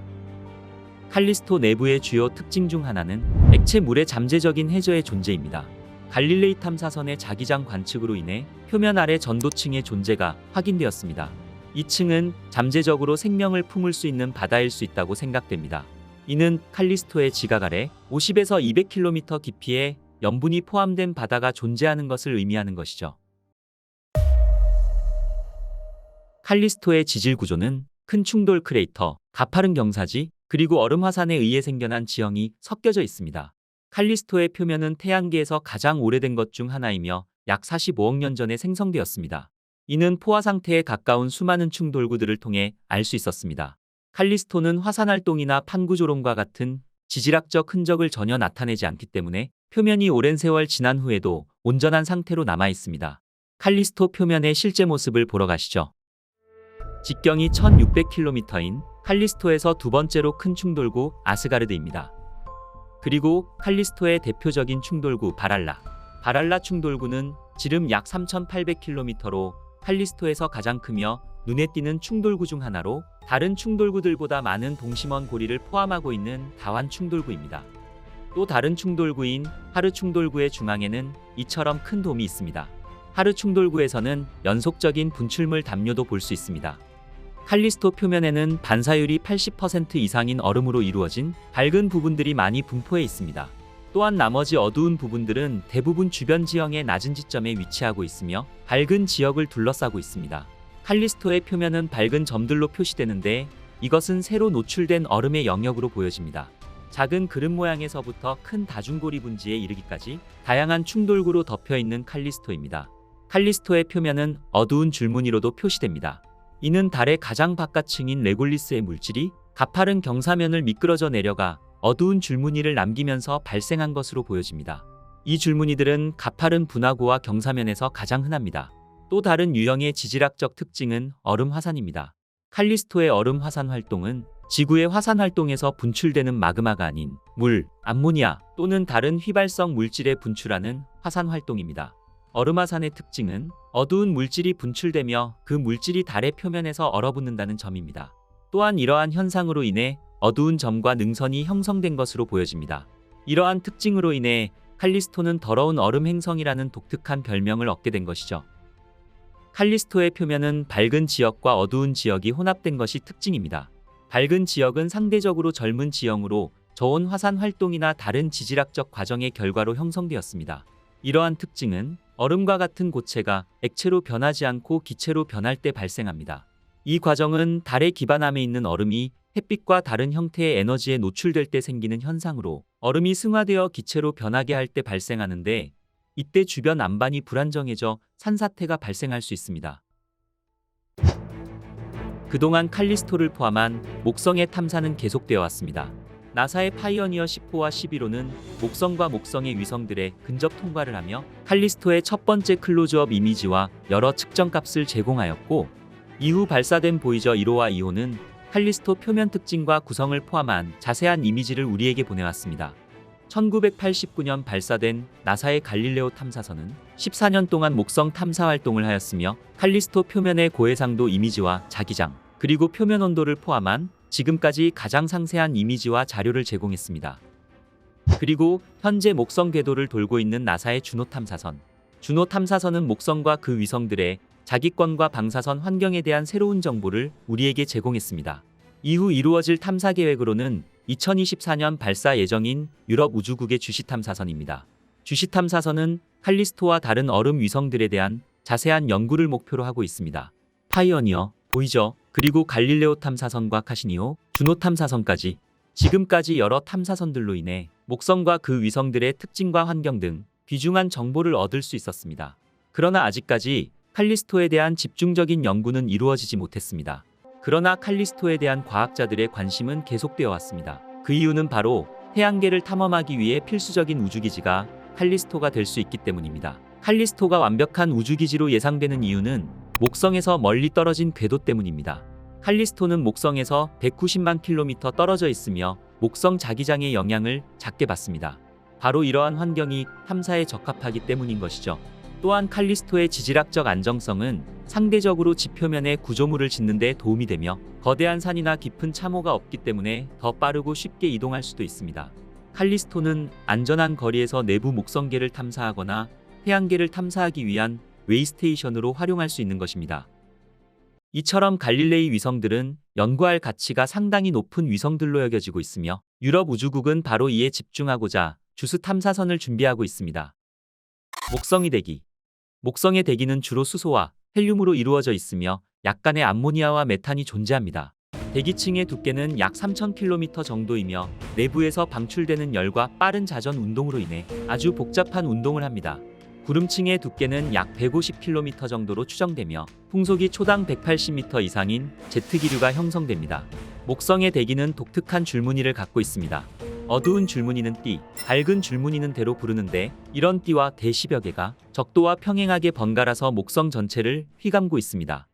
칼리스토 내부의 주요 특징 중 하나는 액체물의 잠재적인 해저의 존재입니다. 갈릴레이 탐사선의 자기장 관측으로 인해 표면 아래 전도층의 존재가 확인되었습니다. 이 층은 잠재적으로 생명을 품을 수 있는 바다일 수 있다고 생각됩니다. 이는 칼리스토의 지각 아래 50에서 200km 깊이에 염분이 포함된 바다가 존재하는 것을 의미하는 것이죠. 칼리스토의 지질 구조는 큰 충돌 크레이터, 가파른 경사지, 그리고 얼음 화산에 의해 생겨난 지형이 섞여져 있습니다. 칼리스토의 표면은 태양계에서 가장 오래된 것 중 하나이며 약 45억 년 전에 생성되었습니다. 이는 포화 상태에 가까운 수많은 충돌구들을 통해 알 수 있었습니다. 칼리스토는 화산 활동이나 판구조롱과 같은 지질학적 흔적을 전혀 나타내지 않기 때문에 표면이 오랜 세월 지난 후에도 온전한 상태로 남아 있습니다. 칼리스토 표면의 실제 모습을 보러 가시죠. 직경이 1600km인 칼리스토에서 두 번째로 큰 충돌구 아스가르드입니다. 그리고 칼리스토의 대표적인 충돌구 바랄라 충돌구는 지름 약 3800km로 칼리스토에서 가장 크며 눈에 띄는 충돌구 중 하나로 다른 충돌구들보다 많은 동심원 고리를 포함하고 있는 다완 충돌구입니다. 또 다른 충돌구인 하르 충돌구의 중앙에는 이처럼 큰 돔이 있습니다. 하르 충돌구에서는 연속적인 분출물 담요도 볼 수 있습니다. 칼리스토 표면에는 반사율이 80% 이상인 얼음으로 이루어진 밝은 부분들이 많이 분포해 있습니다. 또한 나머지 어두운 부분들은 대부분 주변 지형의 낮은 지점에 위치하고 있으며 밝은 지역을 둘러싸고 있습니다. 칼리스토의 표면은 밝은 점들로 표시되는데 이것은 새로 노출된 얼음의 영역으로 보여집니다. 작은 그릇 모양에서부터 큰 다중고리 분지에 이르기까지 다양한 충돌구로 덮여 있는 칼리스토입니다. 칼리스토의 표면은 어두운 줄무늬로도 표시됩니다. 이는 달의 가장 바깥층인 레골리스의 물질이 가파른 경사면을 미끄러져 내려가 어두운 줄무늬를 남기면서 발생한 것으로 보여집니다. 이 줄무늬들은 가파른 분화구와 경사면에서 가장 흔합니다. 또 다른 유형의 지질학적 특징은 얼음 화산입니다. 칼리스토의 얼음 화산 활동은 지구의 화산 활동에서 분출되는 마그마가 아닌 물, 암모니아 또는 다른 휘발성 물질의 분출하는 화산 활동입니다. 얼음 화산의 특징은 어두운 물질이 분출되며 그 물질이 달의 표면에서 얼어붙는다는 점입니다. 또한 이러한 현상으로 인해 어두운 점과 능선이 형성된 것으로 보여집니다. 이러한 특징으로 인해 칼리스토는 더러운 얼음 행성이라는 독특한 별명을 얻게 된 것이죠. 칼리스토의 표면은 밝은 지역과 어두운 지역이 혼합된 것이 특징입니다. 밝은 지역은 상대적으로 젊은 지형으로 저온 화산 활동이나 다른 지질학적 과정의 결과로 형성되었습니다. 이러한 특징은 얼음과 같은 고체가 액체로 변하지 않고 기체로 변할 때 발생합니다. 이 과정은 달의 기반함에 있는 얼음이 햇빛과 다른 형태의 에너지에 노출될 때 생기는 현상으로 얼음이 승화되어 기체로 변하게 할 때 발생하는데 이때 주변 안반이 불안정해져 산사태가 발생할 수 있습니다. 그동안 칼리스토를 포함한 목성의 탐사는 계속되어 왔습니다. 나사의 파이어니어 10호와 11호는 목성과 목성의 위성들의 근접 통과를 하며 칼리스토의 첫 번째 클로즈업 이미지와 여러 측정값을 제공하였고, 이후 발사된 보이저 1호와 2호는 칼리스토 표면 특징과 구성을 포함한 자세한 이미지를 우리에게 보내왔습니다. 1989년 발사된 나사의 갈릴레오 탐사선은 14년 동안 목성 탐사 활동을 하였으며 칼리스토 표면의 고해상도 이미지와 자기장, 그리고 표면 온도를 포함한 지금까지 가장 상세한 이미지와 자료를 제공했습니다. 그리고 현재 목성 궤도를 돌고 있는 나사의 주노 탐사선. 주노 탐사선은 목성과 그 위성들의 자기권과 방사선 환경에 대한 새로운 정보를 우리에게 제공했습니다. 이후 이루어질 탐사 계획으로는 2024년 발사 예정인 유럽 우주국의 주시 탐사선입니다. 주시 탐사선은 칼리스토와 다른 얼음 위성들에 대한 자세한 연구를 목표로 하고 있습니다. 파이어니어, 보이저, 그리고 갈릴레오 탐사선과 카시니오, 주노 탐사선까지 지금까지 여러 탐사선들로 인해 목성과 그 위성들의 특징과 환경 등 귀중한 정보를 얻을 수 있었습니다. 그러나 아직까지 칼리스토에 대한 집중적인 연구는 이루어지지 못했습니다. 그러나 칼리스토에 대한 과학자들의 관심은 계속되어 왔습니다. 그 이유는 바로 태양계를 탐험하기 위해 필수적인 우주기지가 칼리스토가 될 수 있기 때문입니다. 칼리스토가 완벽한 우주기지로 예상되는 이유는 목성에서 멀리 떨어진 궤도 때문입니다. 칼리스토는 목성에서 190만 킬로미터 떨어져 있으며 목성 자기장의 영향을 작게 받습니다. 바로 이러한 환경이 탐사에 적합하기 때문인 것이죠. 또한 칼리스토의 지질학적 안정성은 상대적으로 지표면에 구조물을 짓는 데 도움이 되며 거대한 산이나 깊은 참호가 없기 때문에 더 빠르고 쉽게 이동할 수도 있습니다. 칼리스토는 안전한 거리에서 내부 목성계를 탐사하거나 태양계를 탐사하기 위한 웨이스테이션으로 활용할 수 있는 것입니다. 이처럼 갈릴레이 위성들은 연구할 가치가 상당히 높은 위성들로 여겨지고 있으며 유럽 우주국은 바로 이에 집중하고자 주스 탐사선을 준비하고 있습니다. 목성의 대기. 목성의 대기는 주로 수소와 헬륨으로 이루어져 있으며 약간의 암모니아와 메탄이 존재합니다. 대기층의 두께는 약 3000km 정도이며 내부에서 방출되는 열과 빠른 자전 운동으로 인해 아주 복잡한 운동을 합니다. 구름층의 두께는 약 150km 정도로 추정되며 풍속이 초당 180m 이상인 제트기류가 형성됩니다. 목성의 대기는 독특한 줄무늬를 갖고 있습니다. 어두운 줄무늬는 띠, 밝은 줄무늬는 대로 부르는데 이런 띠와 대 10여 개가 적도와 평행하게 번갈아서 목성 전체를 휘감고 있습니다.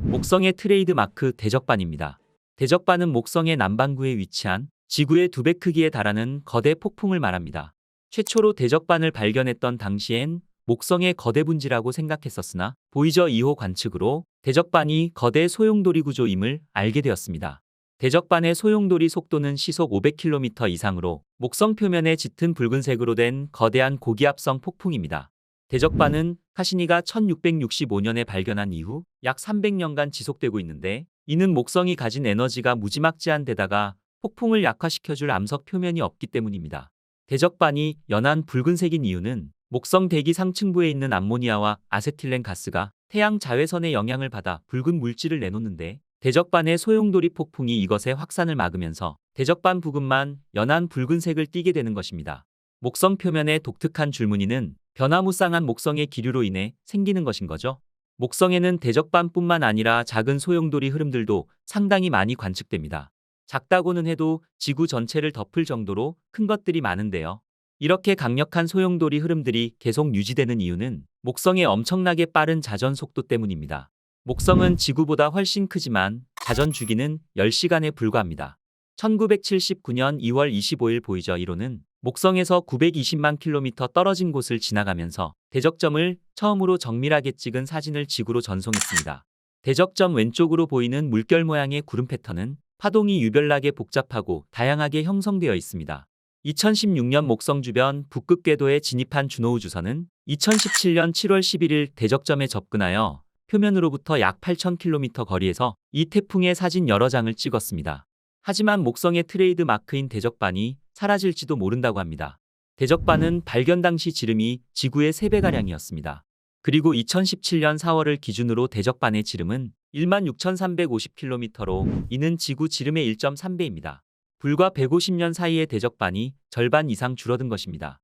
목성의 트레이드 마크 대적반입니다. 대적반은 목성의 남반구에 위치한 지구의 2배 크기에 달하는 거대 폭풍을 말합니다. 최초로 대적반을 발견했던 당시엔 목성의 거대 분지라고 생각했었으나 보이저 2호 관측으로 대적반이 거대 소용돌이 구조임을 알게 되었습니다. 대적반의 소용돌이 속도는 시속 500km 이상으로 목성 표면에 짙은 붉은색으로 된 거대한 고기압성 폭풍입니다. 대적반은 카시니가 1665년에 발견한 이후 약 300년간 지속되고 있는데 이는 목성이 가진 에너지가 무지막지한 데다가 폭풍을 약화시켜줄 암석 표면이 없기 때문입니다. 대적반이 연한 붉은색인 이유는 목성 대기 상층부에 있는 암모니아와 아세틸렌 가스가 태양 자외선의 영향을 받아 붉은 물질을 내놓는데 대적반의 소용돌이 폭풍이 이것의 확산을 막으면서 대적반 부근만 연한 붉은색을 띠게 되는 것입니다. 목성 표면의 독특한 줄무늬는 변화무쌍한 목성의 기류로 인해 생기는 것인 거죠. 목성에는 대적반뿐만 아니라 작은 소용돌이 흐름들도 상당히 많이 관측됩니다. 작다고는 해도 지구 전체를 덮을 정도로 큰 것들이 많은데요. 이렇게 강력한 소용돌이 흐름들이 계속 유지되는 이유는 목성의 엄청나게 빠른 자전 속도 때문입니다. 목성은 지구보다 훨씬 크지만 자전 주기는 10시간에 불과합니다. 1979년 2월 25일 보이저 1호는 목성에서 920만 킬로미터 떨어진 곳을 지나가면서 대적점을 처음으로 정밀하게 찍은 사진을 지구로 전송했습니다. 대적점 왼쪽으로 보이는 물결 모양의 구름 패턴은 파동이 유별나게 복잡하고 다양하게 형성되어 있습니다. 2016년 목성 주변 북극 궤도에 진입한 주노 우주선은 2017년 7월 11일 대적점에 접근하여 표면으로부터 약 8,000km 거리에서 이 태풍의 사진 여러 장을 찍었습니다. 하지만 목성의 트레이드 마크인 대적반이 사라질지도 모른다고 합니다. 대적반은 발견 당시 지름이 지구의 3배가량이었습니다. 그리고 2017년 4월을 기준으로 대적반의 지름은 16,350km로 이는 지구 지름의 1.3배입니다. 불과 150년 사이에 대적반이 절반 이상 줄어든 것입니다.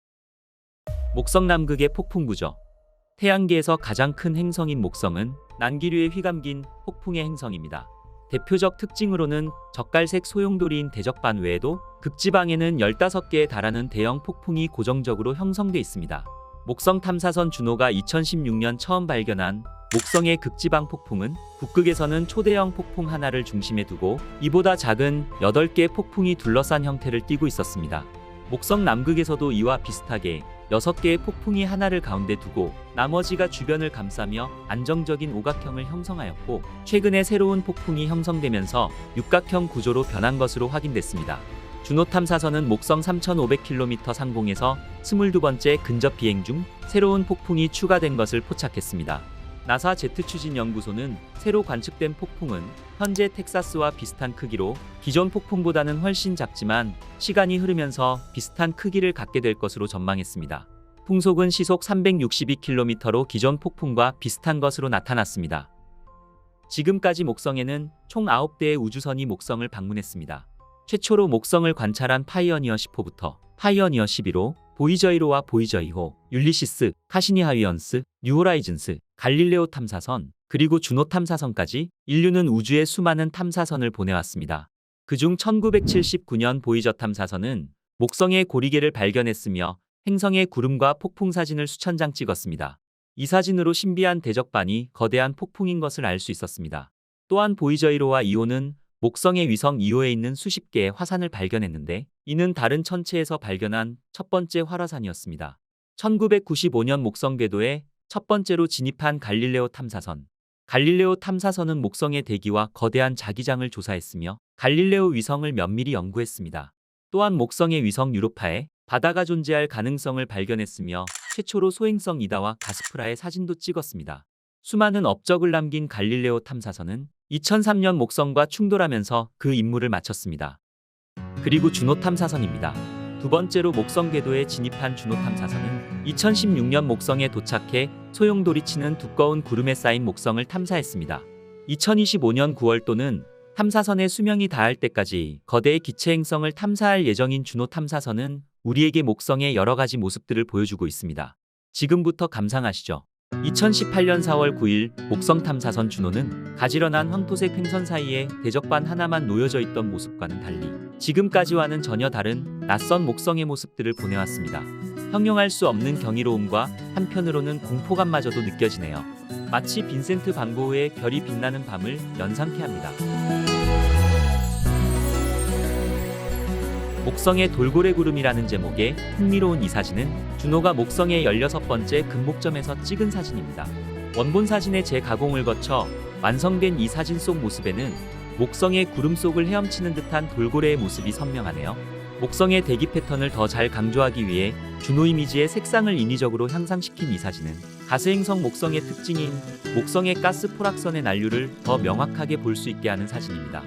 목성 남극의 폭풍 구조. 태양계에서 가장 큰 행성인 목성은 난기류에 휘감긴 폭풍의 행성입니다. 대표적 특징으로는 젓갈색 소용돌이인 대적반 외에도 극지방에는 15개에 달하는 대형 폭풍이 고정적으로 형성돼 있습니다. 목성 탐사선 주노가 2016년 처음 발견한 목성의 극지방 폭풍은 북극에서는 초대형 폭풍 하나를 중심에 두고 이보다 작은 8개의 폭풍이 둘러싼 형태를 띠고 있었습니다. 목성 남극에서도 이와 비슷하게 6개의 폭풍이 하나를 가운데 두고 나머지가 주변을 감싸며 안정적인 오각형을 형성하였고 최근에 새로운 폭풍이 형성되면서 육각형 구조로 변한 것으로 확인됐습니다. 주노 탐사선은 목성 3,500km 상공에서 22번째 근접 비행 중 새로운 폭풍이 추가된 것을 포착했습니다. 나사 제트 추진 연구소는 새로 관측된 폭풍은 현재 텍사스와 비슷한 크기로 기존 폭풍보다는 훨씬 작지만 시간이 흐르면서 비슷한 크기를 갖게 될 것으로 전망했습니다. 풍속은 시속 362km로 기존 폭풍과 비슷한 것으로 나타났습니다. 지금까지 목성에는 총 9대의 우주선이 목성을 방문했습니다. 최초로 목성을 관찰한 파이어니어 10호부터 파이어니어 11호, 보이저 1호와 보이저 2호, 율리시스, 카시니 하이언스, 뉴호라이즌스, 갈릴레오 탐사선, 그리고 주노 탐사선까지 인류는 우주에 수많은 탐사선을 보내왔습니다. 그중 1979년 보이저 탐사선은 목성의 고리개를 발견했으며 행성의 구름과 폭풍 사진을 수천 장 찍었습니다. 이 사진으로 신비한 대적반이 거대한 폭풍인 것을 알 수 있었습니다. 또한 보이저 1호와 2호는 목성의 위성 2호에 있는 수십 개의 화산을 발견했는데 이는 다른 천체에서 발견한 첫 번째 활화산이었습니다. 1995년 목성 궤도에 첫 번째로 진입한 갈릴레오 탐사선. 갈릴레오 탐사선은 목성의 대기와 거대한 자기장을 조사했으며 갈릴레오 위성을 면밀히 연구했습니다. 또한 목성의 위성 유로파에 바다가 존재할 가능성을 발견했으며 최초로 소행성 이다와 가스프라의 사진도 찍었습니다. 수많은 업적을 남긴 갈릴레오 탐사선은 2003년 목성과 충돌하면서 그 임무를 마쳤습니다. 그리고 주노 탐사선입니다. 두 번째로 목성 궤도에 진입한 주노 탐사선은 2016년 목성에 도착해 소용돌이 치는 두꺼운 구름에 쌓인 목성을 탐사했습니다. 2025년 9월도는 탐사선의 수명이 다할 때까지 거대의 기체 행성을 탐사할 예정인 주노 탐사선은 우리에게 목성의 여러 가지 모습들을 보여주고 있습니다. 지금부터 감상하시죠. 2018년 4월 9일 목성 탐사선 주노는 가지런한 황토색 횡선 사이에 대적반 하나만 놓여져 있던 모습과는 달리 지금까지와는 전혀 다른 낯선 목성의 모습들을 보내왔습니다. 형용할 수 없는 경이로움과 한편으로는 공포감마저도 느껴지네요. 마치 빈센트 반 고흐의 별이 빛나는 밤을 연상케 합니다. 목성의 돌고래 구름이라는 제목의 흥미로운 이 사진은 주노가 목성의 16번째 금목점에서 찍은 사진입니다. 원본 사진의 재가공을 거쳐 완성된 이 사진 속 모습에는 목성의 구름 속을 헤엄치는 듯한 돌고래의 모습이 선명하네요. 목성의 대기 패턴을 더 잘 강조하기 위해 주노 이미지의 색상을 인위적으로 향상시킨 이 사진은 가스행성 목성의 특징인 목성의 가스 포락선의 난류를 더 명확하게 볼 수 있게 하는 사진입니다.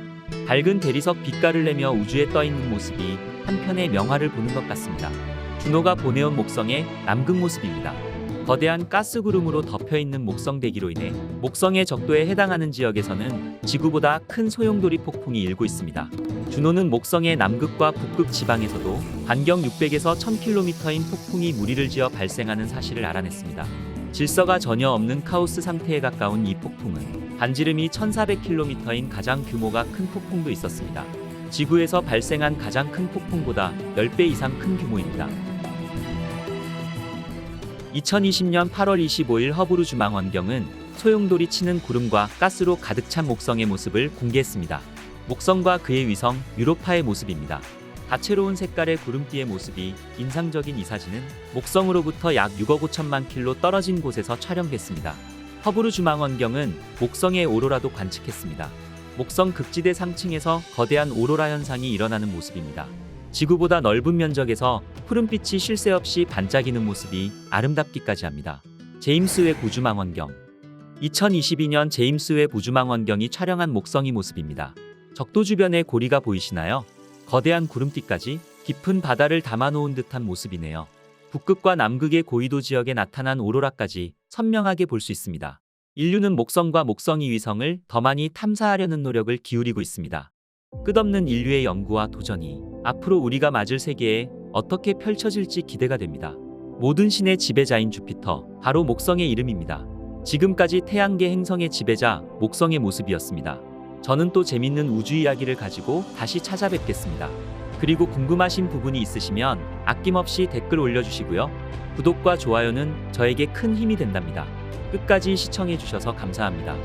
밝은 대리석 빛깔을 내며 우주에 떠있는 모습이 한편의 명화를 보는 것 같습니다. 주노가 보내온 목성의 남극 모습입니다. 거대한 가스 구름으로 덮여있는 목성 대기로 인해 목성의 적도에 해당하는 지역에서는 지구보다 큰 소용돌이 폭풍이 일고 있습니다. 주노는 목성의 남극과 북극 지방에서도 반경 600에서 1000km인 폭풍이 무리를 지어 발생하는 사실을 알아냈습니다. 질서가 전혀 없는 카오스 상태에 가까운 이 폭풍은 반지름이 1400km인 가장 규모가 큰 폭풍도 있었습니다. 지구에서 발생한 가장 큰 폭풍보다 10배 이상 큰 규모입니다. 2020년 8월 25일 허브루 주망원경은 소용돌이 치는 구름과 가스로 가득 찬 목성의 모습을 공개했습니다. 목성과 그의 위성 유로파의 모습입니다. 다채로운 색깔의 구름띠의 모습이 인상적인 이 사진은 목성으로부터 약 6억 5천만 킬로 떨어진 곳에서 촬영됐습니다. 허브루 주망원경은 목성의 오로라도 관측했습니다. 목성 극지대 상층에서 거대한 오로라 현상이 일어나는 모습입니다. 지구보다 넓은 면적에서 푸른빛이 쉴 새 없이 반짝이는 모습이 아름답기까지 합니다. 제임스 웹 우주망원경. 2022년 제임스 웹 우주망원경이 촬영한 목성의 모습입니다. 적도 주변의 고리가 보이시나요? 거대한 구름띠까지 깊은 바다를 담아놓은 듯한 모습이네요. 북극과 남극의 고위도 지역에 나타난 오로라까지 선명하게 볼 수 있습니다. 인류는 목성과 목성의 위성을 더 많이 탐사하려는 노력을 기울이고 있습니다. 끝없는 인류의 연구와 도전이 앞으로 우리가 맞을 세계에 어떻게 펼쳐질지 기대가 됩니다. 모든 신의 지배자인 주피터, 바로 목성의 이름입니다. 지금까지 태양계 행성의 지배자 목성의 모습이었습니다. 저는 또 재밌는 우주 이야기를 가지고 다시 찾아뵙겠습니다. 그리고 궁금하신 부분이 있으시면 아낌없이 댓글 올려주시고요. 구독과 좋아요는 저에게 큰 힘이 된답니다. 끝까지 시청해주셔서 감사합니다.